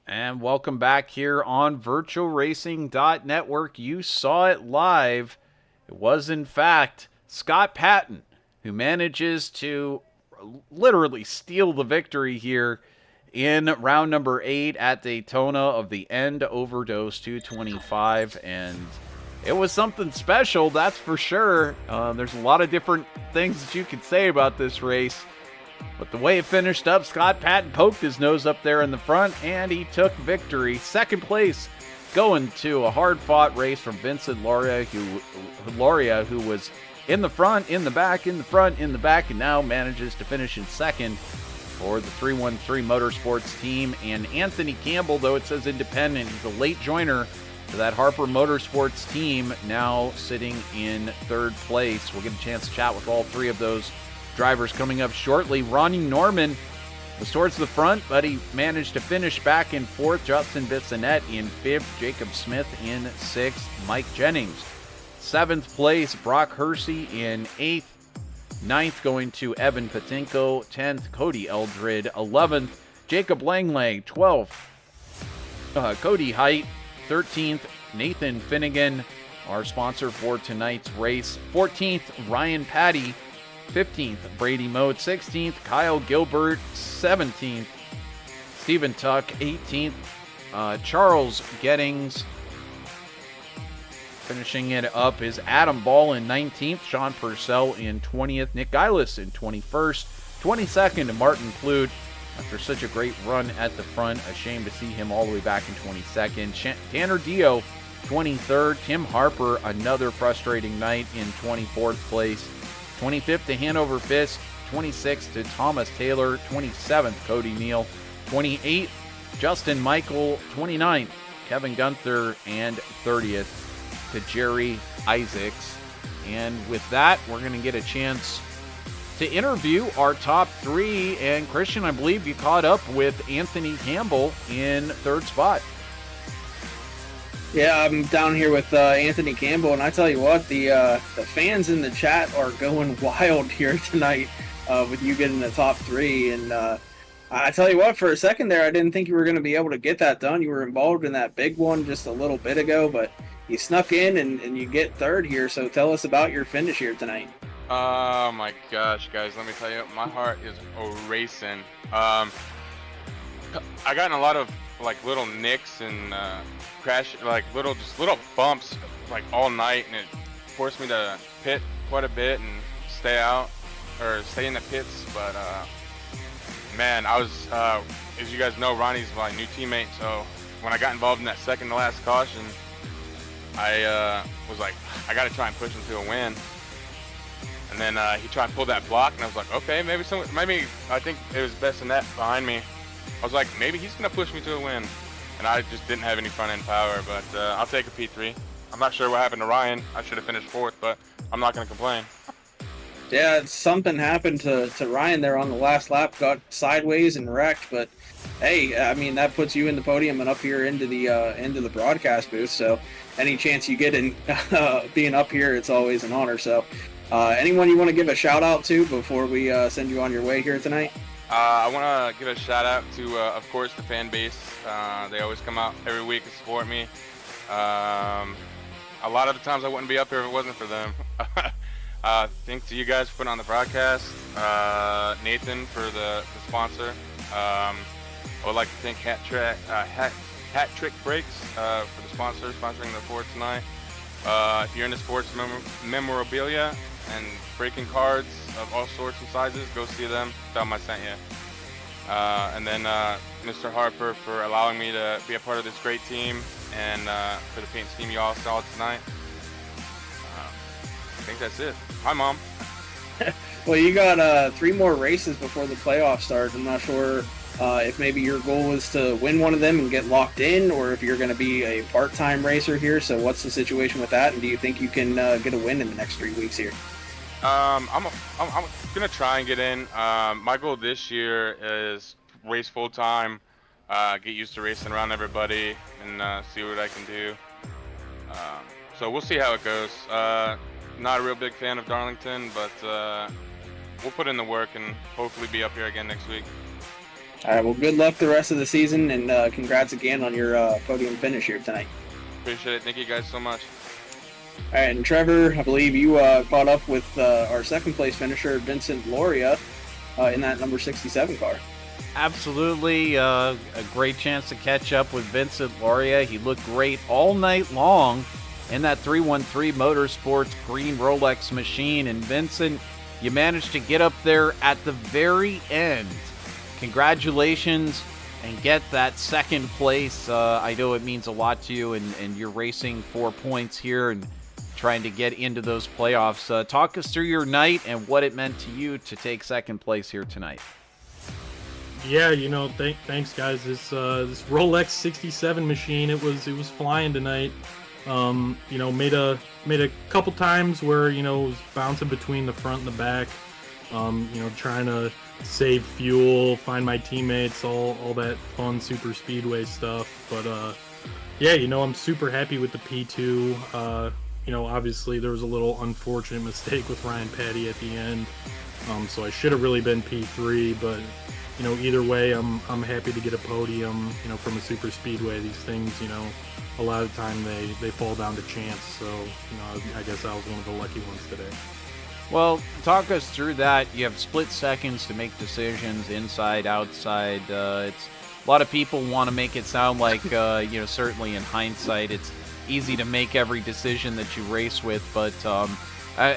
And welcome back here on VirtualRacing.Network. You saw it live. It was, in fact, Scott Patton who manages to literally steal the victory here in round number 8 at Daytona of the End Overdose 225. And it was something special, that's for sure. There's a lot of different things that you could say about this race. But the way it finished up, Scott Patton poked his nose up there in the front, and he took victory. Second place, going to a hard-fought race from Vincent Lauria, who was in the front, in the back, in the front, in the back, and now manages to finish in second for the 313 Motorsports team. And Anthony Campbell, though it says independent, he's a late joiner to that Harper Motorsports team, now sitting in third place. We'll get a chance to chat with all three of those drivers coming up shortly. Ronnie Norman was towards the front, but he managed to finish back in fourth. Justin Bissonette in fifth. Jacob Smith in sixth. Mike Jennings, seventh place. Brock Hersey in eighth. Ninth going to Evan Patinko. 10th, Cody Eldred. 11th, Jacob Langlang. 12th, Cody Height. 13th, Nathan Finnegan, our sponsor for tonight's race. 14th, Ryan Patty. 15th, Brady Mode. 16th, Kyle Gilbert. 17th, Stephen Tuck. 18th, Charles Gettings. Finishing it up is Adam Ball in 19th, Sean Purcell in 20th, Nick Geilis in 21st, 22nd, Martin Plude. After such a great run at the front, a shame to see him all the way back in 22nd. Tanner Dio, 23rd. Tim Harper, another frustrating night, in 24th place. 25th to Hanover Fisk. 26th to Thomas Taylor. 27th, Cody Neal. 28th, Justin Michael. 29th, Kevin Gunther. And 30th to Jerry Isaacs. And with that, we're going to get a chance to interview our top three. And Christian, I believe you caught up with Anthony Campbell in third spot. Yeah, I'm down here with Anthony Campbell, and I tell you what, the fans in the chat are going wild here tonight with you getting the top three. And I tell you what, for a second there, I didn't think you were going to be able to get that done. You were involved in that big one just a little bit ago, but you snuck in and you get third here. So tell us about your finish here tonight. Oh my gosh, guys, let me tell you, my heart is racing. I got in a lot of like little nicks and crash, like little bumps like all night, and it forced me to pit quite a bit and stay in the pits. But man, I was, as you guys know, Ronnie's my new teammate, so when I got involved in that second to last caution, I was like, I gotta try and push him to a win. And then he tried to pull that block, and I was like, okay, maybe I think it was Bissonette behind me. I was like, maybe he's gonna push me to a win, and I just didn't have any front end power. But I'll take a P3. I'm not sure what happened to Ryan. I should have finished fourth, but I'm not gonna complain. Yeah, something happened to Ryan there on the last lap, got sideways and wrecked. But hey, I mean, that puts you in the podium and up here into the broadcast booth. So any chance you get in being up here, it's always an honor. So anyone you want to give a shout out to before we send you on your way here tonight? I want to give a shout out to, of course, the fan base. They always come out every week to support me. A lot of the times I wouldn't be up here if it wasn't for them. Thanks to you guys for putting on the broadcast. Nathan for the sponsor. I would like to thank Hat Trick Brakes for the sponsoring the Ford tonight. If you're into sports memorabilia and breaking cards of all sorts and sizes, go see them. Tell them I sent you. And then Mr. Harper for allowing me to be a part of this great team, and for the paint scheme you all saw tonight. I think that's it. Hi, Mom. Well, you got 3 more races before the playoffs start. I'm not sure if maybe your goal is to win one of them and get locked in, or if you're going to be a part-time racer here. So what's the situation with that, and do you think you can get a win in the next 3 weeks here? I'm gonna try and get in. My goal this year is race full time, get used to racing around everybody, and see what I can do. So we'll see how it goes. Not a real big fan of Darlington, but we'll put in the work and hopefully be up here again next week. All right, well, good luck the rest of the season, and congrats again on your podium finish here tonight. Appreciate it. Thank you guys so much. All right, and Trevor, I believe you caught up with our second place finisher, Vincent Loria, in that number 67 car. Absolutely, a great chance to catch up with Vincent Loria. He looked great all night long in that 313 Motorsports green Rolex machine. And Vincent, you managed to get up there at the very end. Congratulations, and get that second place. I know it means a lot to you, and you're racing 4 points here and trying to get into those playoffs. Talk us through your night and what it meant to you to take second place here tonight. Yeah, thanks guys. This Rolex 67 machine, it was flying tonight. Made a couple times where it was bouncing between the front and the back. Trying to save fuel, find my teammates, all that fun super speedway stuff. But I'm super happy with the P2. Obviously there was a little unfortunate mistake with Ryan Patty at the end. So I should have really been P3, but either way, I'm happy to get a podium. From a super speedway, these things, a lot of the time they fall down to chance. So I guess I was one of the lucky ones today. Well, talk us through that. You have split seconds to make decisions, inside, outside. It's a lot of people want to make it sound like, certainly in hindsight, it's easy to make every decision that you race with, but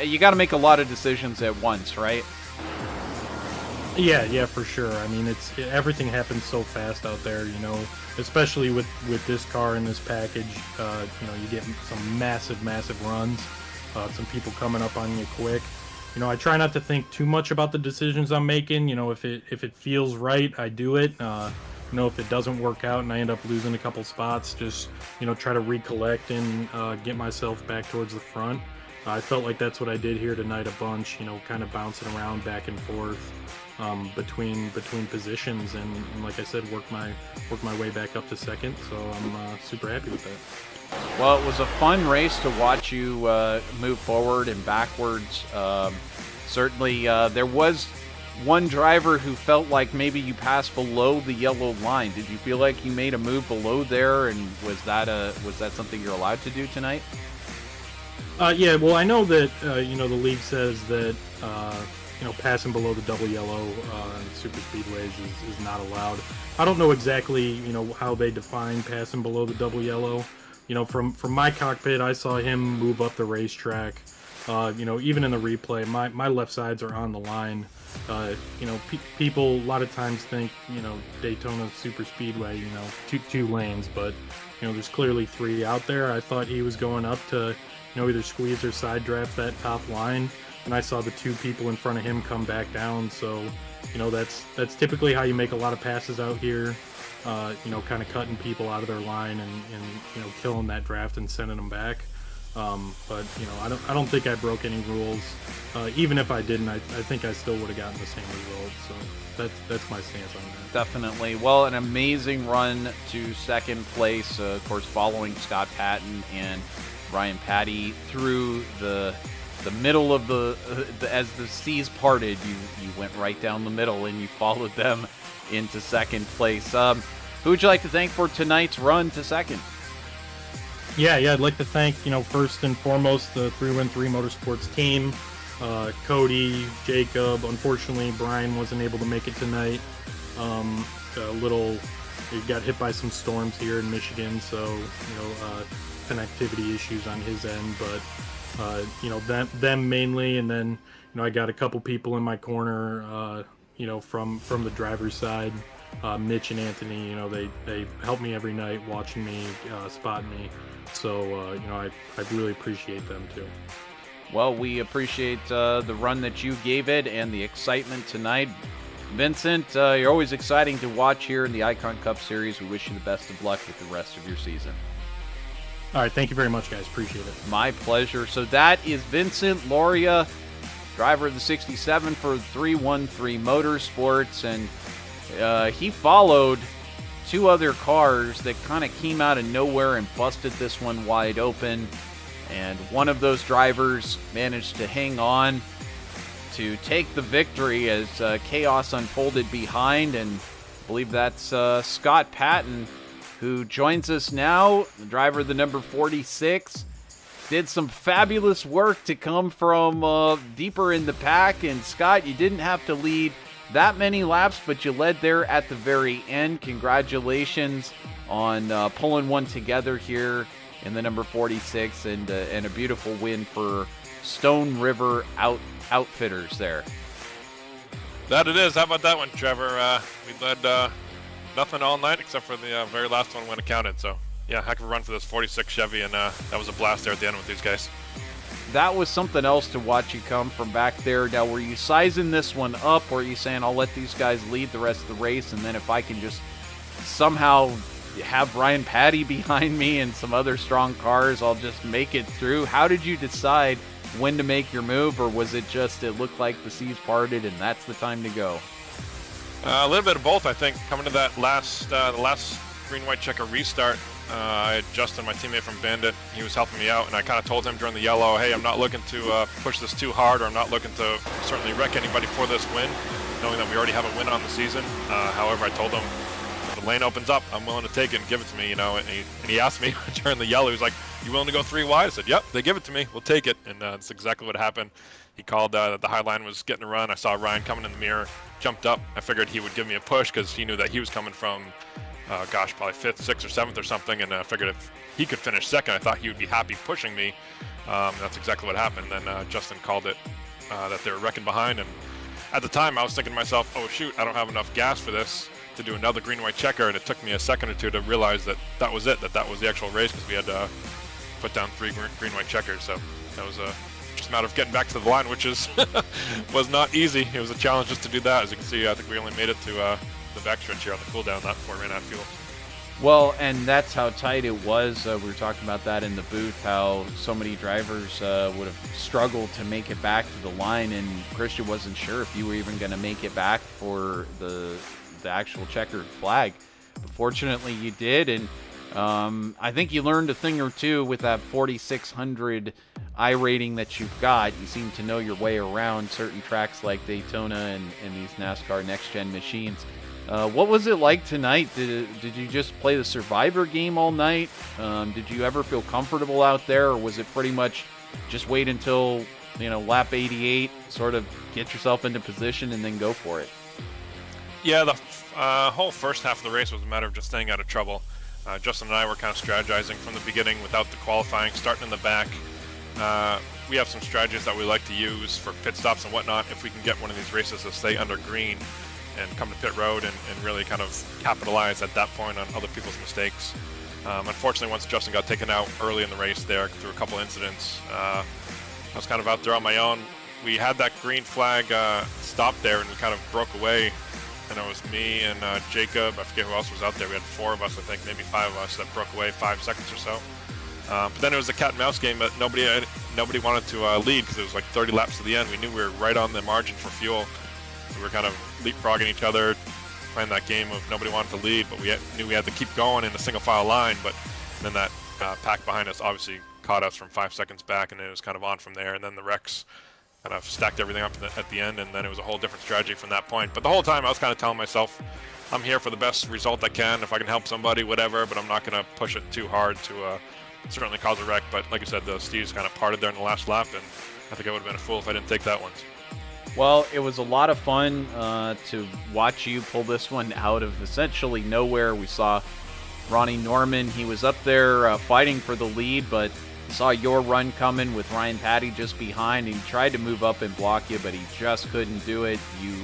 you got to make a lot of decisions at once, right? Yeah, for sure. I mean, everything happens so fast out there, especially with this car and this package. You get some massive runs, some people coming up on you quick. I try not to think too much about the decisions I'm making. If it feels right, I do it. If it doesn't work out and I end up losing a couple spots, just try to recollect and get myself back towards the front. I felt like that's what I did here tonight a bunch. Kind of bouncing around back and forth between positions, and like I said, work my way back up to second. So I'm super happy with that. Well, it was a fun race to watch you move forward and backwards. Certainly, there was one driver who felt like maybe you passed below the yellow line. Did you feel like you made a move below there, and was that something you're allowed to do tonight? Yeah, well, I know that the league says that passing below the double yellow in super speedways is not allowed. I don't know exactly how they define passing below the double yellow. From my cockpit, I saw him move up the racetrack. Even in the replay, my left sides are on the line. People a lot of times think Daytona super speedway, two lanes, but there's clearly three out there. I thought he was going up to either squeeze or side draft that top line, and I saw the two people in front of him come back down. So that's typically how you make a lot of passes out here. Kind of cutting people out of their line and killing that draft and sending them back. But I don't think I broke any rules. Even if I didn't, I think I still would have gotten the same result. So that's my stance on that. Definitely. Well, an amazing run to second place, of course, following Scott Patton and Ryan Patty through the middle of as the seas parted. You went right down the middle and you followed them into second place. Who would you like to thank for tonight's run to second? Yeah, I'd like to thank, first and foremost, the 313 Motorsports team, Cody, Jacob. Unfortunately, Brian wasn't able to make it tonight. He got hit by some storms here in Michigan, so, connectivity issues on his end, but, them mainly, and then, I got a couple people in my corner, from the driver's side. Mitch and Anthony, they help me every night, watching me, spotting me. So, I really appreciate them too. Well, we appreciate the run that you gave it and the excitement tonight. Vincent, you're always exciting to watch here in the Icon Cup Series. We wish you the best of luck with the rest of your season. All right, thank you very much, guys. Appreciate it. My pleasure. So that is Vincent Loria, driver of the 67 for 313 Motorsports, and he followed two other cars that kind of came out of nowhere and busted this one wide open, and one of those drivers managed to hang on to take the victory as chaos unfolded behind, and believe that's Scott Patton, who joins us now, the driver of the number 46. Did some fabulous work to come from deeper in the pack. And Scott, you didn't have to lead that many laps, but you led there at the very end. Congratulations on pulling one together here in the number 46, and a beautiful win for Stone River Outfitters there. That it is. How about that one, Trevor? We led nothing all night except for the very last one when it counted. So, yeah, heck of a run for this 46 Chevy, and that was a blast there at the end with these guys. That was something else to watch you come from back there. Now, were you sizing this one up, or are you saying, I'll let these guys lead the rest of the race, and then if I can just somehow have Ryan Patty behind me and some other strong cars, I'll just make it through? How did you decide when to make your move, or was it just it looked like the seas parted and that's the time to go? A little bit of both, I think. Coming to that the last green-white checker restart, I had Justin, my teammate from Bandit. He was helping me out, and I kind of told him during the yellow, hey, I'm not looking to push this too hard, or I'm not looking to certainly wreck anybody for this win, knowing that we already have a win on the season. However, I told him, if the lane opens up, I'm willing to take it and give it to me, and he asked me during the yellow, he's like, you willing to go 3 wide? I said, yep, they give it to me, we'll take it, and that's exactly what happened. He called that the high line was getting a run. I saw Ryan coming in the mirror, jumped up. I figured he would give me a push because he knew that he was coming from, probably 5th, 6th, or 7th or something, and I figured if he could finish second, I thought he would be happy pushing me. That's exactly what happened. Then Justin called it that they were wrecking behind, and at the time I was thinking to myself, oh shoot, I don't have enough gas for this to do another green-white checker, and it took me a second or two to realize that that was it, that was the actual race, because we had to put down 3 green-white checkers. So that was just a matter of getting back to the line, which was not easy. It was a challenge just to do that. As you can see, I think we only made it to the backstretch here on the cool down, not before we ran out of fuel. Well, and that's how tight it was. We were talking about that in the booth, how so many drivers would have struggled to make it back to the line, and Christian wasn't sure if you were even going to make it back for the actual checkered flag. But fortunately, you did, and I think you learned a thing or two with that 4600 iRating that you've got. You seem to know your way around certain tracks like Daytona and these NASCAR next-gen machines. What was it like tonight? Did you just play the survivor game all night? Did you ever feel comfortable out there, or was it pretty much just wait until lap 88, sort of get yourself into position and then go for it? Yeah, the whole first half of the race was a matter of just staying out of trouble. Justin and I were kind of strategizing from the beginning without the qualifying, starting in the back. We have some strategies that we like to use for pit stops and whatnot if we can get one of these races to stay under green and come to pit road and really kind of capitalize at that point on other people's mistakes. Unfortunately, once Justin got taken out early in the race there through a couple incidents, I was kind of out there on my own. We had that green flag stop there, and we kind of broke away. And it was me and Jacob. I forget who else was out there. We had 4 of us, I think, maybe 5 of us that broke away 5 seconds or so. But then it was a cat and mouse game, but nobody wanted to lead because it was like 30 laps to the end. We knew we were right on the margin for fuel. We were kind of leapfrogging each other, playing that game of nobody wanted to lead, but we knew we had to keep going in a single file line. But then that pack behind us obviously caught us from 5 seconds back, and it was kind of on from there. And then the wrecks kind of stacked everything up at the end, and then it was a whole different strategy from that point. But the whole time I was kind of telling myself, I'm here for the best result I can. If I can help somebody, whatever, but I'm not going to push it too hard to certainly cause a wreck. But like I said, the Steves kind of parted there in the last lap, and I think I would have been a fool if I didn't take that one. Well, it was a lot of fun to watch you pull this one out of essentially nowhere. We saw Ronnie Norman. He was up there fighting for the lead, but saw your run coming with Ryan Patty just behind. He tried to move up and block you, but he just couldn't do it. You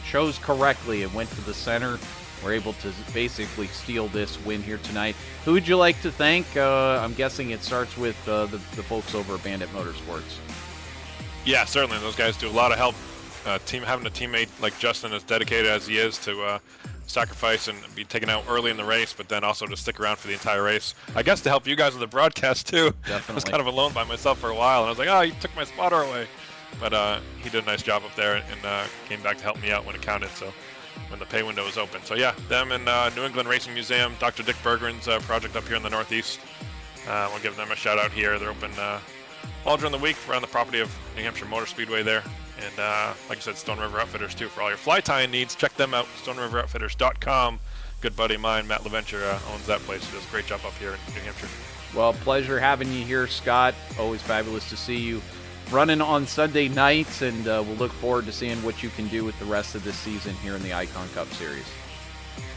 chose correctly and went to the center. We're able to basically steal this win here tonight. Who would you like to thank? I'm guessing it starts with the folks over at Bandit Motorsports. Yeah, certainly. Those guys do a lot of help. Having a teammate like Justin, as dedicated as he is to sacrifice and be taken out early in the race, but then also to stick around for the entire race. I guess to help you guys with the broadcast too. Definitely. I was kind of alone by myself for a while, and I was like, oh, you took my spotter away. But he did a nice job up there and came back to help me out when it counted, so when the pay window was open. So yeah, them and New England Racing Museum, Dr. Dick Bergeron's project up here in the Northeast. We'll give them a shout out here. They're open all during the week. We're on the property of New Hampshire Motor Speedway there. And like I said, Stone River Outfitters too for all your fly tying needs. Check them out, StoneRiverOutfitters.com. Good buddy of mine, Matt LaVenture, owns that place. He does a great job up here in New Hampshire. Well, pleasure having you here, Scott. Always fabulous to see you running on Sunday nights, and we'll look forward to seeing what you can do with the rest of this season here in the Icon Cup Series.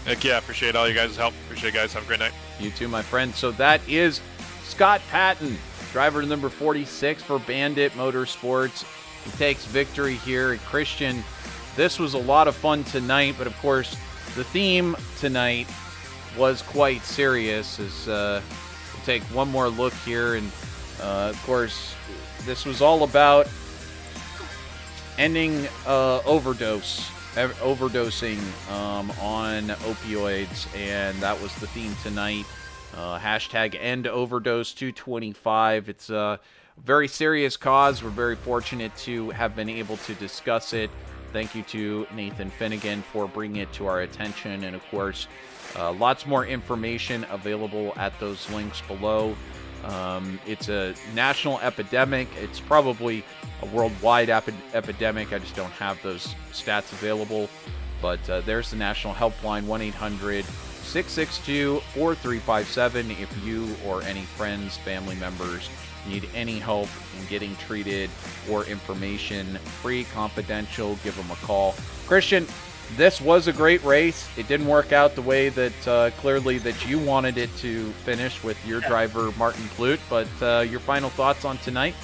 Heck yeah, appreciate all you guys' help. Appreciate you guys. Have a great night. You too, my friend. So that is Scott Patton, driver number 46 for Bandit Motorsports. He takes victory here. And Christian, this was a lot of fun tonight, but of course, the theme tonight was quite serious. As we'll take one more look here, and of course, this was all about ending overdosing on opioids, and that was the theme tonight. Hashtag end overdose 225. It's a very serious cause. We're very fortunate to have been able to discuss it. Thank you to Nathan Finnegan for bringing it to our attention, and of course, lots more information available at those links below. It's a national epidemic. It's probably a worldwide epidemic. I just don't have those stats available. But there's the national helpline, 1-800-662-4357. If you or any friends, family members need any help in getting treated or information, free, confidential, give them a call. Christian, this was a great race. It didn't work out the way that clearly that you wanted it to finish with your driver, Martin Plute, but your final thoughts on tonight?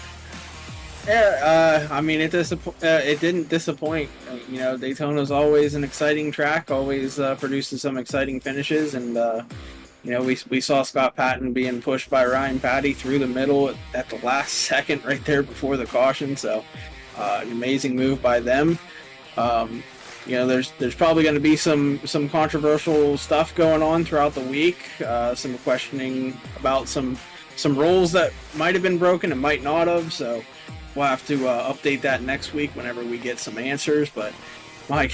Yeah, I mean, it didn't disappoint. You know, Daytona's always an exciting track, always produces some exciting finishes, and you know, we saw Scott Patton being pushed by Ryan Patty through the middle at the last second right there before the caution, so an amazing move by them. You know, there's probably going to be some controversial stuff going on throughout the week, some questioning about some rules that might have been broken and might not have, so we'll have to update that next week whenever we get some answers. But my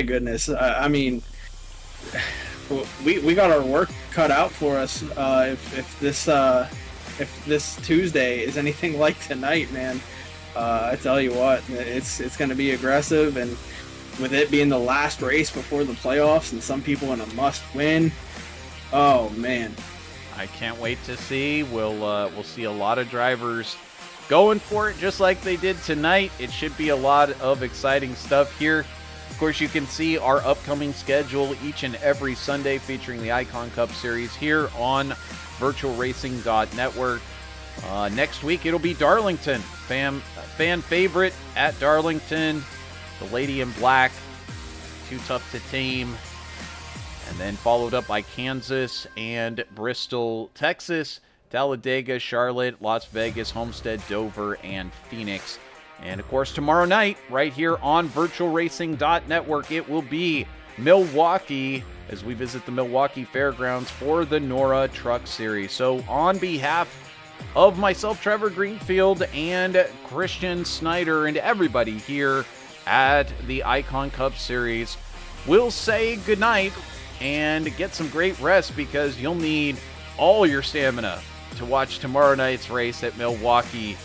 goodness, I mean, we got our work cut out for us if this Tuesday is anything like tonight, man. I tell you what, it's going to be aggressive, and with it being the last race before the playoffs and some people in a must-win, oh man, I can't wait to see. We'll see a lot of drivers going for it just like they did tonight. It should be a lot of exciting stuff here. Of course, you can see our upcoming schedule each and every Sunday featuring the Icon Cup Series here on VirtualRacing.Network. Next week, it'll be Darlington. Fan favorite at Darlington. The Lady in Black, Too Tough to Tame. And then followed up by Kansas and Bristol, Texas, Talladega, Charlotte, Las Vegas, Homestead, Dover, and Phoenix. And of course, tomorrow night, right here on VirtualRacing.Network, it will be Milwaukee as we visit the Milwaukee Fairgrounds for the NORA Truck Series. So on behalf of myself, Trevor Greenfield, and Christian Snyder, and everybody here at the Icon Cup Series, we'll say goodnight and get some great rest, because you'll need all your stamina to watch tomorrow night's race at Milwaukee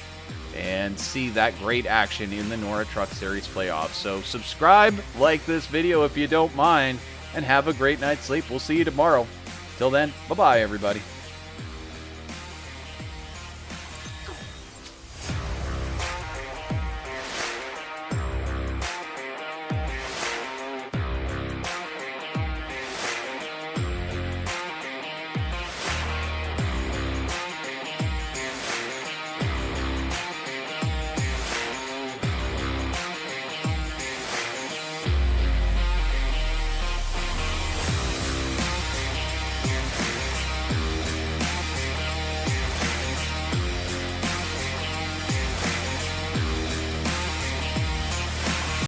and see that great action in the NORA Truck Series playoffs. So subscribe, like this video if you don't mind, and have a great night's sleep. We'll see you tomorrow. Till then, bye-bye, everybody.